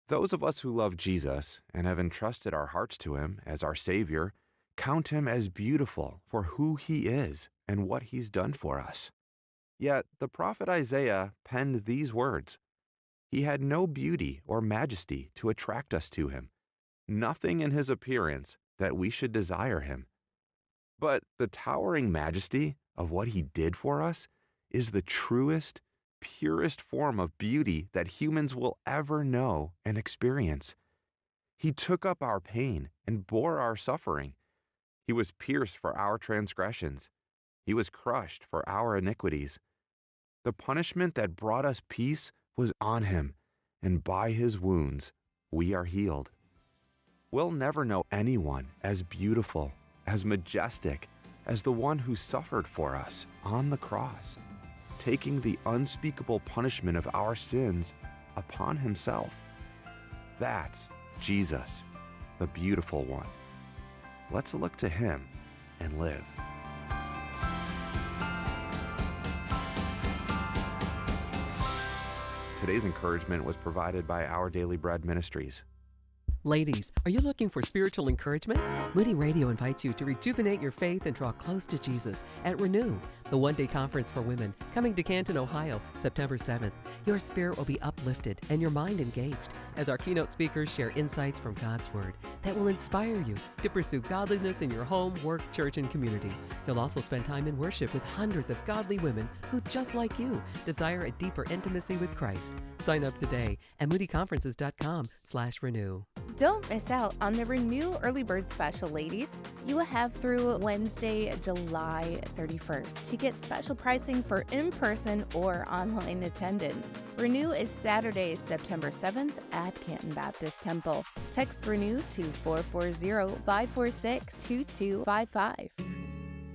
Those of us who love Jesus and have entrusted our hearts to him as our Savior count him as beautiful for who he is and what he's done for us. Yet the prophet Isaiah penned these words. He had no beauty or majesty to attract us to him, nothing in his appearance that we should desire him. But the towering majesty of what he did for us is the truest, purest form of beauty that humans will ever know and experience. He took up our pain and bore our suffering. He was pierced for our transgressions. He was crushed for our iniquities. The punishment that brought us peace was on him, and by his wounds we are healed. We'll never know anyone as beautiful, as majestic, as the one who suffered for us on the cross, taking the unspeakable punishment of our sins upon himself. That's Jesus, the beautiful one. Let's look to him and live. Today's encouragement was provided by Our Daily Bread Ministries. Ladies, are you looking for spiritual encouragement? Moody Radio invites you to rejuvenate your faith and draw close to Jesus at Renew, the one-day conference for women, coming to Canton, Ohio, September 7th. Your spirit will be uplifted and your mind engaged as our keynote speakers share insights from God's Word that will inspire you to pursue godliness in your home, work, church, and community. You'll also spend time in worship with hundreds of godly women who, just like you, desire a deeper intimacy with Christ. Sign up today at moodyconferences.com/renew. Don't miss out on the Renew Early Bird Special, ladies. You will have through Wednesday, July 31st to get special pricing for in-person or online attendance. Renew is Saturday, September 7th at Canton Baptist Temple. Text Renew to 440-546-2255.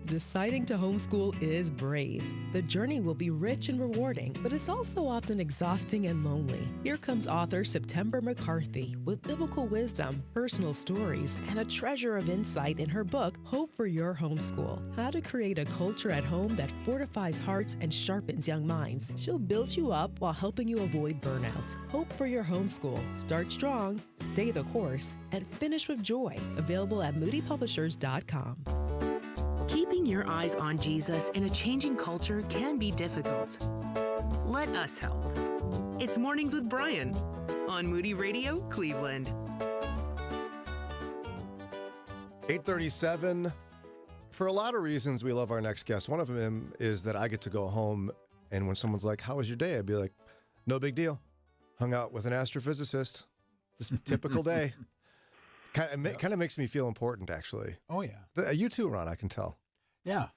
Deciding to homeschool is brave. The journey will be rich and rewarding, but it's also often exhausting and lonely. Here comes author September McCarthy with biblical wisdom, personal stories, and a treasure of insight in her book, Hope for Your Homeschool: How to Create a Culture at Home That Fortifies Hearts and Sharpens Young Minds. She'll build you up while helping you avoid burnout. Hope for Your Homeschool. Start strong, stay the course, and finish with joy. Available at moodypublishers.com. Keeping your eyes on Jesus in a changing culture can be difficult. Let us help. It's Mornings with Brian on Moody Radio, Cleveland. 8:37. For a lot of reasons, we love our next guest. One of them is that I get to go home, and when someone's like, "How was your day?" I'd be like, "No big deal. Hung out with an astrophysicist. Just a typical day." Kind of makes me feel important, actually. Oh, yeah. You too, Ron, I can tell. Yeah,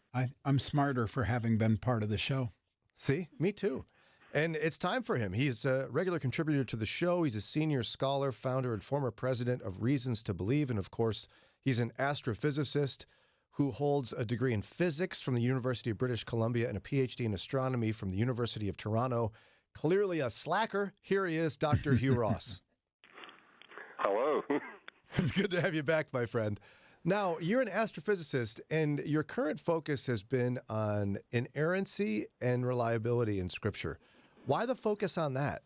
I'm smarter for having been part of the show. See, me too. And it's time for him. He's a regular contributor to the show. He's a senior scholar, founder, and former president of Reasons to Believe. And of course, he's an astrophysicist who holds a degree in physics from the University of British Columbia and a PhD in astronomy from the University of Toronto. Clearly a slacker. Here he is, Dr. Hugh Ross. Hello. It's good to have you back, my friend. Now, you're an astrophysicist, and your current focus has been on inerrancy and reliability in Scripture. Why the focus on that?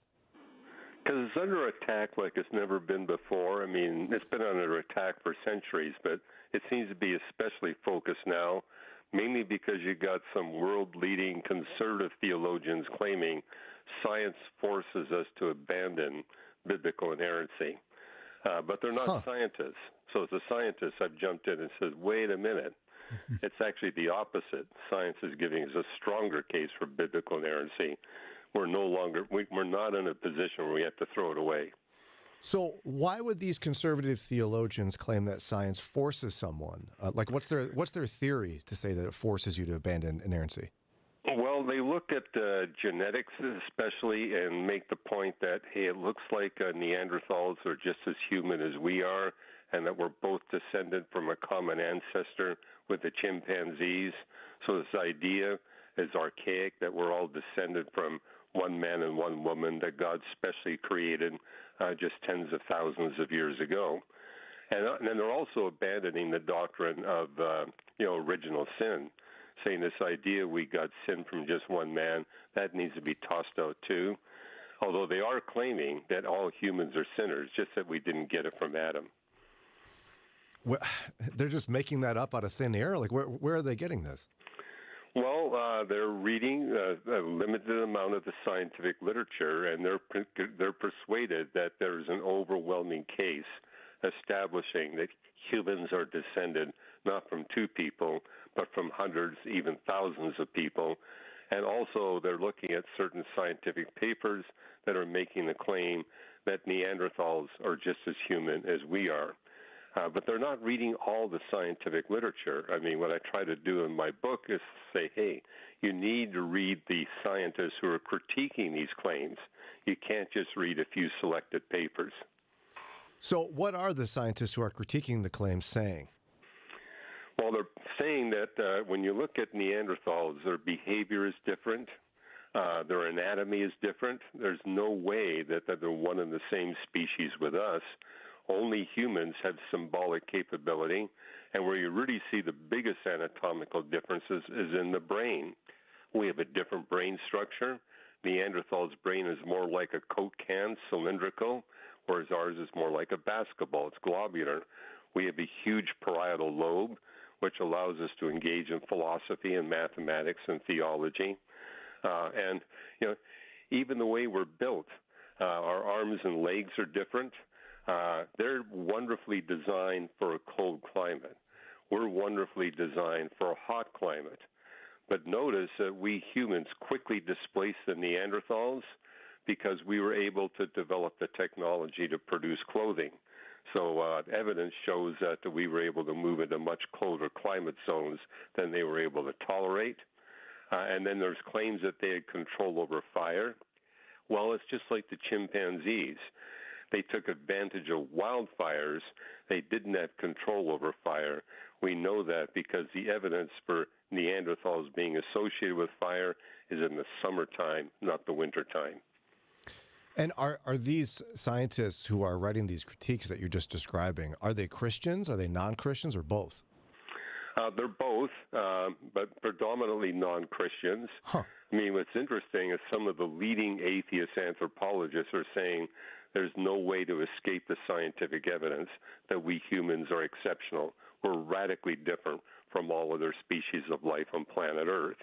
Because it's under attack like it's never been before. I mean, it's been under attack for centuries, but it seems to be especially focused now, mainly because you got some world-leading conservative theologians claiming science forces us to abandon biblical inerrancy. But they're not scientists. So as a scientist, I've jumped in and said, wait a minute. It's actually the opposite. Science is giving us a stronger case for biblical inerrancy. We're not in a position where we have to throw it away. So why would these conservative theologians claim that science forces someone? What's their theory to say that it forces you to abandon inerrancy? Well, they look at genetics especially and make the point that, hey, it looks like Neanderthals are just as human as we are, and that we're both descended from a common ancestor with the chimpanzees. So this idea is archaic, that we're all descended from one man and one woman that God specially created just tens of thousands of years ago. And then they're also abandoning the doctrine of original sin, saying this idea we got sin from just one man, that needs to be tossed out too. Although they are claiming that all humans are sinners, just that we didn't get it from Adam. Well, they're just making that up out of thin air? Like, where are they getting this? Well, they're reading a limited amount of the scientific literature, and they're persuaded that there's an overwhelming case establishing that humans are descended not from two people, but from hundreds, even thousands of people. And also they're looking at certain scientific papers that are making the claim that Neanderthals are just as human as we are. But they're not reading all the scientific literature. I mean, what I try to do in my book is say, hey, you need to read the scientists who are critiquing these claims. You can't just read a few selected papers. So what are the scientists who are critiquing the claims saying? Well, they're saying that when you look at Neanderthals, their behavior is different. Their anatomy is different. There's no way that they're one and the same species with us. Only humans have symbolic capability. And where you really see the biggest anatomical differences is in the brain. We have a different brain structure. Neanderthal's brain is more like a Coke can, cylindrical, whereas ours is more like a basketball. It's globular. We have a huge parietal lobe, which allows us to engage in philosophy and mathematics and theology. And, you know, even the way we're built, our arms and legs are different. They're wonderfully designed for a cold climate. We're wonderfully designed for a hot climate. But notice that we humans quickly displaced the Neanderthals because we were able to develop the technology to produce clothing. So evidence shows that we were able to move into much colder climate zones than they were able to tolerate. And then there's claims that they had control over fire. Well, it's just like the chimpanzees. They took advantage of wildfires. They didn't have control over fire. We know that because the evidence for Neanderthals being associated with fire is in the summertime, not the wintertime. And are these scientists who are writing these critiques that you're just describing, are they Christians, are they non-Christians, or both? They're both, but predominantly non-Christians. Huh. I mean, what's interesting is some of the leading atheist anthropologists are saying there's no way to escape the scientific evidence that we humans are exceptional. We're radically different from all other species of life on planet Earth.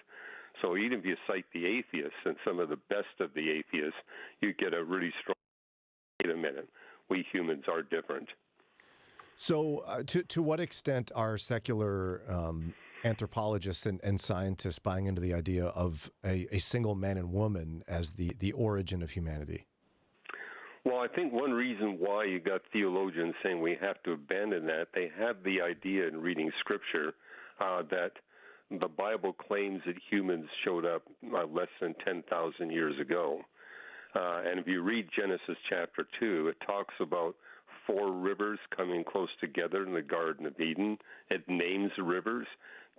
So even if you cite the atheists and some of the best of the atheists, you get a really strong, wait a minute, we humans are different. So to what extent are secular anthropologists and scientists buying into the idea of a single man and woman as the origin of humanity? Well, I think one reason why you got theologians saying we have to abandon that, they have the idea in reading Scripture that the Bible claims that humans showed up less than 10,000 years ago. And if you read Genesis chapter 2, it talks about 4 rivers coming close together in the Garden of Eden. It names the rivers,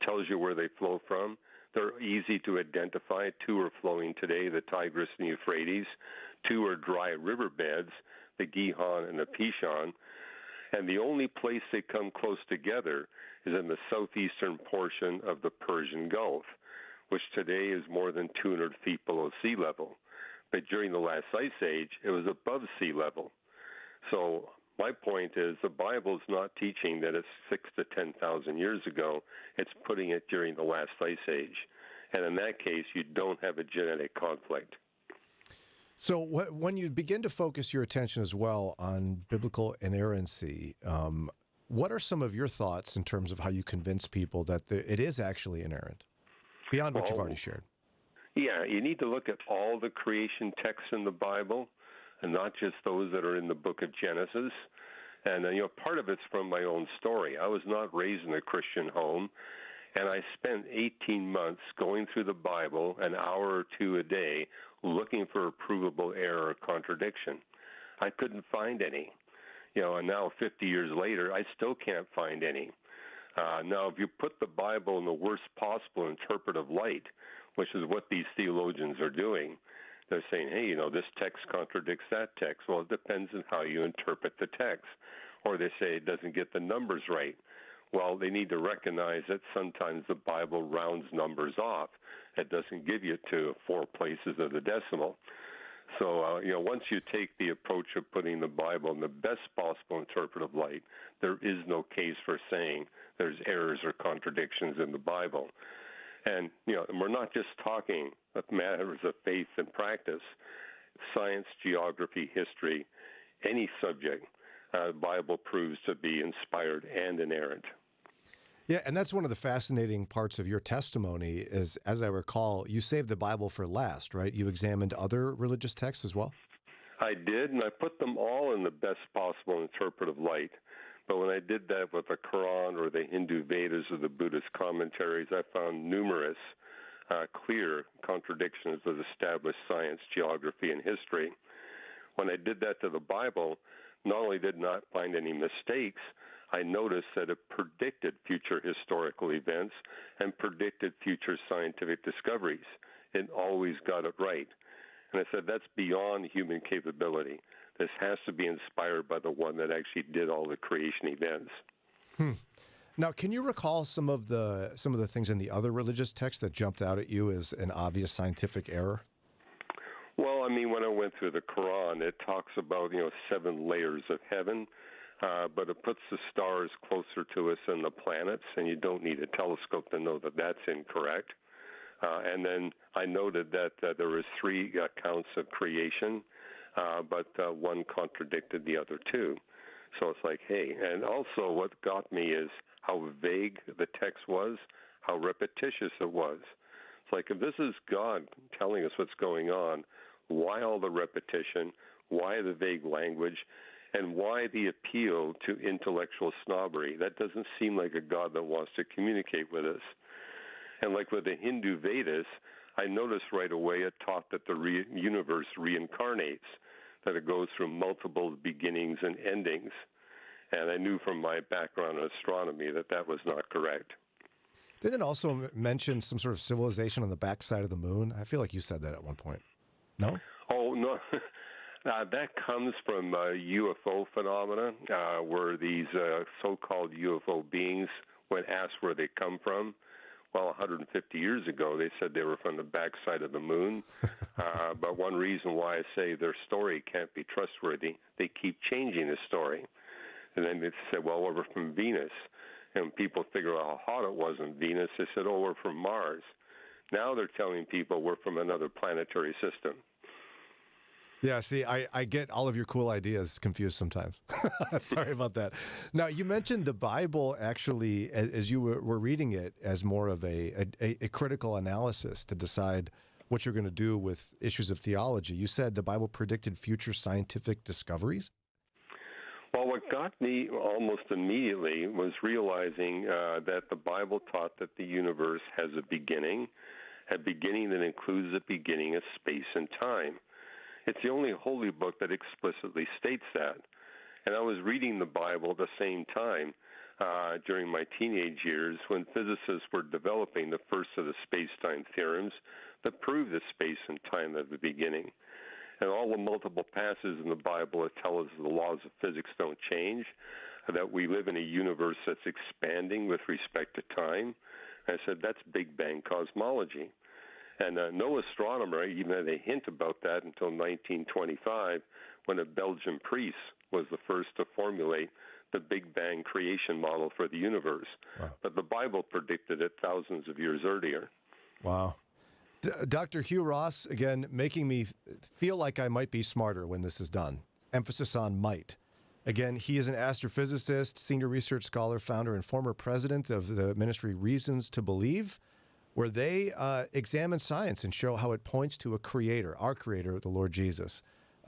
tells you where they flow from. They're easy to identify. 2 are flowing today, the Tigris and the Euphrates. 2 are dry riverbeds, the Gihon and the Pishon. And the only place they come close together is in the southeastern portion of the Persian Gulf, which today is more than 200 feet below sea level. But during the last ice age, it was above sea level. So my point is the Bible's not teaching that it's 6,000 to 10,000 years ago. It's putting it during the last ice age. And in that case, you don't have a genetic conflict. So when you begin to focus your attention as well on biblical inerrancy, what are some of your thoughts in terms of how you convince people that it is actually inerrant, beyond what you've already shared? Yeah, you need to look at all the creation texts in the Bible, and not just those that are in the book of Genesis. And, part of it's from my own story. I was not raised in a Christian home, and I spent 18 months going through the Bible an hour or 2 a day looking for a provable error or contradiction. I couldn't find any. And now 50 years later, I still can't find any. Now, if you put the Bible in the worst possible interpretive light, which is what these theologians are doing, they're saying, hey, this text contradicts that text. Well, it depends on how you interpret the text. Or they say it doesn't get the numbers right. Well, they need to recognize that sometimes the Bible rounds numbers off. It doesn't give you to 4 places of the decimal. So, once you take the approach of putting the Bible in the best possible interpretive light, there is no case for saying there's errors or contradictions in the Bible. And, we're not just talking of matters of faith and practice. Science, geography, history, any subject, the Bible proves to be inspired and inerrant. Yeah, and that's one of the fascinating parts of your testimony is, as I recall, you saved the Bible for last, right? You examined other religious texts as well? I did, and I put them all in the best possible interpretive light. But when I did that with the Quran or the Hindu Vedas or the Buddhist commentaries, I found numerous clear contradictions of established science, geography, and history. When I did that to the Bible, not only did not find any mistakes, I noticed that it predicted future historical events and predicted future scientific discoveries. It always got it right. And I said, that's beyond human capability. This has to be inspired by the one that actually did all the creation events. Now, can you recall some of the things in the other religious texts that jumped out at you as an obvious scientific error? Well, I mean, when I went through the Quran, it talks about 7 layers of heaven, but it puts the stars closer to us than the planets, and you don't need a telescope to know that that's incorrect. And then I noted that there was 3 accounts of creation, but one contradicted the other 2. So it's like, hey, and also what got me is how vague the text was, how repetitious it was. It's like, if this is God telling us what's going on, why all the repetition, why the vague language, and why the appeal to intellectual snobbery? That doesn't seem like a God that wants to communicate with us. And like with the Hindu Vedas, I noticed right away it taught that the universe reincarnates, that it goes through multiple beginnings and endings. And I knew from my background in astronomy that that was not correct. Didn't it also mention some sort of civilization on the backside of the moon? I feel like you said that at one point. No? Oh, no. That comes from UFO phenomena, where these so-called UFO beings, when asked where they come from, well, 150 years ago, they said they were from the backside of the moon. But one reason why I say their story can't be trustworthy, they keep changing the story. And then they said, well, we're from Venus. And people figure out how hot it was on Venus. They said, oh, we're from Mars. Now they're telling people we're from another planetary system. Yeah, see, I get all of your cool ideas confused sometimes. Sorry about that. Now, you mentioned the Bible actually, as you were reading it, as more of a critical analysis to decide what you're going to do with issues of theology. You said the Bible predicted future scientific discoveries? Well, what got me almost immediately was realizing that the Bible taught that the universe has a beginning that includes the beginning of space and time. It's the only holy book that explicitly states that. And I was reading the Bible at the same time during my teenage years when physicists were developing the first of the space-time theorems that prove the space and time at the beginning. And all the multiple passages in the Bible that tell us the laws of physics don't change, that we live in a universe that's expanding with respect to time. And I said, that's Big Bang cosmology. And no astronomer even had a hint about that until 1925, when a Belgian priest was the first to formulate the Big Bang creation model for the universe. Wow. But the Bible predicted it thousands of years earlier. Wow. Dr. Hugh Ross, again, making me feel like I might be smarter when this is done. Emphasis on might. Again, he is an astrophysicist, senior research scholar, founder, and former president of the ministry Reasons to Believe, where they examine science and show how it points to a creator, our creator, the Lord Jesus.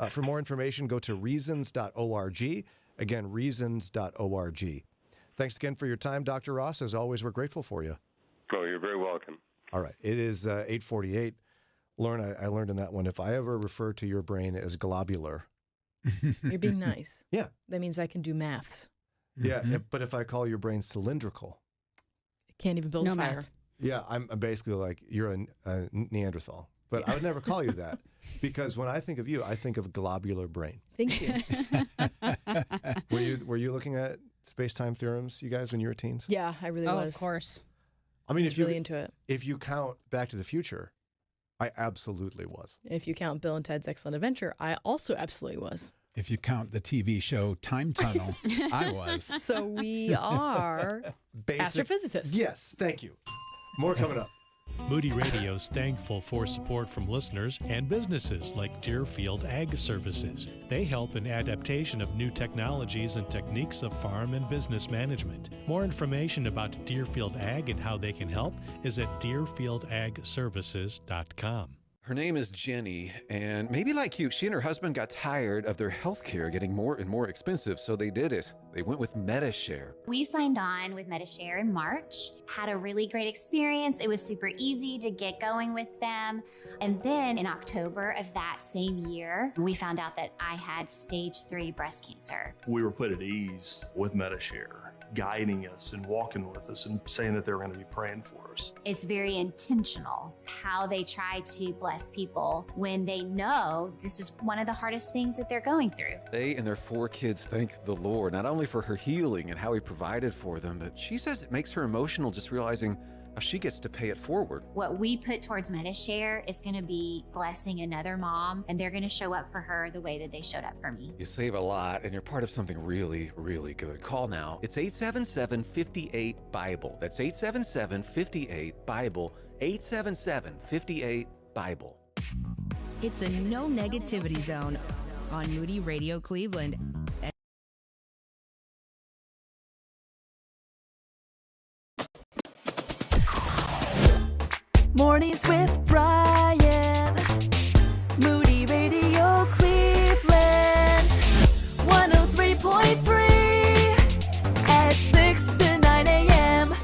For more information, go to reasons.org. Again, reasons.org. Thanks again for your time, Dr. Ross. As always, we're grateful for you. Oh, you're very welcome. All right. It is 8:48. Lauren, I learned in that one, if I ever refer to your brain as globular. You're being nice. Yeah. That means I can do maths. Yeah, but if I call your brain cylindrical. Can't even build a fire. Math. Yeah, I'm basically like, you're a Neanderthal. But I would never call you that, because when I think of you, I think of globular brain. Thank you. Were you looking at space-time theorems, you guys, when you were teens? Yeah, I really was. Of course. I mean, I was really into it. If you count Back to the Future, I absolutely was. If you count Bill and Ted's Excellent Adventure, I also absolutely was. If you count the TV show Time Tunnel, I was. So we are astrophysicists. Yes, thank you. More coming up. Moody Radio's thankful for support from listeners and businesses like Deerfield Ag Services. They help in adaptation of new technologies and techniques of farm and business management. More information about Deerfield Ag and how they can help is at deerfieldagservices.com. Her name is Jenny, and maybe like you, she and her husband got tired of their health care getting more and more expensive, so they did it. They went with MediShare. We signed on with MediShare in March, had a really great experience. It was super easy to get going with them. And then in October of that same year, we found out that I had stage 3 breast cancer. We were put at ease with MediShare, guiding us and walking with us and saying that they were going to be praying for us. It's very intentional how they try to bless people when they know this is one of the hardest things that they're going through. They and their 4 kids thank the Lord, not only for her healing and how he provided for them, but she says it makes her emotional just realizing how she gets to pay it forward. What we put towards MediShare is going to be blessing another mom, and they're going to show up for her the way that they showed up for me. You save a lot, and you're part of something really, really good. Call now. It's 877-58-BIBLE. That's 877-58-BIBLE. 877-58-BIBLE. It's a no negativity zone on Moody Radio Cleveland. Mornings with Brian. Moody Radio Cleveland. 103.3 at 6 to 9 a.m.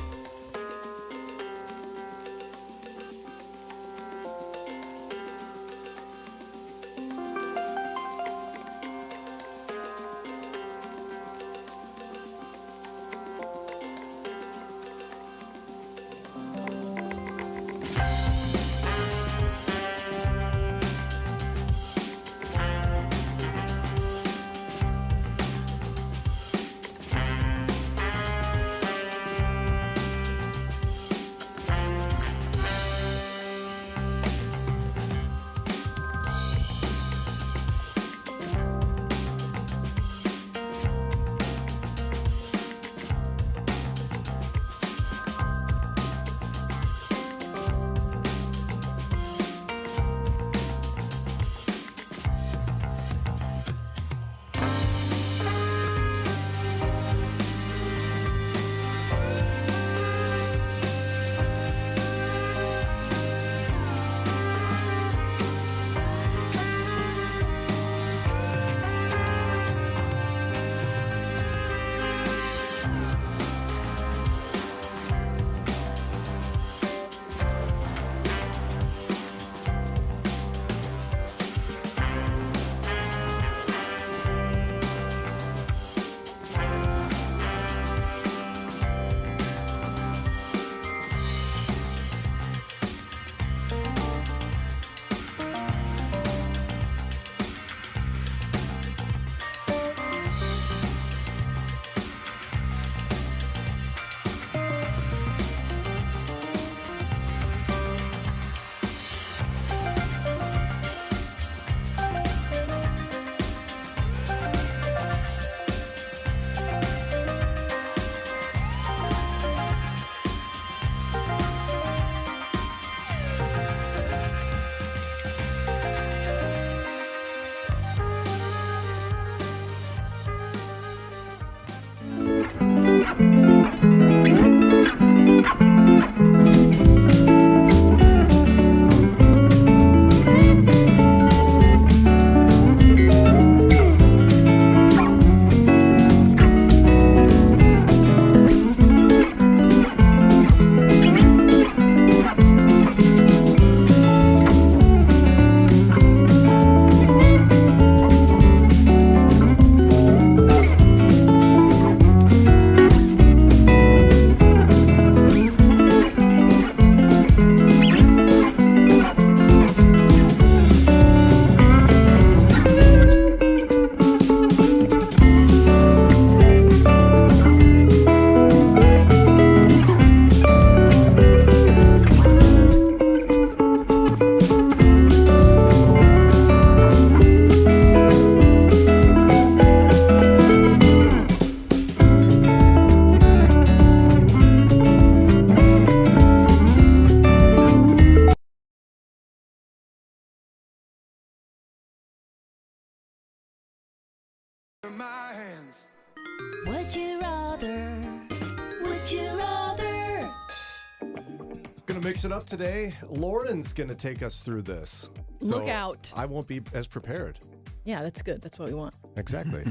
mix it up today. Lauren's going to take us through this. Look So out. I won't be as prepared. Yeah, that's good. That's what we want. Exactly.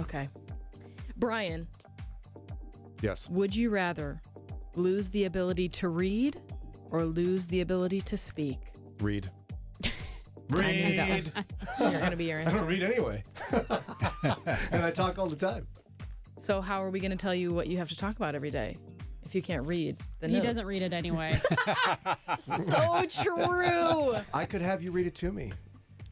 Okay. Brian, Yes. would you rather lose the ability to read or lose the ability to speak? Read. I knew that was going to be your I answer. don't read anyway. And I talk all the time. So how are we going to tell you what you have to talk about every day if you can't read the He note? doesn't read it anyway. So true. I could have you read it to me.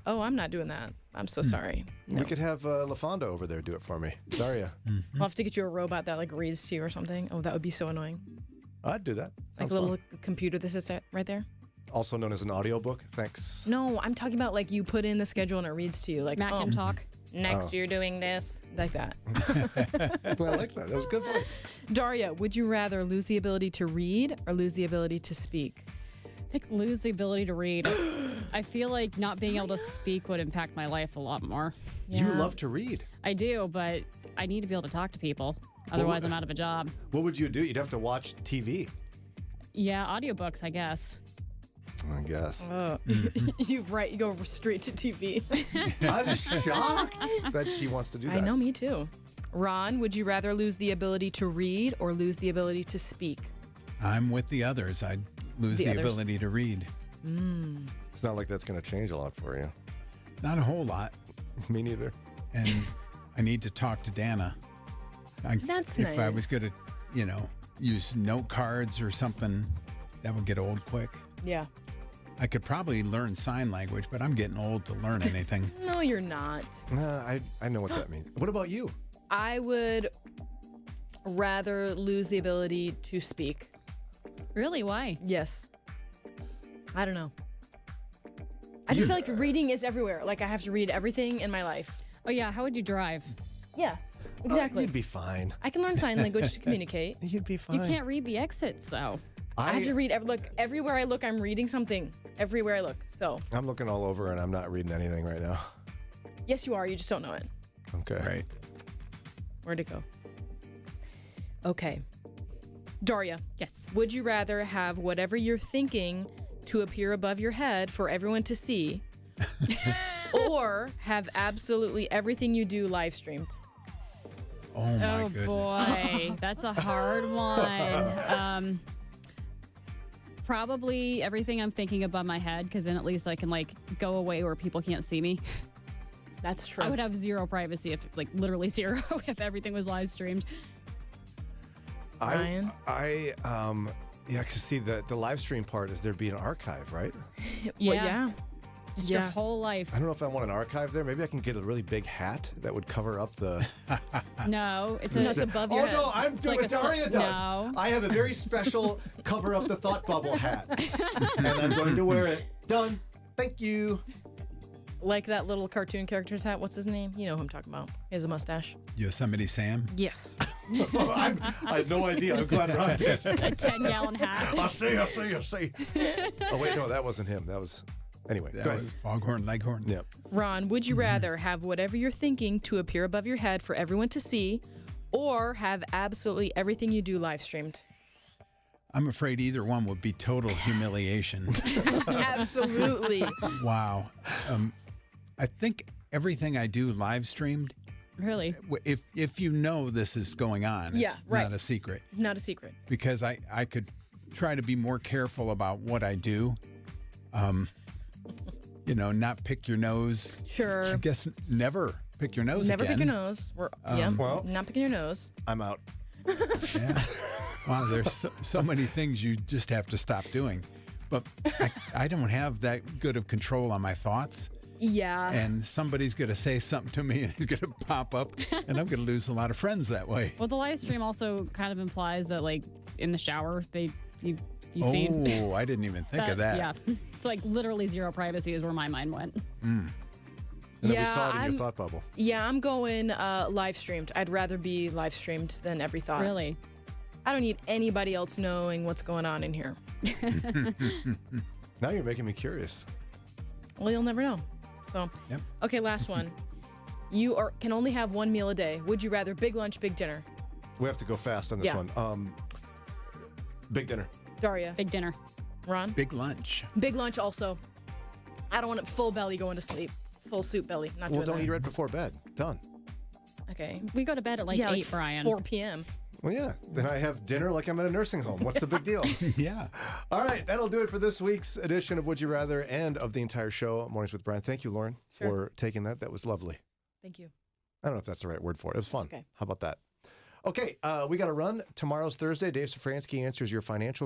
Oh, I'm not doing that. I'm so sorry. No. We could have LaFonda over there do it for me. Daria. I'll have to get you a robot that like reads to you or something. Oh, that would be so annoying. I'd do that. Like Sounds a little fun. computer that sits right there. Also known as an audiobook. Thanks. No, I'm talking about like you put in the schedule and it reads to you. Like Matt can talk. Next, Oh. you're doing this, like that. Well, I like that. That was good voice. Daria, would you rather lose the ability to read or lose the ability to speak? I think lose the ability to read. I feel like not being able to speak would impact my life a lot more. You love to read. I do, but I need to be able to talk to people. Otherwise, I'm out of a job. What would you do? You'd have to watch TV. Yeah, audiobooks, I guess. I guess. Oh, you go straight to TV. I'm shocked that she wants to do that. I know, me too. Ron, would you rather lose the ability to read or lose the ability to speak? I'm with the others. I'd lose The the others. ability to read. It's not like that's going to change a lot for you. Not a whole lot. Me neither. And I need to talk to Dana. That's If I was nice. going to, use note cards or something, that would get old quick. Yeah. I could probably learn sign language, but I'm getting old to learn anything. No, you're not. I know what that means. What about you? I would rather lose the ability to speak. Really? Why? Yes. I don't know. I just feel like reading is everywhere. Like I have to read everything in my life. Oh, yeah. How would you drive? Yeah, exactly. You'd be fine. I can learn sign language to communicate. You'd be fine. You can't read the exits, though. I have to read. Look, everywhere I look, I'm reading something. Everywhere I look. So, I'm looking all over and I'm not reading anything right now. yes, you are. You just don't know it. Okay. Right. Where'd it go? Okay. Daria. Yes. Would you rather have whatever you're thinking to appear above your head for everyone to see, or have absolutely everything you do live streamed? Oh, my Oh, goodness. boy. That's a hard one. Probably everything I'm thinking above my head, because then at least I can, go away where people can't see me. That's true. I would have zero privacy if, literally zero, if everything was live streamed. Ryan? Yeah, because see, the live stream part is there'd be an archive, right? Well, yeah. Just your whole life. I don't know if I want an archive there. Maybe I can get a really big hat that would cover up the. No, it's above your head. Oh, no, I'm It's doing like what Daria does. No. I have a very special cover up the thought bubble hat. And I'm going to wear it. Done. Thank you. Like that little cartoon character's hat. What's his name? You know who I'm talking about. He has a mustache. Yosemite Sam? Yes. I had no idea. I'm glad Ron did. A 10-gallon hat. I see. Oh, wait, no, that wasn't him. That was. Anyway, That go ahead. was Foghorn Leghorn. Yep. Ron, would you rather have whatever you're thinking to appear above your head for everyone to see, or have absolutely everything you do live streamed? I'm afraid either one would be total humiliation. Absolutely. Wow. I think everything I do live streamed. Really? If you know this is going on, it's Yeah, right. not a secret. Not a secret. Because I could try to be more careful about what I do. Not pick your nose. Sure. I guess never pick your nose Never again. pick your nose. Well- Not picking your nose. I'm out. Yeah. Wow, there's so many things you just have to stop doing. But I don't have that good of control on my thoughts. Yeah. And somebody's going to say something to me and it's going to pop up and I'm going to lose a lot of friends that way. Well, the live stream also kind of implies that, in the shower, you Oh, see. I didn't even think of that. Yeah. It's literally zero privacy is where my mind went. And then we Yeah, saw it in I'm- your thought bubble. Yeah, I'm going live streamed. I'd rather be live streamed than every thought. Really? I don't need anybody else knowing what's going on in here. Now you're making me curious. Well, you'll never know. So, Yep. Okay, last one. You can only have one meal a day. Would you rather big lunch, big dinner? We have to go fast on this Yeah. one. Big dinner. Daria. Big dinner. Ron. Big lunch. Big lunch also. I don't want a full belly going to sleep. Full soup belly. Not Well, doing don't that. eat right before bed. Done. Okay. We go to bed at like 8, Brian. 4 p.m. Well, yeah. Then I have dinner like I'm at a nursing home. What's the big deal? Yeah. All right. That'll do it for this week's edition of Would You Rather and of the entire show, Mornings with Brian. Thank you, Lauren, for taking that. That was lovely. Thank you. I don't know if that's the right word for it. It was fun. Okay. How about that? Okay. We got to run. Tomorrow's Thursday. Dave Safransky answers your financial questions.